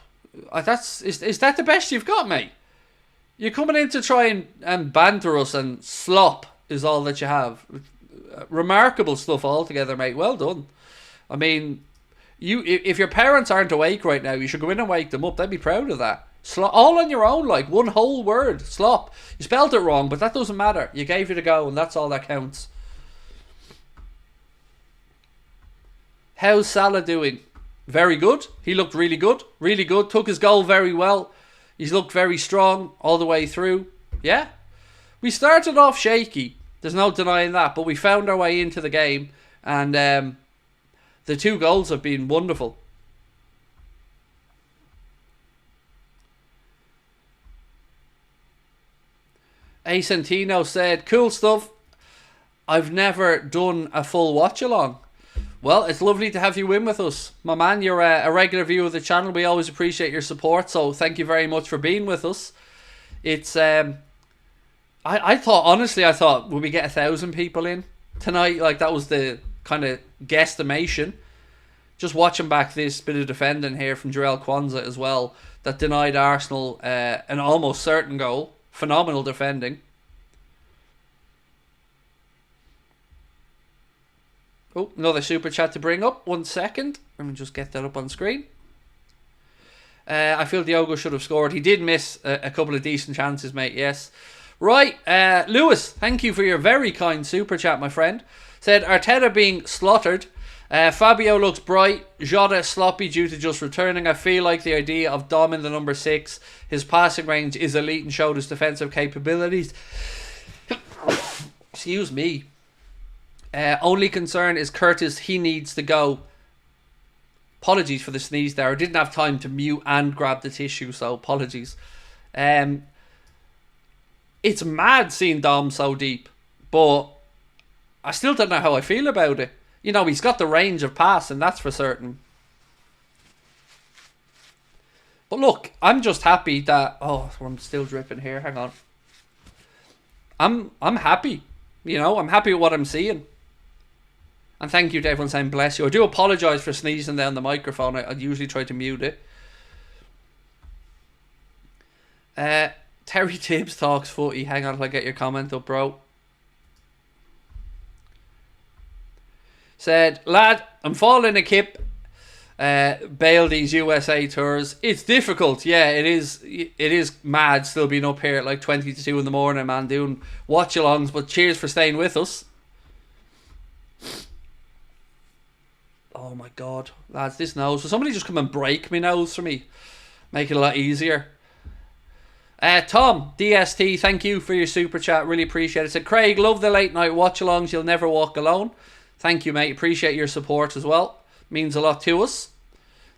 Is that the best you've got, mate? You're coming in to try and banter us, and slop is all that you have. Remarkable stuff altogether, mate. Well done. I mean, if your parents aren't awake right now, you should go in and wake them up. They'd be proud of that. All on your own, like one whole word. Slop. You spelled it wrong, but that doesn't matter. You gave it a go, and that's all that counts. How's Salah doing? Very good. He looked really good. Really good. Took his goal very well. He's looked very strong all the way through. Yeah. We started off shaky. There's no denying that. But we found our way into the game. And the 2 goals have been wonderful. Acentino said, cool stuff. I've never done a full watch along. Well, it's lovely to have you in with us. My man, you're a regular viewer of the channel. We always appreciate your support. So thank you very much for being with us. It's I thought would we get 1,000 people in tonight? Like that was the kind of guesstimation. Just watching back this bit of defending here from Jarell Kwanzaa as well, that denied Arsenal an almost certain goal. Phenomenal defending. Oh, another super chat to bring up. 1 second. Let me just get that up on screen. I feel Diogo should have scored. He did miss a couple of decent chances, mate. Yes. Right. Lewis, thank you for your very kind super chat, my friend. Said Arteta being slaughtered. Fabio looks bright. Jota sloppy due to just returning. I feel like the idea of Dom in the number 6. His passing range is elite and showed his defensive capabilities. Excuse me. Only concern is Curtis. He needs to go. Apologies for the sneeze there. I didn't have time to mute and grab the tissue, so apologies. It's mad seeing Dom so deep, but I still don't know how I feel about it. You know, he's got the range of passing, that's for certain. But look, I'm just happy that... Oh, I'm still dripping here. Hang on. I'm happy. You know, I'm happy with what I'm seeing. And thank you to everyone saying bless you. I do apologise for sneezing down the microphone. I usually try to mute it. Terry Tibbs talks footy. Hang on till I get your comment up, bro. Said, lad, I'm falling a kip. Bail these USA tours. It's difficult, yeah. It is mad still being up here at like 20 to 2 in the morning, man, doing watch-alongs. But cheers for staying with us. Oh my god, lads, this nose. Will somebody just come and break my nose for me? Make it a lot easier. Tom, DST, thank you for your super chat. Really appreciate it. Said, Craig, love the late night watch-alongs. You'll never walk alone. Thank you, mate. Appreciate your support as well. Means a lot to us.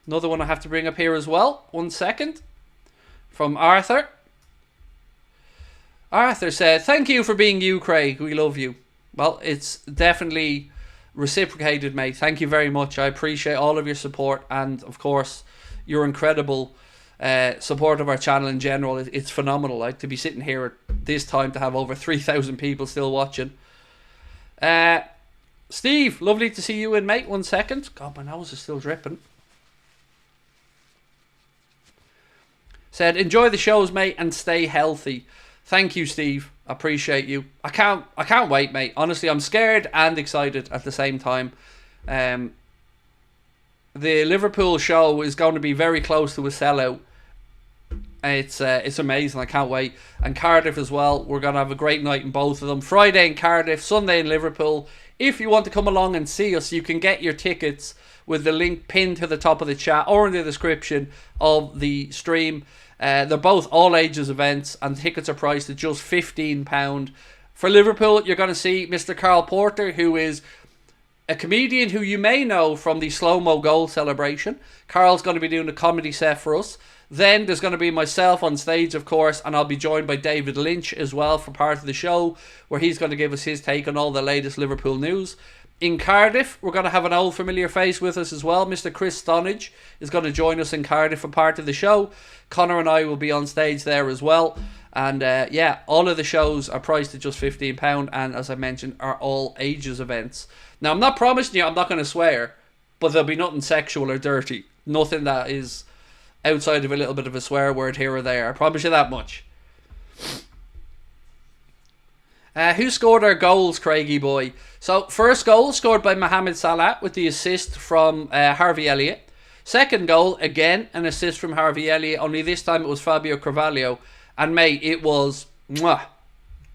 Another one I have to bring up here as well. 1 second. From Arthur. Arthur said, thank you for being you, Craig. We love you. Well, it's definitely reciprocated, mate. Thank you very much. I appreciate all of your support and, of course, your incredible support of our channel in general. It's phenomenal. Like, to be sitting here at this time to have over 3,000 people still watching. Steve, lovely to see you in, mate. 1 second. God, my nose is still dripping. Said, enjoy the shows, mate, and stay healthy. Thank you, Steve. Appreciate you. I can't wait, mate. Honestly, I'm scared and excited at the same time. The Liverpool show is going to be very close to a sellout. It's amazing. I can't wait. And Cardiff as well. We're going to have a great night in both of them. Friday in Cardiff, Sunday in Liverpool. If you want to come along and see us, you can get your tickets with the link pinned to the top of the chat or in the description of the stream. They're both all ages events and tickets are priced at just £15. For Liverpool, you're going to see Mr. Carl Porter, who is a comedian who you may know from the slow-mo goal celebration. Carl's going to be doing a comedy set for us. Then there's going to be myself on stage, of course, and I'll be joined by David Lynch as well for part of the show, where he's going to give us his take on all the latest Liverpool news. In Cardiff, we're going to have an old familiar face with us as well. Mr. Chris Stonage is going to join us in Cardiff for part of the show. Connor and I will be on stage there as well. And yeah, all of the shows are priced at just £15, and as I mentioned, are all ages events. Now, I'm not promising you I'm not going to swear, but there'll be nothing sexual or dirty. Nothing that is outside of a little bit of a swear word here or there. I promise you that much. Who scored our goals, Craigie boy? So, first goal scored by Mohamed Salah with the assist from Harvey Elliott. Second goal, again, an assist from Harvey Elliott, only this time it was Fabio Carvalho. And mate, it was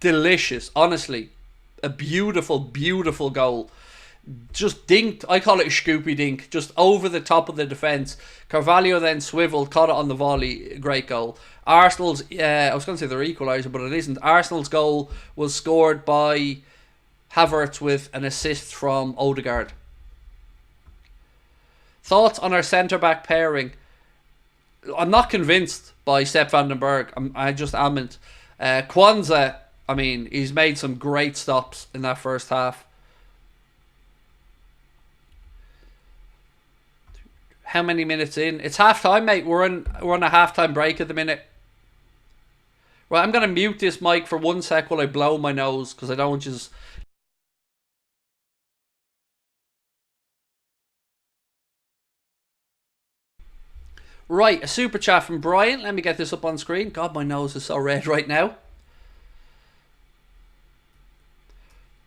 delicious, honestly. A beautiful, beautiful goal. Just dinked, I call it a Scoopy dink, just over the top of the defence. Carvalho then swiveled, caught it on the volley. Great goal. Arsenal's, I was going to say their equaliser, but it isn't. Arsenal's goal was scored by Havertz with an assist from Odegaard. Thoughts on our centre-back pairing? I'm not convinced by Sepp van den Berg. I just amn't. Kwanzaa, I mean, he's made some great stops in that first half. How many minutes in? It's half time, mate. We're on a half time break at the minute. Right, I'm gonna mute this mic for 1 sec while I blow my nose because I don't want just. Right, a super chat from Brian. Let me get this up on screen. God, my nose is so red right now.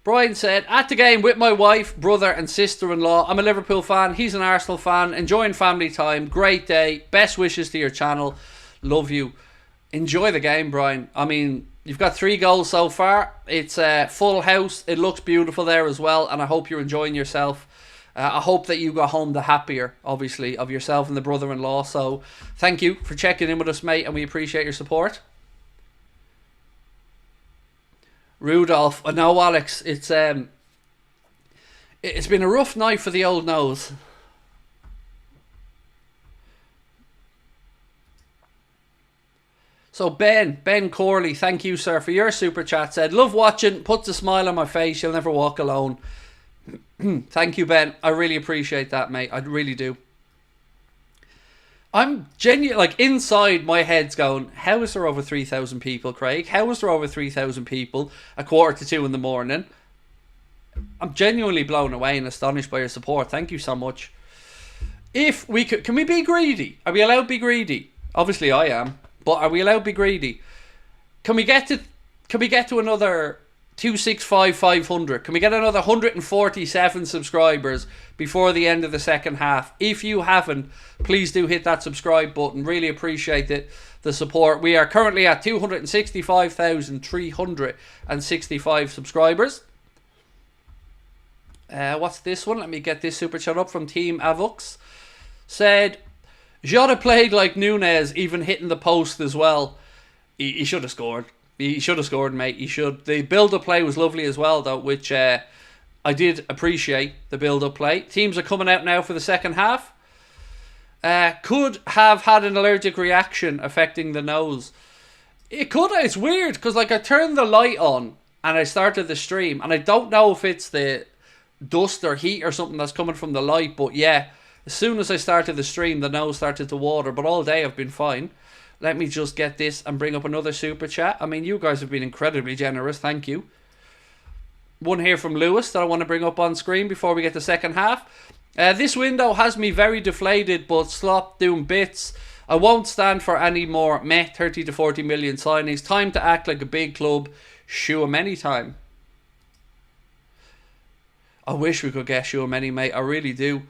Brian said, at the game with my wife, brother and sister-in-law. I'm a Liverpool fan. He's an Arsenal fan. Enjoying family time. Great day. Best wishes to your channel. Love you. Enjoy the game, Brian. I mean, you've got 3 goals so far. It's a full house. It looks beautiful there as well. And I hope you're enjoying yourself. I hope that you got home the happier, obviously, of yourself and the brother-in-law. So thank you for checking in with us, mate. And we appreciate your support. Rudolph, no, Alex, it's It's been a rough night for the old nose. So Ben Corley, thank you, sir, for your super chat. Said, love watching, puts a smile on my face, you'll never walk alone. Thank you, Ben. I really appreciate that, mate. I really do. I'm genuinely, like, inside my head's going, how is there over 3,000 people, Craig? How is there over 3,000 people at 1:45 in the morning? I'm genuinely blown away and astonished by your support. Thank you so much. If we could, can we be greedy? Are we allowed to be greedy? Obviously I am, but are we allowed to be greedy? Can we get to another 265,500? Can we get another 147 subscribers before the end of the second half? If you haven't, please do hit that subscribe button. Really appreciate it, the support. We are currently at 265,365 subscribers. What's this one? Let me get this super chat up from Team Avux. Said, Jota played like Nunez, even hitting the post as well. He should have scored. He should have scored, mate. He should. The build-up play was lovely as well, though, which I did appreciate, the build-up play. Teams are coming out now for the second half. Could have had an allergic reaction affecting the nose. It could. It's weird, because like I turned the light on and I started the stream, and I don't know if it's the dust or heat or something that's coming from the light, but yeah, as soon as I started the stream, the nose started to water, but all day I've been fine. Let me just get this and bring up another super chat. I mean, you guys have been incredibly generous. Thank you. One here from Lewis that I want to bring up on screen before we get the second half. This window has me very deflated, but slop doing bits. I won't stand for any more 30 to 40 million signings. Time to act like a big club. Shoe 'em anytime. I wish we could get shoe 'em any, mate. I really do.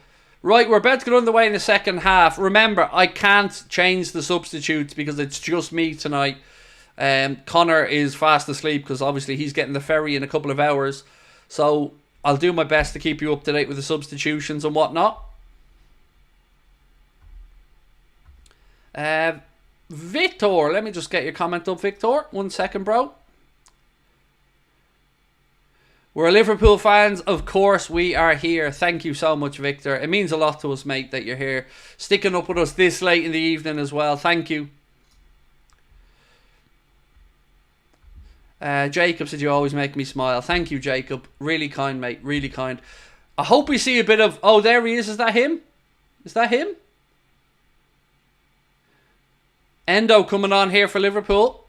Right, we're about to get underway in the second half. Remember, I can't change the substitutes because it's just me tonight. Connor is fast asleep because obviously he's getting the ferry in a couple of hours. So I'll do my best to keep you up to date with the substitutions and whatnot. Victor, let me just get your comment up, Victor. 1 second, bro. We're Liverpool fans, of course we are here. Thank you so much, Victor. It means a lot to us, mate, that you're here. Sticking up with us this late in the evening as well. Thank you. Jacob said you always make me smile. Thank you, Jacob. Really kind, mate. Really kind. I hope we see a bit of... Oh, there he is. Is that him? Is that him? Endo coming on here for Liverpool.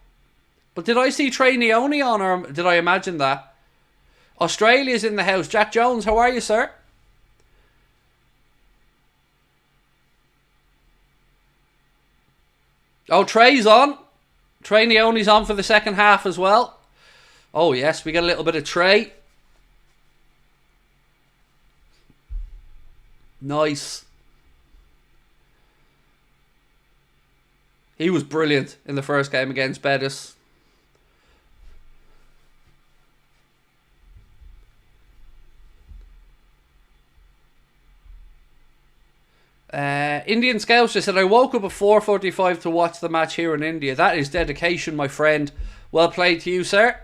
But did I see Trey Neone on, or did I imagine that? Australia's in the house. Jack Jones, how are you, sir? Oh, Trey's on. Trey Neone's on for the second half as well. Oh, yes, we get a little bit of Trey. Nice. He was brilliant in the first game against Betis. Indian Scouts just said, I woke up at 4:45 to watch the match here in India. That is dedication, my friend. Well played to you, sir.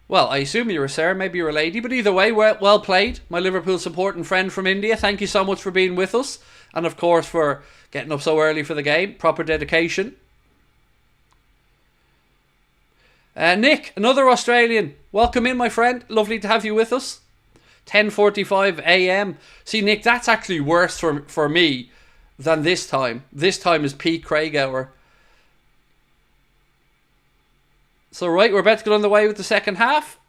Well, I assume you're a sir, maybe you're a lady, but either way, well played. My Liverpool supporting friend from India, thank you so much for being with us. And of course for getting up so early for the game. Proper dedication. Nick, another Australian. Welcome in, my friend. Lovely to have you with us. 10:45 a.m. See, Nick, that's actually worse for me than this time. This time is peak Craig hour. So, right, we're about to get on the way with the second half.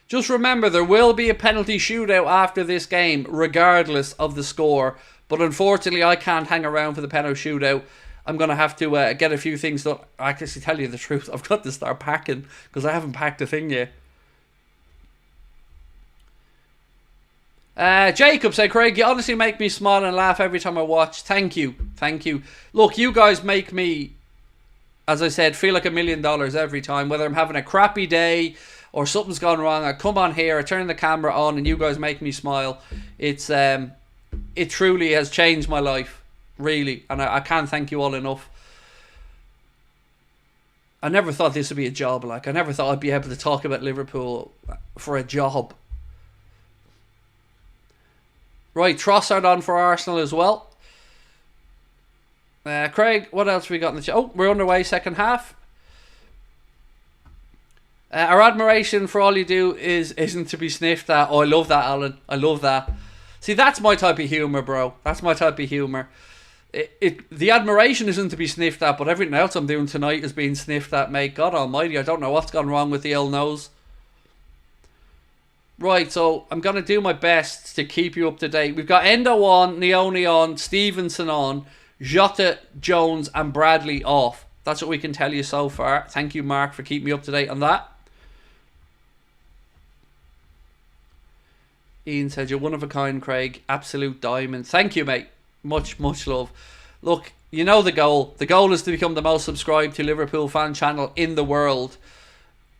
Just remember, there will be a penalty shootout after this game, regardless of the score. But unfortunately, I can't hang around for the penalty shootout. I'm going to have to get a few things done. I can actually tell you the truth. I've got to start packing because I haven't packed a thing yet. Jacob said, Craig, you honestly make me smile and laugh every time I watch. Thank you. Thank you. Look, you guys make me, as I said, feel like $1 million every time. Whether I'm having a crappy day or something's gone wrong, I come on here, I turn the camera on, and you guys make me smile. It's it truly has changed my life, really. And I can't thank you all enough. I never thought this would be a job. Like, I never thought I'd be able to talk about Liverpool for a job. Right, Trossard on for Arsenal as well. Craig, what else have we got in the chat? Oh, we're underway, second half. Our admiration for all you do isn't to be sniffed at. Oh, I love that, Alan. I love that. See, that's my type of humour, bro. That's my type of humour. The admiration isn't to be sniffed at, but everything else I'm doing tonight is being sniffed at, mate. God almighty, I don't know what's gone wrong with the old nose. Right, so I'm going to do my best to keep you up to date. We've got Endo on, Leone on, Stevenson on, Jota, Jones and Bradley off. That's what we can tell you so far. Thank you, Mark, for keeping me up to date on that. Ian said, you're one of a kind, Craig. Absolute diamond. Thank you, mate. Much, much love. Look, you know the goal. The goal is to become the most subscribed to Liverpool fan channel in the world.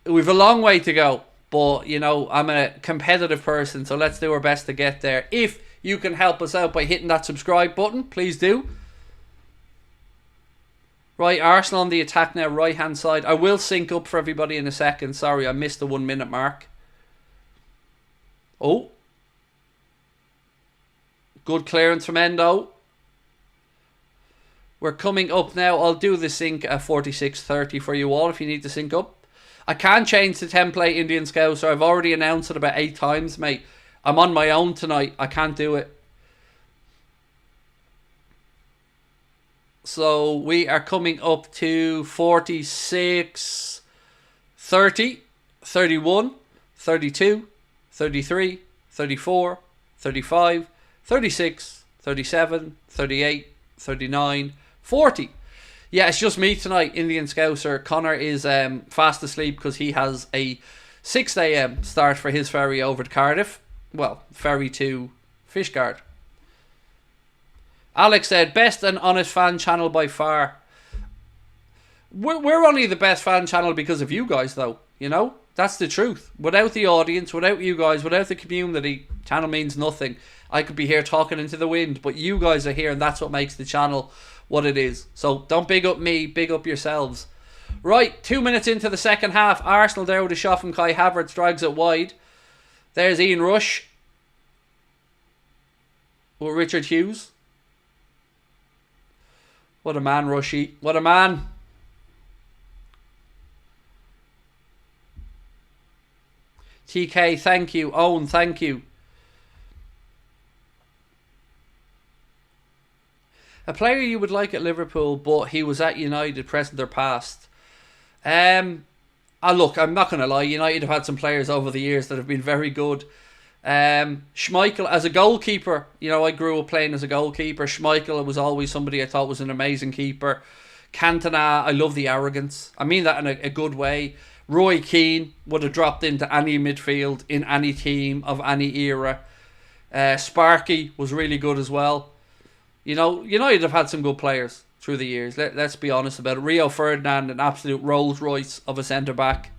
We've a long way to go. But, you know, I'm a competitive person, so let's do our best to get there. If you can help us out by hitting that subscribe button, please do. Right, Arsenal on the attack now, right-hand side. I will sync up for everybody in a second. Sorry, I missed the 1 minute mark. Oh. Good clearance from Endo. We're coming up now. I'll do the sync at 46:30 for you all if you need to sync up. I can change the template Indian Scout, so I've already announced it about 8 times, mate. I'm on my own tonight. I can't do it. So we are coming up to 46, 30, 31, 32, 33, 34, 35, 36, 37, 38, 39, 40. Yeah, it's just me tonight, Indian Scouser. Connor is fast asleep because he has a 6 a.m. start for his ferry over to Cardiff. Well, ferry to Fishguard. Alex said, best and honest fan channel by far. We're only the best fan channel because of you guys, though. You know? That's the truth. Without the audience, without you guys, without the community, channel means nothing. I could be here talking into the wind, but you guys are here and that's what makes the channel what it is. So don't big up me, big up yourselves. Right, 2 minutes into the second half. Arsenal there with a shot from Kai Havertz, drags it wide. There's Ian Rush with Richard Hughes. What a man, Rushy. What a man. TK, thank you. Owen, thank you. A player you would like at Liverpool, but he was at United, present or past. Look, I'm not going to lie. United have had some players over the years that have been very good. Schmeichel, as a goalkeeper, you know, I grew up playing as a goalkeeper. Schmeichel was always somebody I thought was an amazing keeper. Cantona, I love the arrogance. I mean that in a good way. Roy Keane would have dropped into any midfield in any team of any era. Sparky was really good as well. You know, United have had some good players through the years. Let's be honest about it. Rio Ferdinand, an absolute Rolls Royce of a centre-back.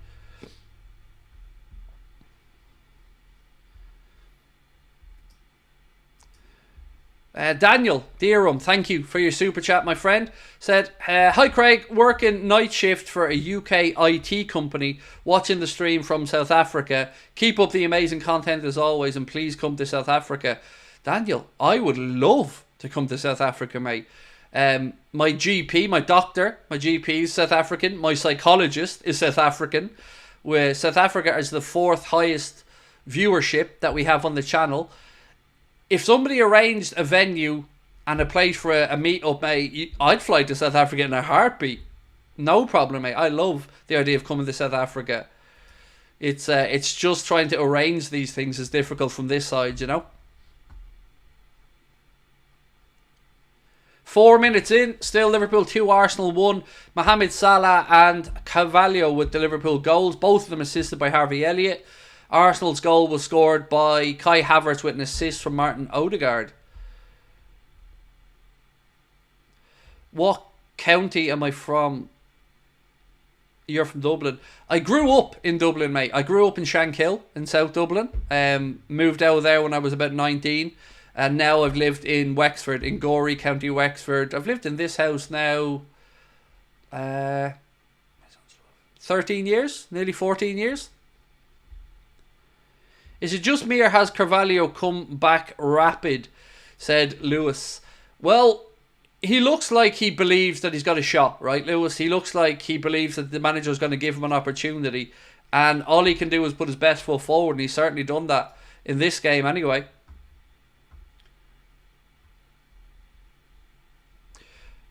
Daniel Deerham, thank you for your super chat, my friend. Said, hi Craig, working night shift for a UK IT company, watching the stream from South Africa. Keep up the amazing content as always and please come to South Africa. Daniel, I would love to come to South Africa, mate. My GP, my doctor, my GP is South African. My psychologist is South African. Where South Africa is the 4th highest viewership that we have on the channel. If somebody arranged a venue and a place for a meet-up, mate, I'd fly to South Africa in a heartbeat. No problem, mate. I love the idea of coming to South Africa. It's just trying to arrange these things is difficult from this side, you know. 4 minutes in, still Liverpool 2, Arsenal 1. Mohamed Salah and Carvalho with the Liverpool goals, both of them assisted by Harvey Elliott. Arsenal's goal was scored by Kai Havertz with an assist from Martin Odegaard. What county am I from? You're from Dublin. I grew up in Dublin, mate. I grew up in Shankill in South Dublin. Moved out there when I was about 19. And now I've lived in Wexford, in Gorey, County Wexford. I've lived in this house now. 13 years, nearly 14 years. Is it just me or has Carvalho come back rapid? Said Lewis. Well, he looks like he believes that he's got a shot, right, Lewis? He looks like he believes that the manager's going to give him an opportunity. And all he can do is put his best foot forward. And he's certainly done that in this game anyway.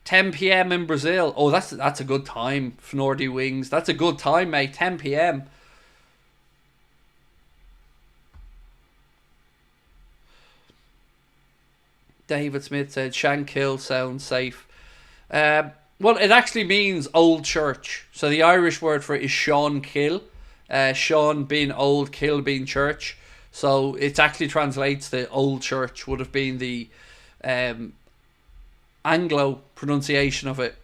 10 p.m. in Brazil. Oh, that's a good time, Fnordy Wings. That's a good time, mate. 10 p.m. David Smith said Shankill sounds safe. Well, it actually means old church. So the Irish word for it is Sean Kill. Sean being old, Kill being church. So it actually translates to old church, would have been the Anglo pronunciation of it.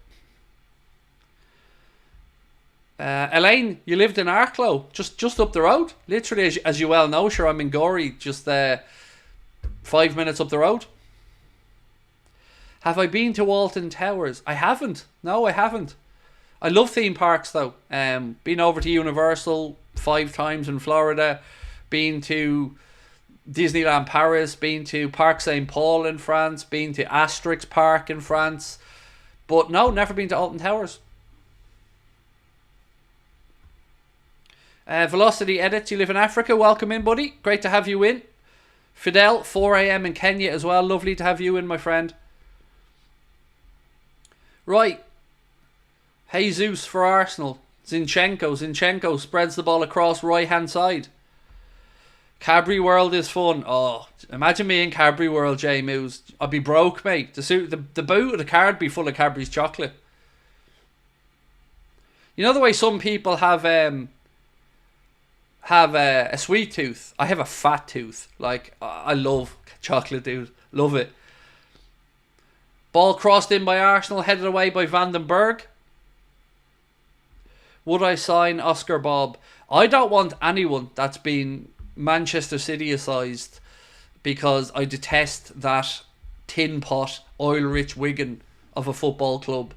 Elaine, you lived in Arklow, just up the road. Literally, as you well know, sure, I'm in Gorey, just 5 minutes up the road. Have I been to Alton Towers? I haven't. No, I haven't. I love theme parks though. Been over to Universal 5 times in Florida. Been to Disneyland Paris. Been to Parc Saint Paul in France. Been to Asterix Park in France. But no, never been to Alton Towers. Velocity Edits, you live in Africa. Welcome in, buddy. Great to have you in. Fidel, 4 a.m. in Kenya as well. Lovely to have you in, my friend. Right. Jesus for Arsenal. Zinchenko spreads the ball across right hand side. Cadbury World is fun. Oh, imagine me in Cadbury World, J Moose. I'd be broke, mate. The boot of the card be full of Cadbury's chocolate. You know the way some people have a sweet tooth? I have a fat tooth. Like, I love chocolate, dude. Love it. Ball crossed in by Arsenal, headed away by Van den Berg. Would I sign Oscar Bob? I don't want anyone that's been Manchester City-sized because I detest that tin pot, oil-rich Wigan of a football club.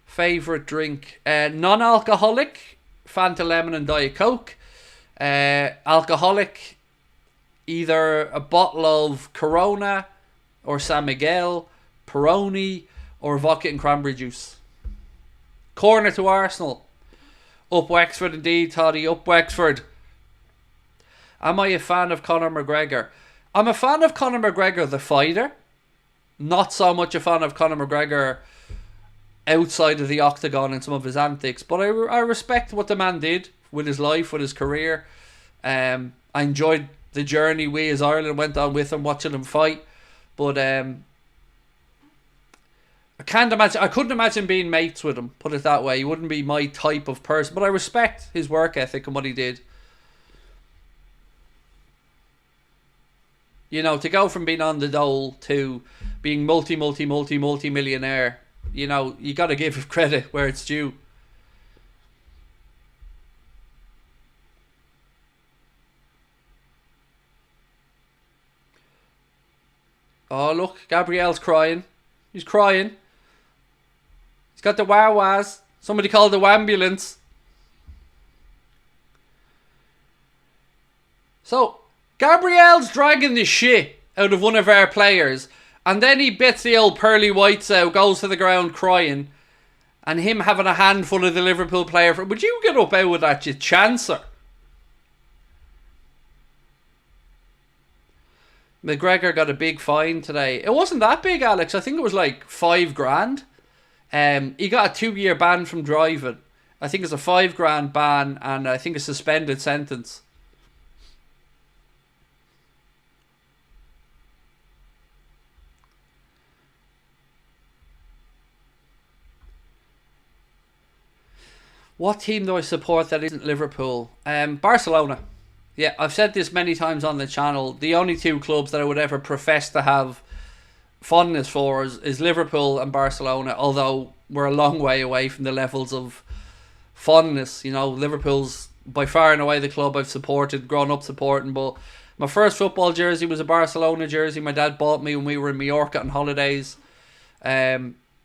Favourite drink? Non-alcoholic, Fanta Lemon and Diet Coke. Alcoholic, either a bottle of Corona or San Miguel, Peroni or vodka and cranberry juice. Corner to Arsenal. Up Wexford indeed, Toddy. Up Wexford. Am I a fan of Conor McGregor? I'm a fan of Conor McGregor, the fighter. Not so much a fan of Conor McGregor outside of the octagon and some of his antics. But I respect what the man did with his life, with his career. I enjoyed the journey we as Ireland went on with him, watching him fight. But I couldn't imagine being mates with him, put it that way. He wouldn't be my type of person. But I respect his work ethic and what he did. You know, to go from being on the dole to being multi-millionaire, you know, you got to give credit where it's due. Oh, look, Gabriel's crying. He's crying. He's got the wah-wahs. Somebody called the wambulance. So, Gabriel's dragging the shit out of one of our players. And then he bits the old pearly whites out, goes to the ground crying. And him having a handful of the Liverpool player. Would you get up out with that, you chancer? McGregor got a big fine today. It wasn't that big, Alex. I think it was like $5,000. He got a 2-year ban from driving. I think it's a $5,000 ban and I think a suspended sentence. What team do I support that isn't Liverpool? Barcelona. Yeah, I've said this many times on the channel. The only 2 clubs that I would ever profess to have fondness for is Liverpool and Barcelona, although we're a long way away from the levels of fondness. You know, Liverpool's by far and away the club I've supported, grown up supporting, but my first football jersey was a Barcelona jersey my dad bought me when we were in Mallorca on holidays.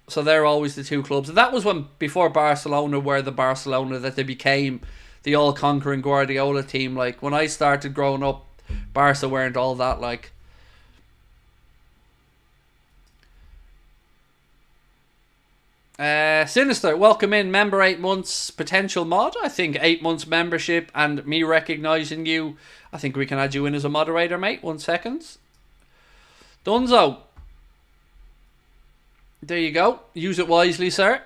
So they're always the two clubs. And that was when, before Barcelona were the Barcelona that they became the all-conquering Guardiola team. Like, when I started growing up, Barca weren't all that, like. Sinister, welcome in, member 8 months, potential mod. I think 8 months membership and me recognising you. I think we can add you in as a moderator, mate. 1 second. Dunzo. There you go. Use it wisely, sir.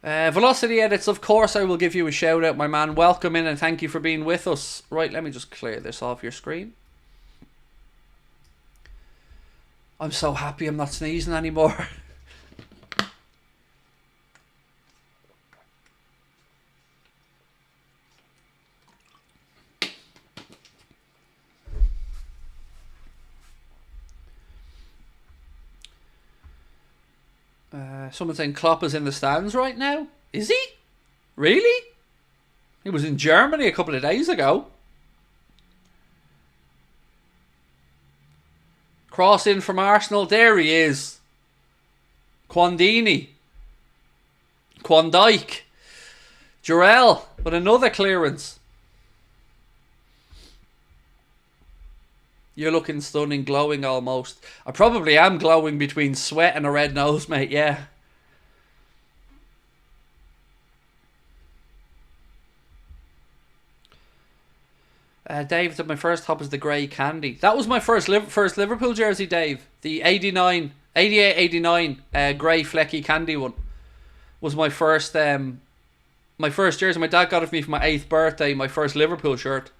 Velocity Edits, of course I will give you a shout out, my man. Welcome in and thank you for being with us. Right, let me just clear this off your screen. I'm so happy I'm not sneezing anymore. Someone saying Klopp is in the stands right now. Is he? Really? He was in Germany a couple of days ago. Cross in from Arsenal. There he is. Quandini. Quandike. Jarrell with another clearance. You're looking stunning, glowing almost. I probably am glowing between sweat and a red nose, mate, yeah. Dave, that my first top is the grey candy. That was my first Liverpool jersey, Dave. The 88-89 grey flecky candy one was my first jersey. My dad got it for me for my 8th birthday, my first Liverpool shirt.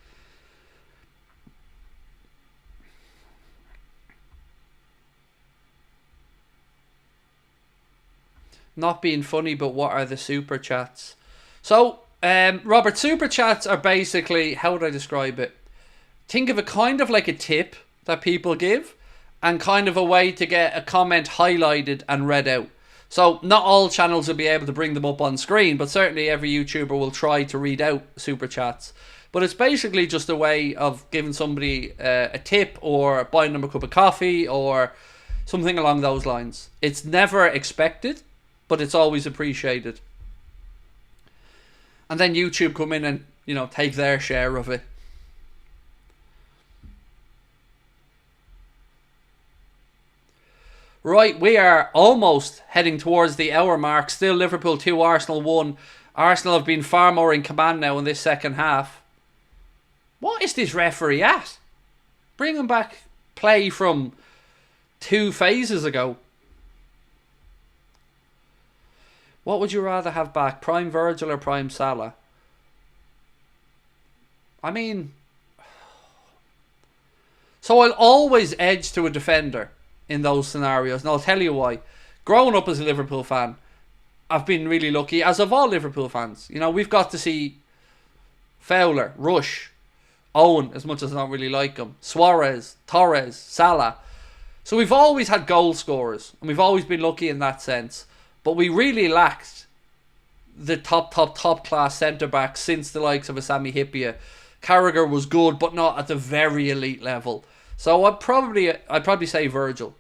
Not being funny, but what are the super chats? So, Robert, super chats are basically, how would I describe it? Think of it kind of like a tip that people give and kind of a way to get a comment highlighted and read out. So, not all channels will be able to bring them up on screen, but certainly every YouTuber will try to read out super chats. But it's basically just a way of giving somebody a tip or buying them a cup of coffee or something along those lines. It's never expected, but it's always appreciated. And then YouTube come in and, take their share of it. Right, we are almost heading towards the hour mark. Still Liverpool 2, Arsenal 1. Arsenal have been far more in command now in this second half. What is this referee at? Bringing back play from 2 phases ago. What would you rather have back, Prime Virgil or Prime Salah? I mean, so I'll always edge to a defender in those scenarios, and I'll tell you why. Growing up as a Liverpool fan, I've been really lucky, as of all Liverpool fans. We've got to see Fowler, Rush, Owen, as much as I don't really like him, Suarez, Torres, Salah. So we've always had goal scorers, and we've always been lucky in that sense. But we really lacked the top class centre back since the likes of a Sami Hyypiä. Carragher was good, but not at the very elite level. So I'd probably say Virgil,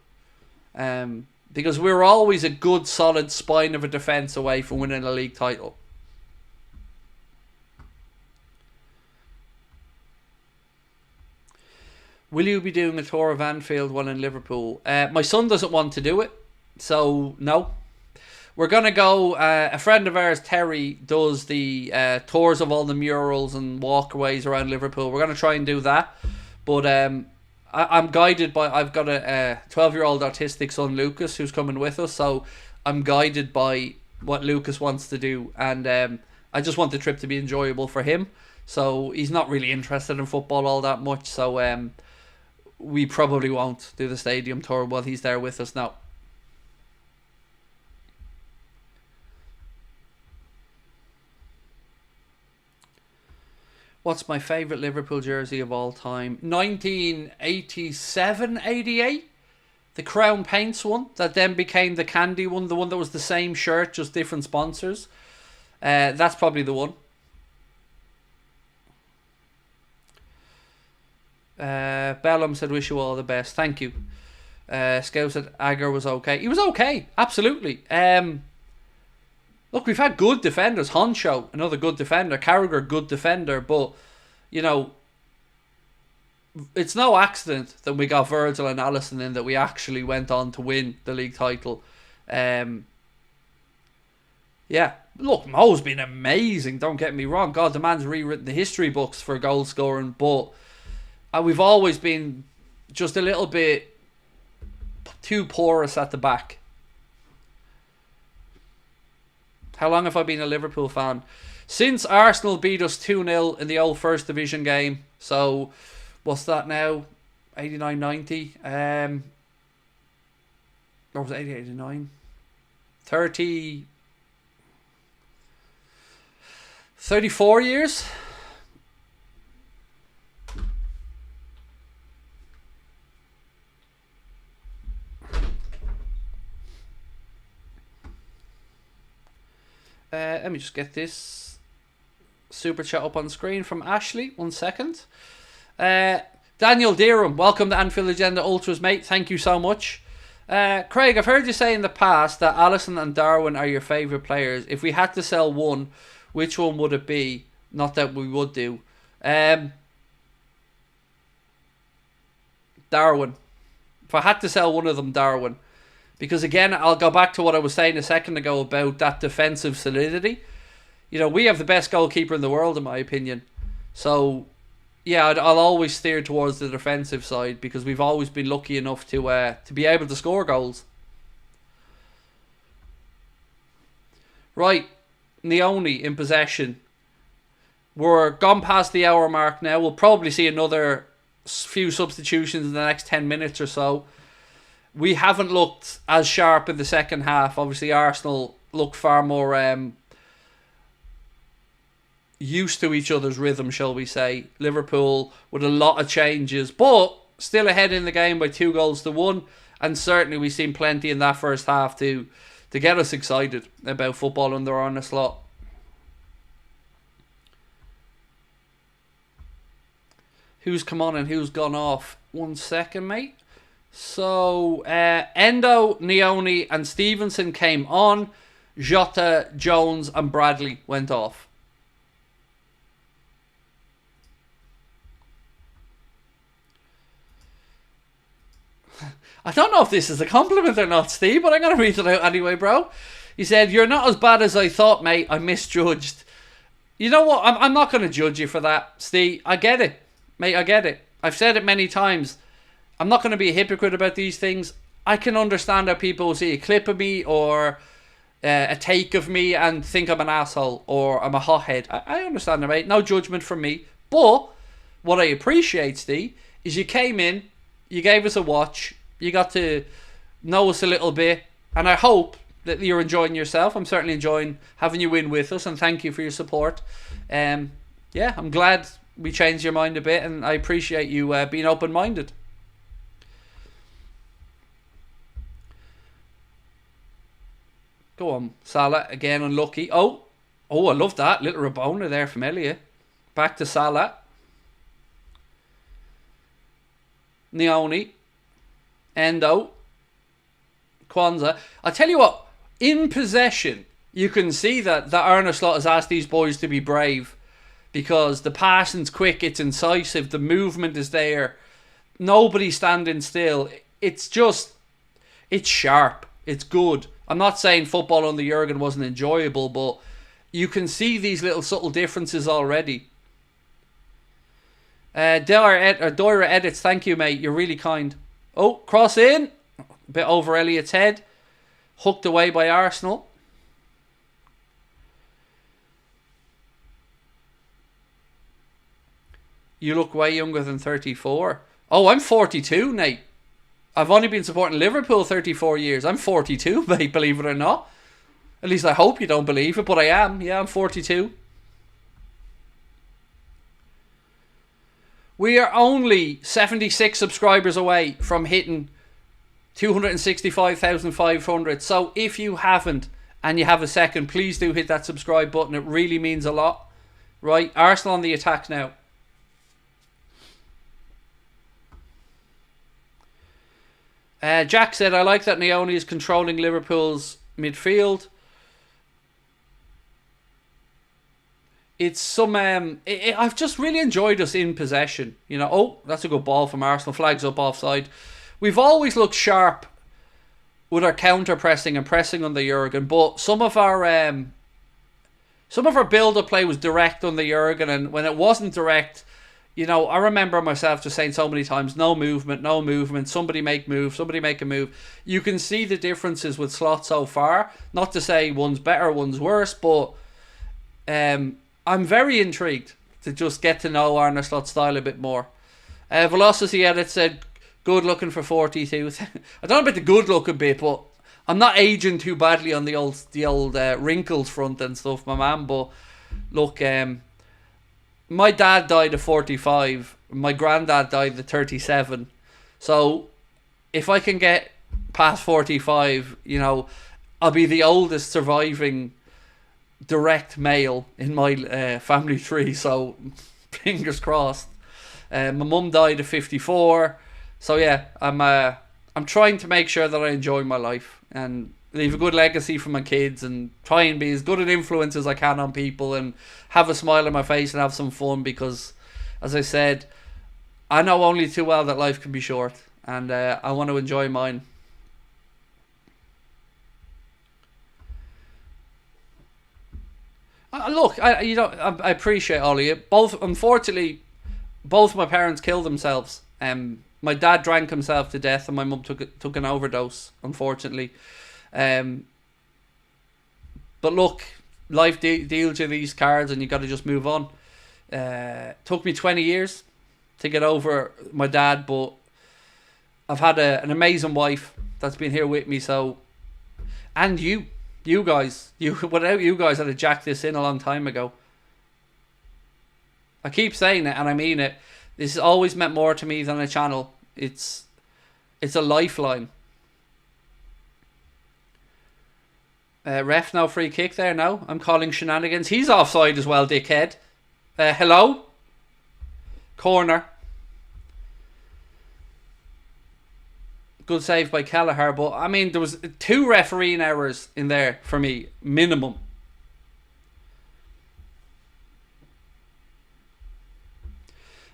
because we were always a good, solid spine of a defence away from winning a league title. Will you be doing a tour of Anfield while in Liverpool? My son doesn't want to do it, so no. We're going to go, a friend of ours, Terry, does the tours of all the murals and walkways around Liverpool. We're going to try and do that. But I'm guided by, I've got a 12-year-old autistic son, Lucas, who's coming with us. So I'm guided by what Lucas wants to do. And I just want the trip to be enjoyable for him. So he's not really interested in football all that much. So we probably won't do the stadium tour while he's there with us now. What's my favourite Liverpool jersey of all time? 1987-88? The Crown Paints one, that then became the Candy one, the one that was the same shirt, just different sponsors. That's probably the one. Bellum said, wish you all the best. Thank you. Scout said Agger was okay. He was okay, absolutely. Look, we've had good defenders. Honcho, another good defender. Carragher, good defender. But, you know, it's no accident that we got Virgil and Alisson in, that we actually went on to win the league title. Yeah, look, Mo's been amazing, don't get me wrong. God, the man's rewritten the history books for goal scoring, but we've always been just a little bit too porous at the back. How long have I been a Liverpool fan? Since Arsenal beat us 2-0 in the old First Division game. So, what's that now? 89, 90? Or was it 88, 89? 34 years? Let me just get this super chat up on screen from Ashley. 1 second. Daniel Deerham, welcome to Anfield Agenda Ultras, mate. Thank you so much. Craig, I've heard you say in the past that Alisson and Darwin are your favourite players. If we had to sell one, which one would it be? Not that we would do. Darwin. If I had to sell one of them, Darwin. Because again, I'll go back to what I was saying a second ago about that defensive solidity. You know, we have the best goalkeeper in the world, in my opinion. So, yeah, I'll always steer towards the defensive side because we've always been lucky enough to be able to score goals. Right, Neone in possession. We're gone past the hour mark now. We'll probably see another few substitutions in the next 10 minutes or so. We haven't looked as sharp in the second half. Obviously, Arsenal look far more used to each other's rhythm, shall we say. Liverpool with a lot of changes, but still ahead in the game by 2-1. And certainly we've seen plenty in that first half to get us excited about football under Arne slot. Who's come on and who's gone off? 1 second, mate. So, Endo, Neone and Stevenson came on. Jota, Jones and Bradley went off. I don't know if this is a compliment or not, Steve, but I'm going to read it out anyway, bro. He said, "You're not as bad as I thought, mate. I misjudged." You know what? I'm not going to judge you for that, Steve. I get it. Mate, I get it. I've said it many times. I'm not going to be a hypocrite about these things. I can understand how people see a clip of me or a take of me and think I'm an asshole or I'm a hothead. I understand that, mate. No judgment from me. But what I appreciate, Steve, is you came in, you gave us a watch, you got to know us a little bit, and I hope that you're enjoying yourself. I'm certainly enjoying having you in with us, and thank you for your support. Yeah, I'm glad we changed your mind a bit, and I appreciate you being open-minded. Go on, Salah again, unlucky. Oh, I love that little Rabona there from Elliot. Back to Salah. Neone, Endo, Kwanzaa. I tell you what, in possession, you can see that Arne Slot has asked these boys to be brave because the passing's quick, it's incisive, the movement is there, nobody's standing still. It's sharp, it's good. I'm not saying football under Jurgen wasn't enjoyable, but you can see these little subtle differences already. Doira Edits, thank you, mate. You're really kind. Oh, cross in. A bit over Elliot's head. Hooked away by Arsenal. You look way younger than 34. Oh, I'm 42, Nate. I've only been supporting Liverpool 34 years. I'm 42, mate, believe it or not. At least I hope you don't believe it, but I am. Yeah, I'm 42. We are only 76 subscribers away from hitting 265,500. So if you haven't and you have a second, please do hit that subscribe button. It really means a lot. Right, Arsenal on the attack now. Jack said, I like that Naoni is controlling Liverpool's midfield. It's some... I've just really enjoyed us in possession. You know, oh, that's a good ball from Arsenal. Flags up offside. We've always looked sharp with our counter-pressing and pressing under Jurgen, but some of our build-up play was direct under Jurgen, and when it wasn't direct... You know, I remember myself just saying so many times, no movement, somebody make a move. You can see the differences with Slot so far. Not to say one's better, one's worse, but I'm very intrigued to just get to know Arne Slot's style a bit more. Velocity Edit said, good looking for 42. I don't know about the good looking bit, but I'm not aging too badly on the old wrinkles front and stuff, my man, but look... my dad died at 45. My granddad died at 37. So, if I can get past 45, you know, I'll be the oldest surviving direct male in my family tree. So, fingers crossed. My mum died at 54. So yeah, I'm trying to make sure that I enjoy my life and leave a good legacy for my kids and try and be as good an influence as I can on people and have a smile on my face and have some fun, because as I said, I know only too well that life can be short, and I want to enjoy mine. Look, I appreciate all of you. Unfortunately, both my parents killed themselves. My dad drank himself to death and my mum took an overdose, unfortunately. But look, life deals you these cards and you got to just move on. Took me 20 years to get over my dad, but I've had an amazing wife that's been here with me. So, and you guys, without you guys, I'd have jacked this in a long time ago. I keep saying it and I mean it. This has always meant more to me than a channel. It's a lifeline. Ref, no free kick there, no. I'm calling shenanigans. He's offside as well, dickhead. Hello? Corner. Good save by Kelleher, but I mean, there was 2 refereeing errors in there for me, minimum.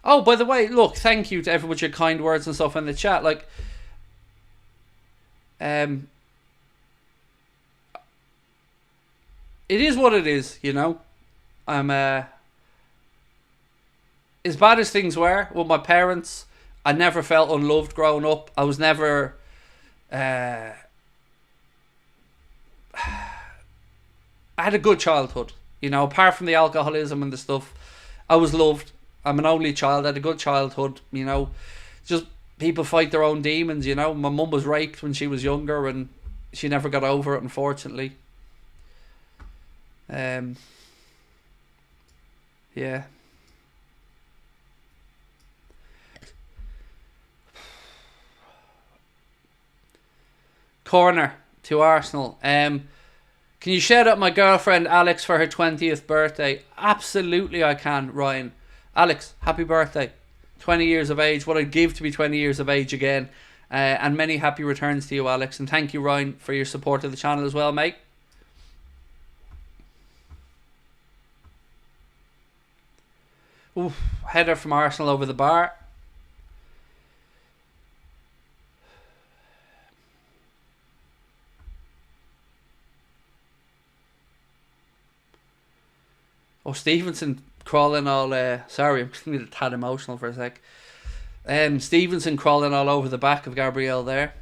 Oh, by the way, look, thank you to everyone with your kind words and stuff in the chat. Like, it is what it is, you know. I'm as bad as things were with my parents, I never felt unloved growing up. I was never I had a good childhood, you know, apart from the alcoholism and the stuff. I was loved. I'm an only child. I had a good childhood, you know. Just people fight their own demons, you know. My mum was raped when she was younger and she never got over it, unfortunately. Yeah. Corner to Arsenal. Can you shout out my girlfriend Alex for her 20th birthday? Absolutely I can, Ryan. Alex, happy birthday. 20 years of age. What I'd give to be 20 years of age again. And many happy returns to you, Alex. And thank you, Ryan, for your support of the channel as well, mate. Oof, header from Arsenal over the bar. Oh, Stevenson crawling all... sorry, I'm just a tad emotional for a sec. Stevenson crawling all over the back of Gabriel there.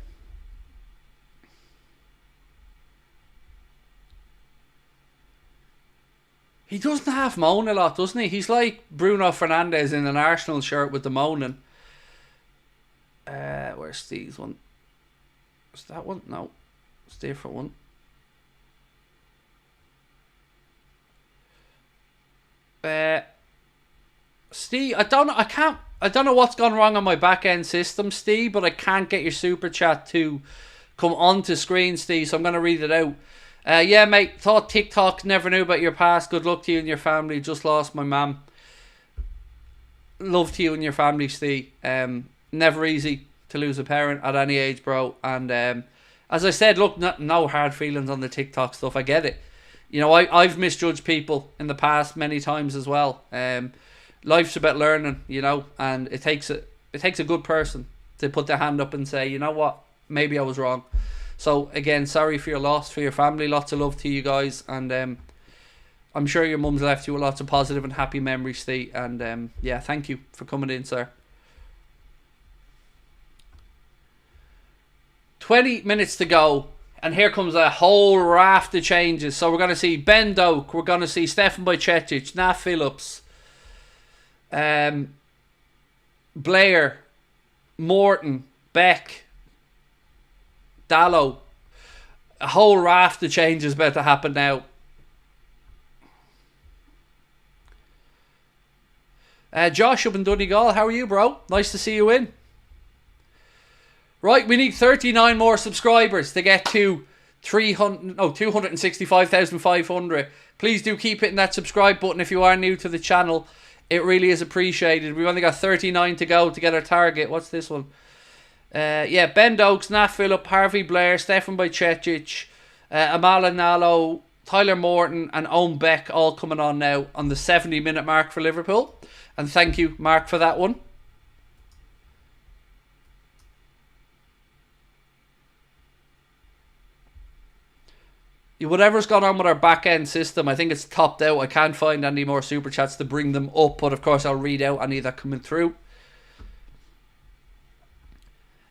He doesn't have moan a lot, doesn't he? He's like Bruno Fernandes in an Arsenal shirt with the moaning. Where's Steve's one? Is that one? No. It's a different one. Steve, I don't know what's gone wrong on my back end system, Steve, but I can't get your super chat to come onto screen, Steve, so I'm going to read it out. Yeah, mate, thought TikTok, never knew about your past. Good luck to you and your family. Just lost my mum. Love to you and your family, Steve. Never easy. to lose a parent at any age, bro. And as I said, look, no hard feelings on the TikTok stuff. I get it. You know, I've misjudged people in the past many times as well. Life's about learning, you know, and it takes a good person to put their hand up and say, you know what, maybe I was wrong. So again, sorry for your loss, for your family. Lots of love to you guys, and I'm sure your mum's left you with lots of positive and happy memories, Steve. And yeah, thank you for coming in, sir. 20 minutes to go, and here comes a whole raft of changes. So we're going to see Ben Doak, we're going to see Stefan Bajcetic, Nat Phillips, Blair, Morton, Beck, Dallow. A whole raft of changes about to happen now. Josh up in Donegal, how are you, bro? Nice to see you in. Right, we need 39 more subscribers to get to 265,500. Please do keep hitting that subscribe button if you are new to the channel. It really is appreciated. We've only got 39 to go to get our target. What's this one? Yeah, Ben Dokes, Nat Phillip, Harvey Blair, Stefan Bajcetic, Amala Nalo, Tyler Morton and Owen Beck all coming on now on the 70-minute mark for Liverpool. And thank you, Mark, for that one. Whatever's gone on with our back-end system, I think it's topped out. I can't find any more super chats to bring them up, but of course I'll read out any that coming through.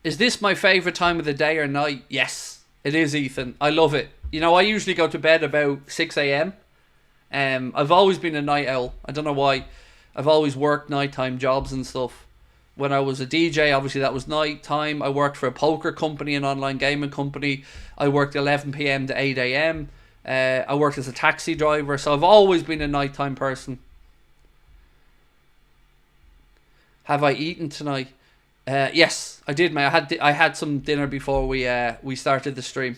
Is this my favourite time of the day or night? Yes, it is, Ethan. I love it. You know, I usually go to bed about 6 a.m. I've always been a night owl. I don't know why. I've always worked nighttime jobs and stuff. When I was a DJ, obviously that was night time. I worked for a poker company, an online gaming company. I worked 11 p.m. to 8 a.m. I worked as a taxi driver, so I've always been a nighttime person. Have I eaten tonight? Yes, I did, mate. I had some dinner before we started the stream.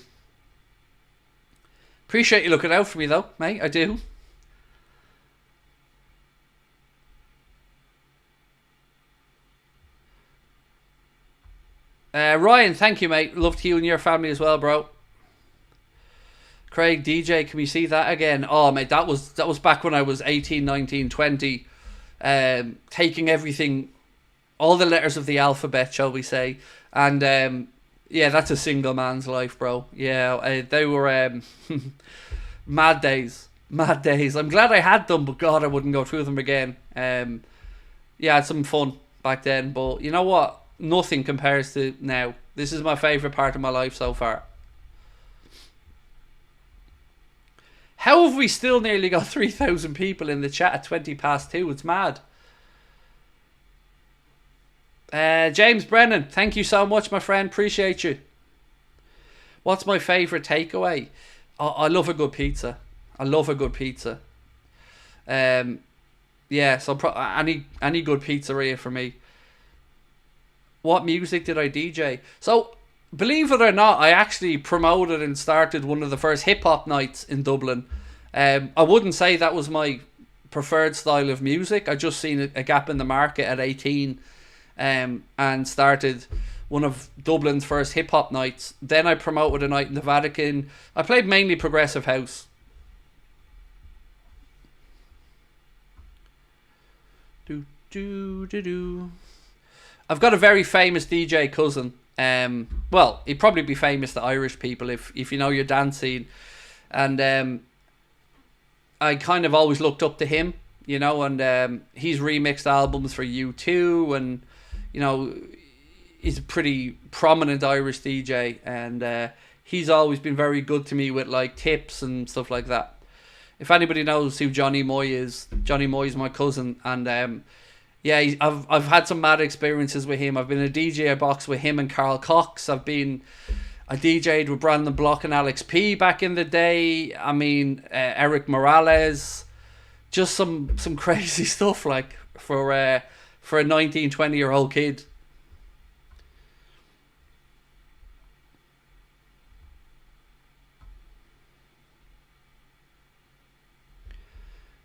Appreciate you looking out for me, though, mate. I do. Ryan, thank you, mate. Love to you and your family as well, bro. Craig, DJ, can we see that again? Oh, mate, that was back when I was 18, 19, 20. Taking everything, all the letters of the alphabet, shall we say. And, yeah, that's a single man's life, bro. Yeah, they were mad days. Mad days. I'm glad I had them, but God, I wouldn't go through them again. Yeah, I had some fun back then, but you know what? Nothing compares to now. This is my favourite part of my life so far. How have we still nearly got 3,000 people in the chat at 20 past 2? It's mad. James Brennan, thank you so much, my friend. Appreciate you. What's my favourite takeaway? I love a good pizza. I love a good pizza. Yeah, so any good pizzeria for me. What music did I DJ? So, believe it or not, I actually promoted and started one of the first hip-hop nights in Dublin. I wouldn't say that was my preferred style of music. I just seen a gap in the market at 18 and started one of Dublin's first hip-hop nights. Then I promoted a night in the Vatican. I played mainly progressive house. I've got a very famous DJ cousin. Well, he'd probably be famous to Irish people if you know your dance scene. And I kind of always looked up to him, you know, and he's remixed albums for U2, and, you know, he's a pretty prominent Irish DJ, and he's always been very good to me with, like, tips and stuff like that. If anybody knows who Johnny Moy is my cousin, and yeah, I've had some mad experiences with him. I've been a DJ box with him and Carl Cox. I DJ'd with Brandon Block and Alex P back in the day. I mean, Eric Morales. Just some crazy stuff, like, for a 19, 20-year-old kid.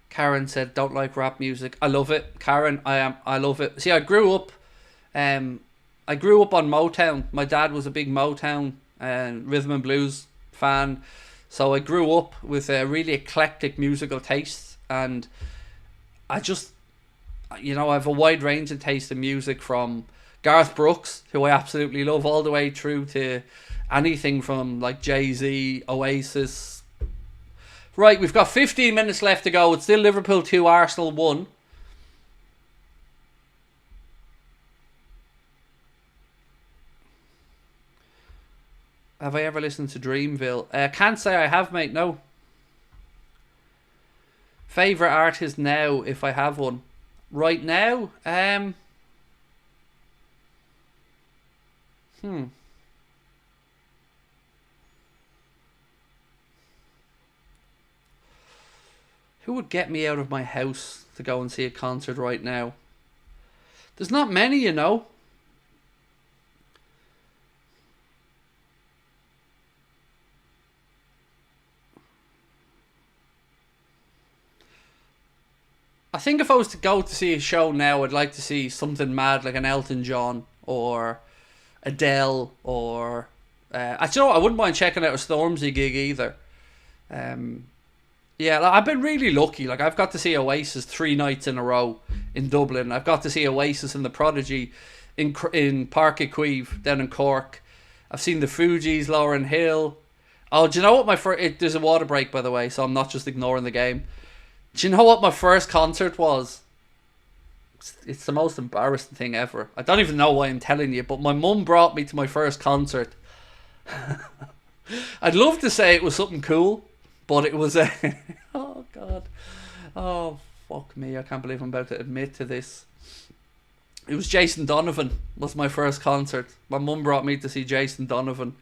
Karen said, don't like rap music. I love it. Karen, I love it. See, I grew up I grew up on Motown. My dad was a big Motown and rhythm and blues fan, so I grew up with a really eclectic musical taste, and I just, you know, I have a wide range of taste in music, from Garth Brooks, who I absolutely love, all the way through to anything from like Jay-Z, Oasis. Right, we've got 15 minutes left to go. It's still Liverpool 2, Arsenal 1. Have I ever listened to Dreamville? Can't say I have, mate, no. Favourite artist now, if I have one. Right now? Who would get me out of my house to go and see a concert right now? There's not many, you know. I think if I was to go to see a show now, I'd like to see something mad like an Elton John or Adele, or you know what, I wouldn't mind checking out a Stormzy gig either. Yeah, like, I've been really lucky. Like, I've got to see Oasis 3 nights in a row in Dublin. I've got to see Oasis and the Prodigy in Park Equive down in Cork. I've seen the Fugees, Lauryn Hill. Oh, do you know what my first? There's a water break, by the way, so I'm not just ignoring the game. Do you know what my first concert was? It's the most embarrassing thing ever. I don't even know why I'm telling you, but my mum brought me to my first concert. I'd love to say it was something cool, but it was a... oh, God. Oh, fuck me. I can't believe I'm about to admit to this. It was Jason Donovan was my first concert. My mum brought me to see Jason Donovan.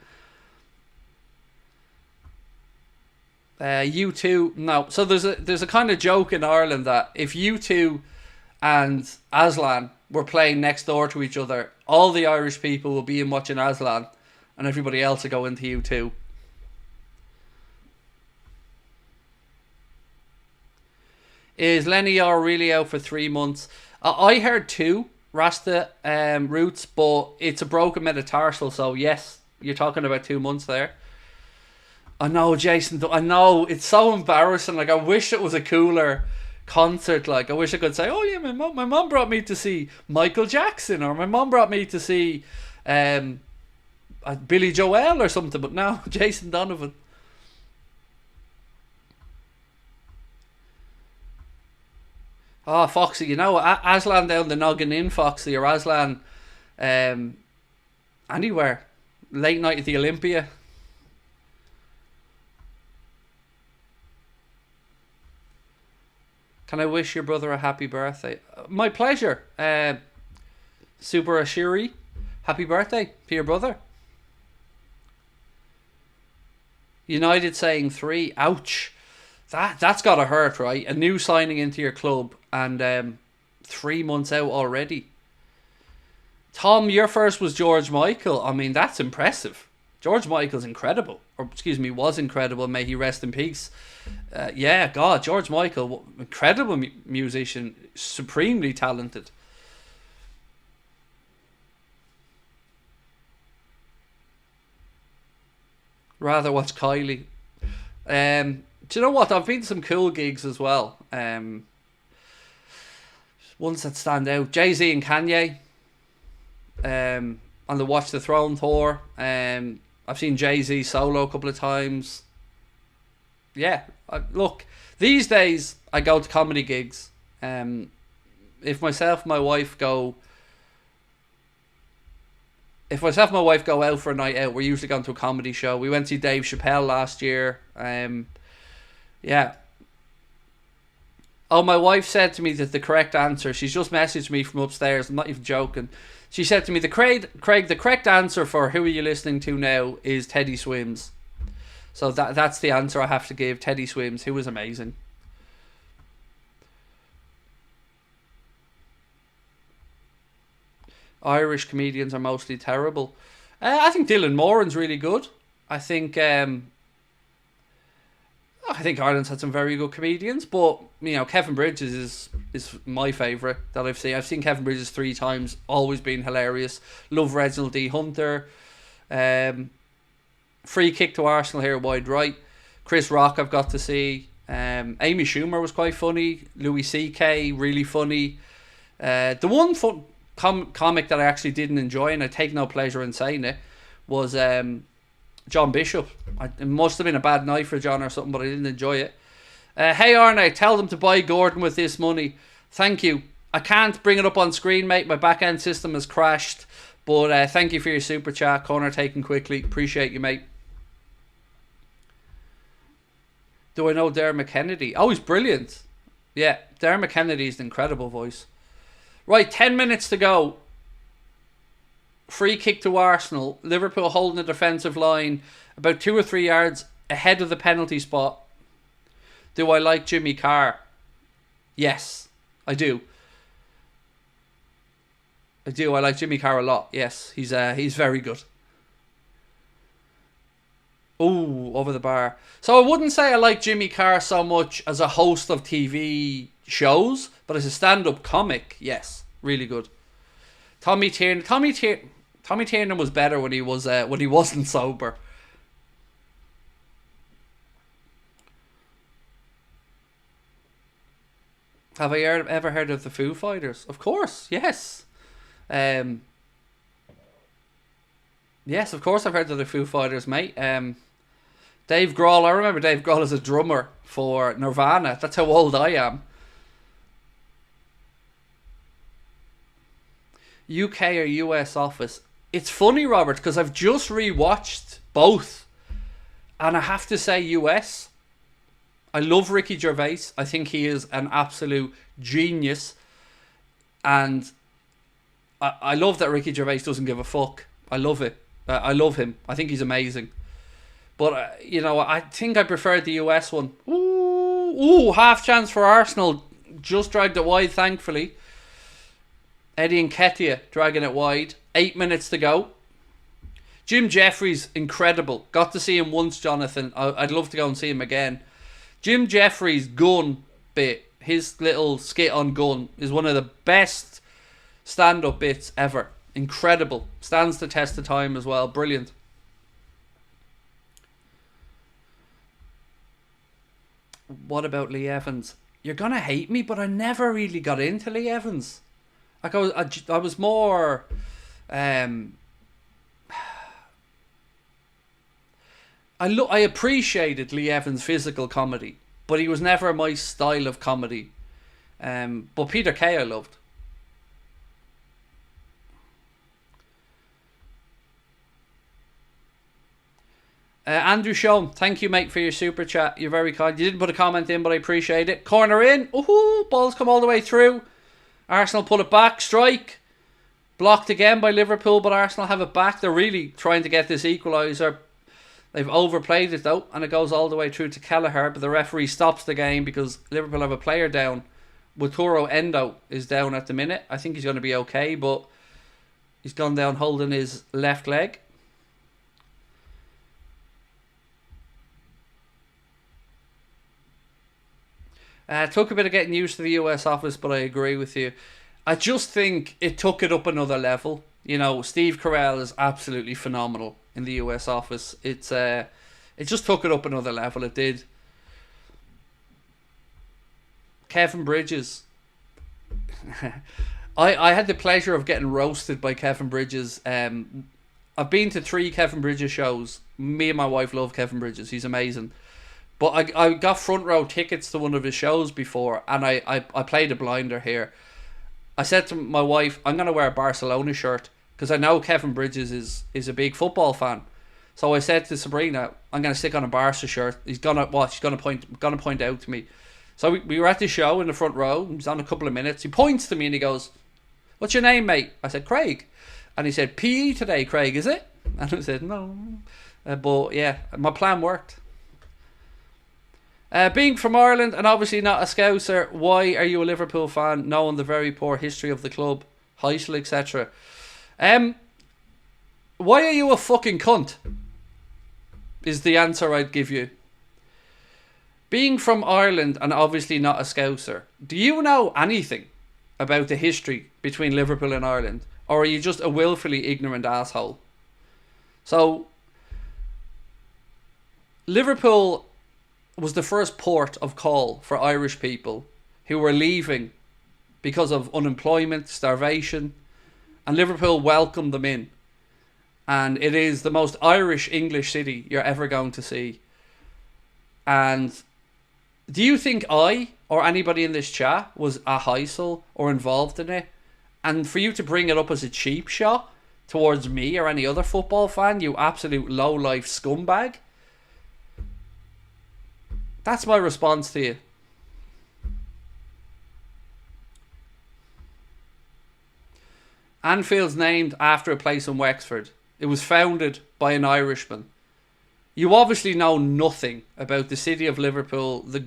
U2, no. So there's a kind of joke in Ireland that if U2 and Aslan were playing next door to each other, all the Irish people will be in watching Aslan, and everybody else will go into U2. Is Lenny R really out for 3 months? I heard 2 Rasta roots, but it's a broken metatarsal, so yes, you're talking about 2 months there. I know, Jason. I know, it's so embarrassing. Like, I wish it was a cooler concert. Like, I wish I could say, oh yeah, my mom brought me to see Michael Jackson, or my mom brought me to see Billy Joel or something. But no, Jason Donovan. Oh, Foxy, you know, Aslan down the noggin in, Foxy, or Aslan anywhere. Late night at the Olympia. Can I wish your brother a happy birthday? My pleasure. Super Ashiri, happy birthday to your brother. United saying 3. Ouch. That's gotta hurt, right? A new signing into your club and 3 months out already. Tom, your first was George Michael. I mean, that's impressive. George Michael's incredible. Or, excuse me, was incredible. May he rest in peace. Yeah, God, George Michael, incredible musician, supremely talented. Rather watch Kylie. Do you know what? I've been to some cool gigs as well. Ones that stand out: Jay-Z and Kanye. On the Watch the Throne tour. I've seen Jay-Z solo a couple of times. Yeah, look, these days I go to comedy gigs. If myself and my wife go out for a night out, we're usually going to a comedy show. We went to see Dave Chappelle last year. Yeah. Oh, my wife said to me that the correct answer, she's just messaged me from upstairs, I'm not even joking. She said to me, Craig, the correct answer for who are you listening to now is Teddy Swims. So that's the answer I have to give. Teddy Swims, who was amazing. Irish comedians are mostly terrible. I think Dylan Moran's really good. I think I think Ireland's had some very good comedians, but Kevin Bridges is my favourite that I've seen. I've seen Kevin Bridges 3 times, always been hilarious. Love Reginald D. Hunter. Free kick to Arsenal here, wide right. Chris Rock I've got to see. Amy Schumer was quite funny. Louis C.K. really funny. The one comic that I actually didn't enjoy, and I take no pleasure in saying it, was John Bishop. It must have been a bad night for John or something, but I didn't enjoy it. Hey Arne, tell them to buy Gordon with this money. Thank you. I can't bring it up on screen, mate. My back end system has crashed. But thank you for your super chat. Corner taken quickly. Appreciate you, mate. Do I know Dermot Kennedy? Oh, he's brilliant. Yeah, Dermot Kennedy is an incredible voice. Right, 10 minutes to go. Free kick to Arsenal. Liverpool holding the defensive line about 2 or 3 yards ahead of the penalty spot. Do I like Jimmy Carr? Yes, I do. I do. I like Jimmy Carr a lot. Yes, he's very good. Ooh, over the bar. So I wouldn't say I like Jimmy Carr so much as a host of TV shows, but as a stand-up comic, yes, really good. Tommy Tiernan was better when he wasn't sober. Have I ever heard of the Foo Fighters? Of course, yes. Yes, of course I've heard of the Foo Fighters, mate. Dave Grohl, I remember Dave Grohl as a drummer for Nirvana. That's how old I am. UK or US Office? It's funny, Robert, because I've just rewatched both, and I have to say US. I love Ricky Gervais. I think he is an absolute genius, and I love that Ricky Gervais doesn't give a fuck. I love it. I love him. I think he's amazing. But, I think I preferred the US one. Ooh, half chance for Arsenal. Just dragged it wide, thankfully. Eddie Nketiah dragging it wide. 8 minutes to go. Jim Jeffries, incredible. Got to see him once, Jonathan. I'd love to go and see him again. Jim Jeffries' gun bit, his little skit on gun, is one of the best stand-up bits ever. Incredible. Stands the test of time as well. Brilliant. What about Lee Evans? You're gonna hate me, but I never really got into Lee Evans. Like I was more I appreciated Lee Evans' physical comedy, but he was never my style of comedy. But Peter Kay I loved. Andrew Sean, thank you, mate, for your super chat. You're very kind. You didn't put a comment in, but I appreciate it. Corner in. Ooh, balls come all the way through. Arsenal pull it back. Strike. Blocked again by Liverpool, but Arsenal have it back. They're really trying to get this equaliser. They've overplayed it, though, and it goes all the way through to Kelleher, but the referee stops the game because Liverpool have a player down. Wataru Endo is down at the minute. I think he's going to be okay, but he's gone down holding his left leg. Took a bit of getting used to the US office, but I agree with you. I just think it took it up another level. Steve Carell is absolutely phenomenal in the US office. It just took it up another level. It did. Kevin Bridges. I had the pleasure of getting roasted by Kevin Bridges. I've been to 3 Kevin Bridges shows. Me and my wife love Kevin Bridges. He's amazing. But I got front row tickets to one of his shows before, and I played a blinder here. I said to my wife, I'm going to wear a Barcelona shirt because I know Kevin Bridges is a big football fan. So I said to Sabrina, I'm going to stick on a Barca shirt. He's going to watch. He's going to point out to me. So we were at the show in the front row. He was on a couple of minutes. He points to me and he goes, "What's your name, mate?" I said, "Craig." And he said, "PE today, Craig, is it?" And I said, "No." But yeah, my plan worked. Being from Ireland and obviously not a Scouser, why are you a Liverpool fan, knowing the very poor history of the club, Heysel, etc.? Why are you a fucking cunt? Is the answer I'd give you. Being from Ireland and obviously not a Scouser, do you know anything about the history between Liverpool and Ireland? Or are you just a willfully ignorant asshole? So, Liverpool was the first port of call for Irish people who were leaving because of unemployment, starvation, and Liverpool welcomed them in. And it is the most Irish English city you're ever going to see. And do you think I or anybody in this chat was a heisel or involved in it? And for you to bring it up as a cheap shot towards me or any other football fan, you absolute low-life scumbag. That's my response to you. Anfield's named after a place in Wexford. It was founded by an Irishman. You obviously know nothing about the city of Liverpool, the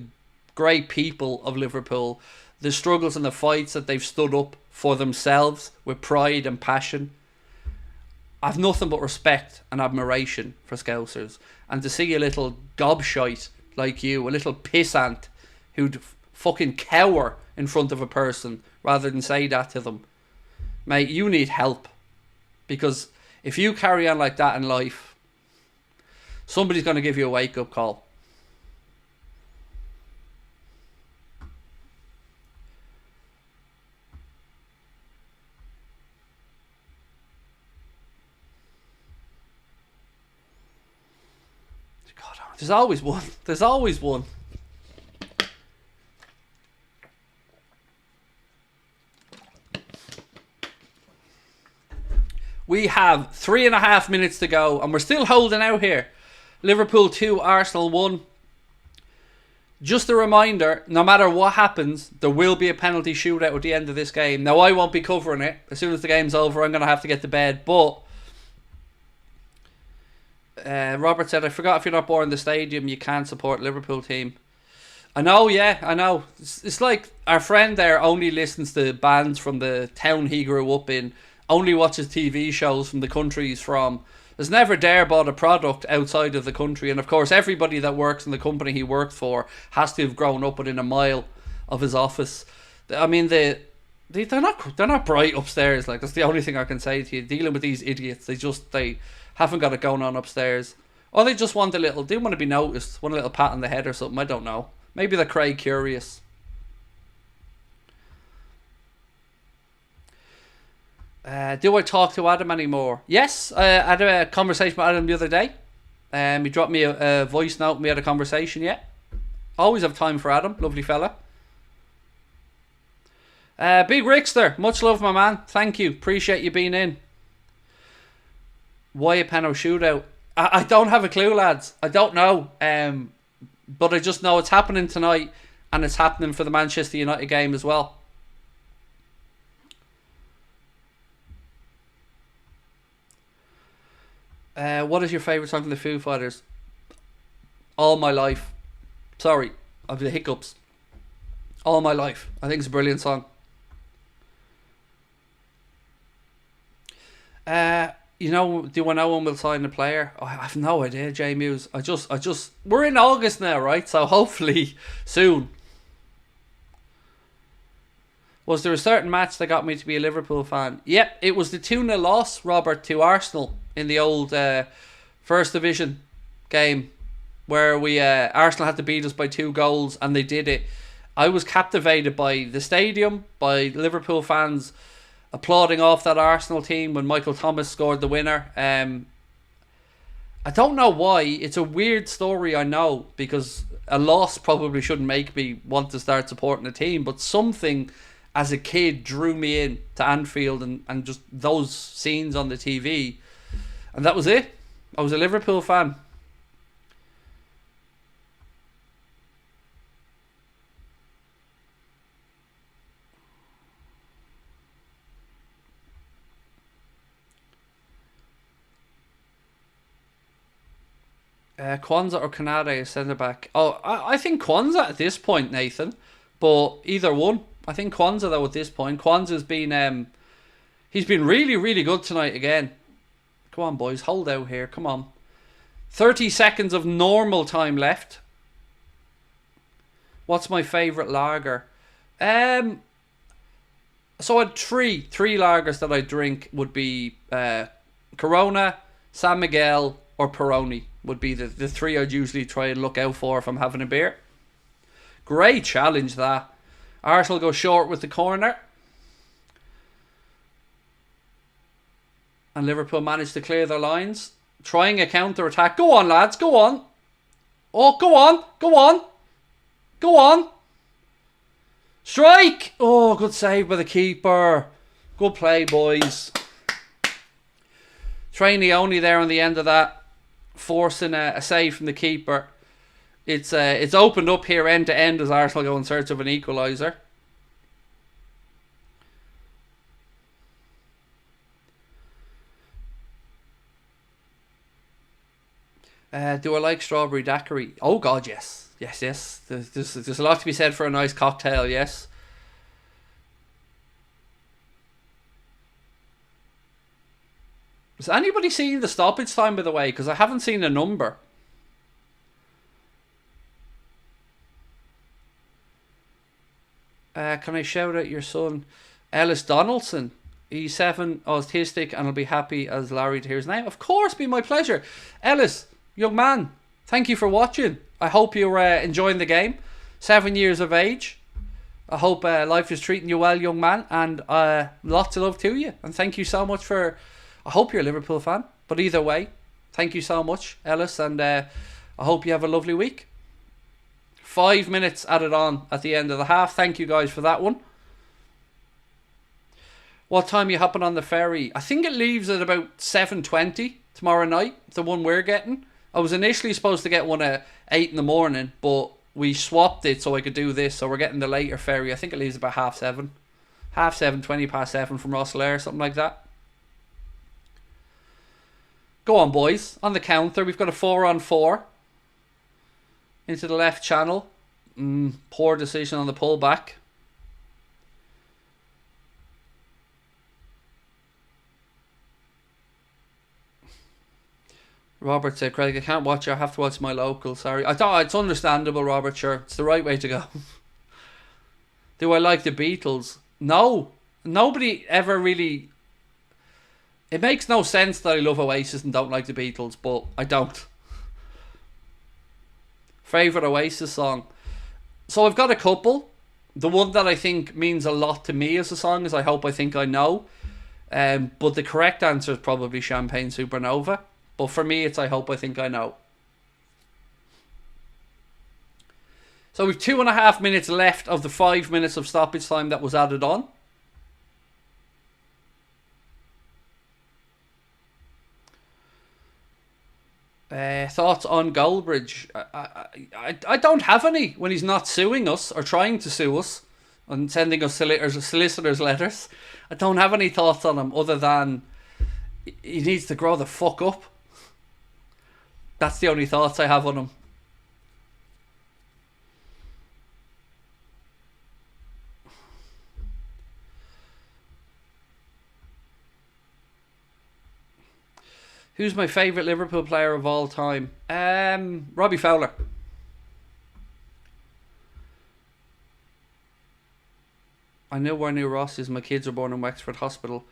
great people of Liverpool, the struggles and the fights that they've stood up for themselves with pride and passion. I've nothing but respect and admiration for Scousers. And to see a little gobshite like you, a little pissant who'd fucking cower in front of a person rather than say that to them. Mate, you need help. Because if you carry on like that in life, somebody's going to give you a wake-up call. God, there's always one. There's always one. We have 3.5 minutes to go, and we're still holding out here. Liverpool 2, Arsenal 1. Just a reminder, no matter what happens, there will be a penalty shootout at the end of this game. Now, I won't be covering it. As soon as the game's over, I'm going to have to get to bed. But Robert said, I forgot if you're not born in the stadium, you can't support Liverpool team. I know, yeah, I know. It's like our friend there only listens to bands from the town he grew up in, only watches TV shows from the country he's from. Has never dare bought a product outside of the country. And of course, everybody that works in the company he worked for has to have grown up within a mile of his office. I mean, they're not bright upstairs. Like, that's the only thing I can say to you. Dealing with these idiots, they haven't got it going on upstairs. Or they just want they want to be noticed. Want a little pat on the head or something. I don't know. Maybe they're Craig curious. Do I talk to Adam anymore? Yes, I had a conversation with Adam the other day. He dropped me a voice note and we had a conversation, yeah. Always have time for Adam, lovely fella. Big Rickster, much love my man. Thank you, appreciate you being in. Why a penalty shootout? I don't have a clue, lads. I don't know. But I just know it's happening tonight and it's happening for the Manchester United game as well. What is your favourite song from the Foo Fighters? All My Life. Sorry, I've the hiccups. All My Life. I think it's a brilliant song. You know, do I know when we'll sign a player? Oh, I have no idea, J Muse. We're in August now, right? So hopefully soon. Was there a certain match that got me to be a Liverpool fan? Yep, it was the 2-0 loss, Robert, to Arsenal in the old First Division game where Arsenal had to beat us by 2 goals and they did it. I was captivated by the stadium, by Liverpool fans applauding off that Arsenal team when Michael Thomas scored the winner. I don't know why. It's a weird story, I know, because a loss probably shouldn't make me want to start supporting the team, but something as a kid drew me in to Anfield and just those scenes on the TV. And that was it. I was a Liverpool fan. Kwanzaa or Kanade is centre back. Oh, I think Kwanzaa at this point, Nathan. But either one. I think Kwanzaa though at this point. Kwanzaa's been he's been really, really good tonight again. Come on, boys, hold out here. Come on. 30 seconds of normal time left. What's my favourite lager? So I had three lagers that I drink would be Corona, San Miguel, or Peroni would be the three I'd usually try and look out for if I'm having a beer. Great challenge that. Arsenal go short with the corner. And Liverpool managed to clear their lines. Trying a counter-attack. Go on, lads. Go on. Oh, go on. Go on. Go on. Strike! Oh, good save by the keeper. Good play, boys. Trainee only there on the end of that. Forcing a save from the keeper. It's opened up here end to end as Arsenal go in search of an equaliser. Do I like strawberry daiquiri? Oh God, yes. Yes. There's a lot to be said for a nice cocktail, yes. Has anybody seen the stoppage time, by the way? Because I haven't seen a number. Can I shout out your son, Ellis Donaldson? He's 7, autistic, and will be happy as Larry to hear his name. Of course, be my pleasure. Ellis, young man, thank you for watching. I hope you're enjoying the game. 7 years of age. I hope life is treating you well, young man, and lots of love to you. And thank you so much for... I hope you're a Liverpool fan, but either way, thank you so much, Ellis, and I hope you have a lovely week. 5 minutes added on at the end of the half. Thank you guys for that one. What time are you hopping on the ferry? I think it leaves at about 7:20 tomorrow night, the one we're getting. I was initially supposed to get one at 8 in the morning, but we swapped it so I could do this, so we're getting the later ferry. I think it leaves about 7:30. 7:30, 20 past 7 from Rosslare, something like that. Go on, boys. On the counter, we've got a 4-on-4. Into the left channel. Poor decision on the pullback. Robert said, Craig, I can't watch it. I have to watch my local. Sorry. I thought it's understandable, Robert. Sure. It's the right way to go. Do I like the Beatles? No. Nobody ever really... It makes no sense that I love Oasis and don't like the Beatles, but I don't. Favourite Oasis song? So I've got a couple. The one that I think means a lot to me as a song is I Hope I Think I Know. But the correct answer is probably Champagne Supernova. But for me, it's I Hope I Think I Know. So we've 2.5 minutes left of the 5 minutes of stoppage time that was added on. Thoughts on Goldbridge? I don't have any when he's not suing us or trying to sue us and sending us solicitors letters. I don't have any thoughts on him other than he needs to grow the fuck up. That's the only thoughts I have on him. Who's my favourite Liverpool player of all time? Robbie Fowler. I know where New Ross is. My kids were born in Wexford Hospital.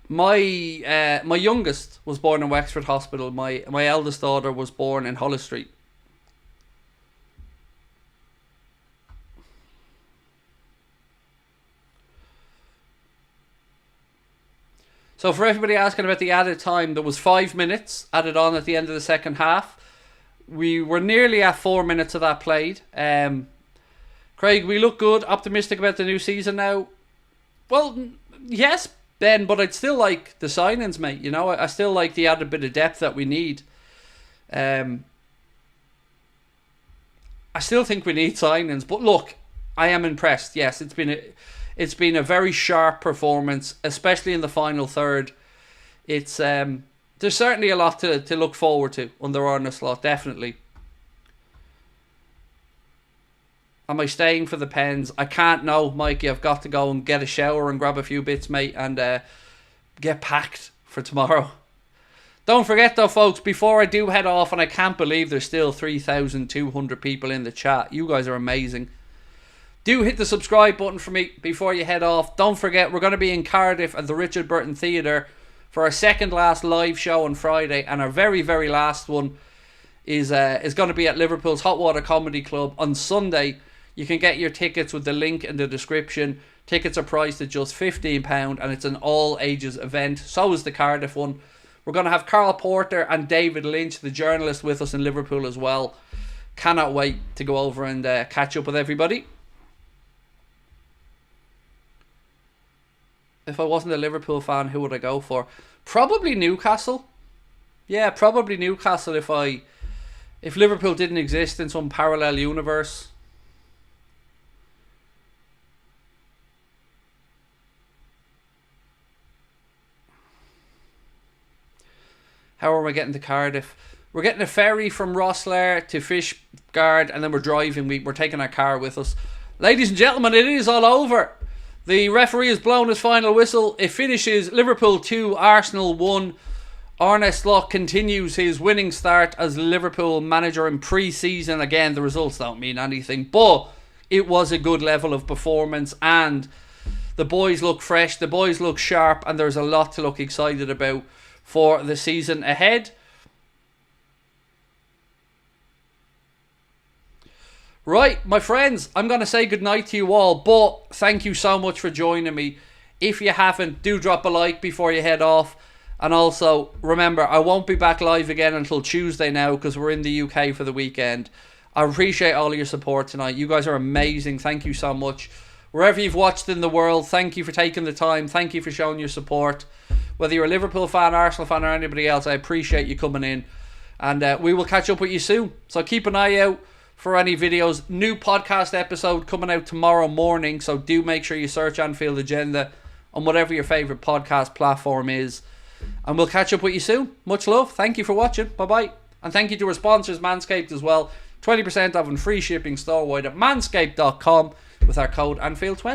My youngest was born in Wexford Hospital. My eldest daughter was born in Hollis Street. So for everybody asking about the added time, there was 5 minutes added on at the end of the second half. We were nearly at 4 minutes of that played. Craig, we look good, optimistic about the new season now. Well, yes, Ben, but I'd still like the signings, mate. You know, I still like the added bit of depth that we need. I still think we need signings, but look, I am impressed. Yes, it's been a very sharp performance, especially in the final third. It's there's certainly a lot to look forward to under Arne Slot, definitely. Am I staying for the Pens? I can't know, Mikey. I've got to go and get a shower and grab a few bits, mate, and get packed for tomorrow. Don't forget though, folks, before I do head off, and I can't believe there's still 3,200 people in the chat. You guys are amazing. Do hit the subscribe button for me before you head off. Don't forget, we're going to be in Cardiff at the Richard Burton Theatre for our second last live show on Friday, and our very, very last one is going to be at Liverpool's Hot Water Comedy Club on Sunday. You can get your tickets with the link in the description. Tickets are priced at just £15, and it's an all ages event. So is the Cardiff one. We're going to have Carl Porter and David Lynch, the journalist, with us in Liverpool as well. Cannot wait to go over and catch up with everybody. If I wasn't a Liverpool fan, who would I go for? Probably Newcastle. Yeah, probably Newcastle if Liverpool didn't exist in some parallel universe. How are we getting to Cardiff? We're getting a ferry from Rosslare to Fishguard, and then we're driving. We're taking our car with us. Ladies and gentlemen, it is all over. The referee has blown his final whistle. It finishes Liverpool 2, Arsenal 1. Arne Slot continues his winning start as Liverpool manager in pre-season. Again, the results don't mean anything, but it was a good level of performance, and the boys look fresh, the boys look sharp, and there's a lot to look excited about for the season ahead. Right, my friends, I'm going to say goodnight to you all, but thank you so much for joining me. If you haven't, do drop a like before you head off. And also, remember, I won't be back live again until Tuesday now because we're in the UK for the weekend. I appreciate all of your support tonight. You guys are amazing. Thank you so much. Wherever you've watched in the world, thank you for taking the time. Thank you for showing your support. Whether you're a Liverpool fan, Arsenal fan, or anybody else, I appreciate you coming in. And we will catch up with you soon. So keep an eye out for any videos. New podcast episode coming out tomorrow morning, so do make sure you search Anfield Agenda on whatever your favourite podcast platform is, and we'll catch up with you soon. Much love, thank you for watching, bye bye, and thank you to our sponsors Manscaped as well. 20% off and free shipping store-wide at manscaped.com with our code Anfield20.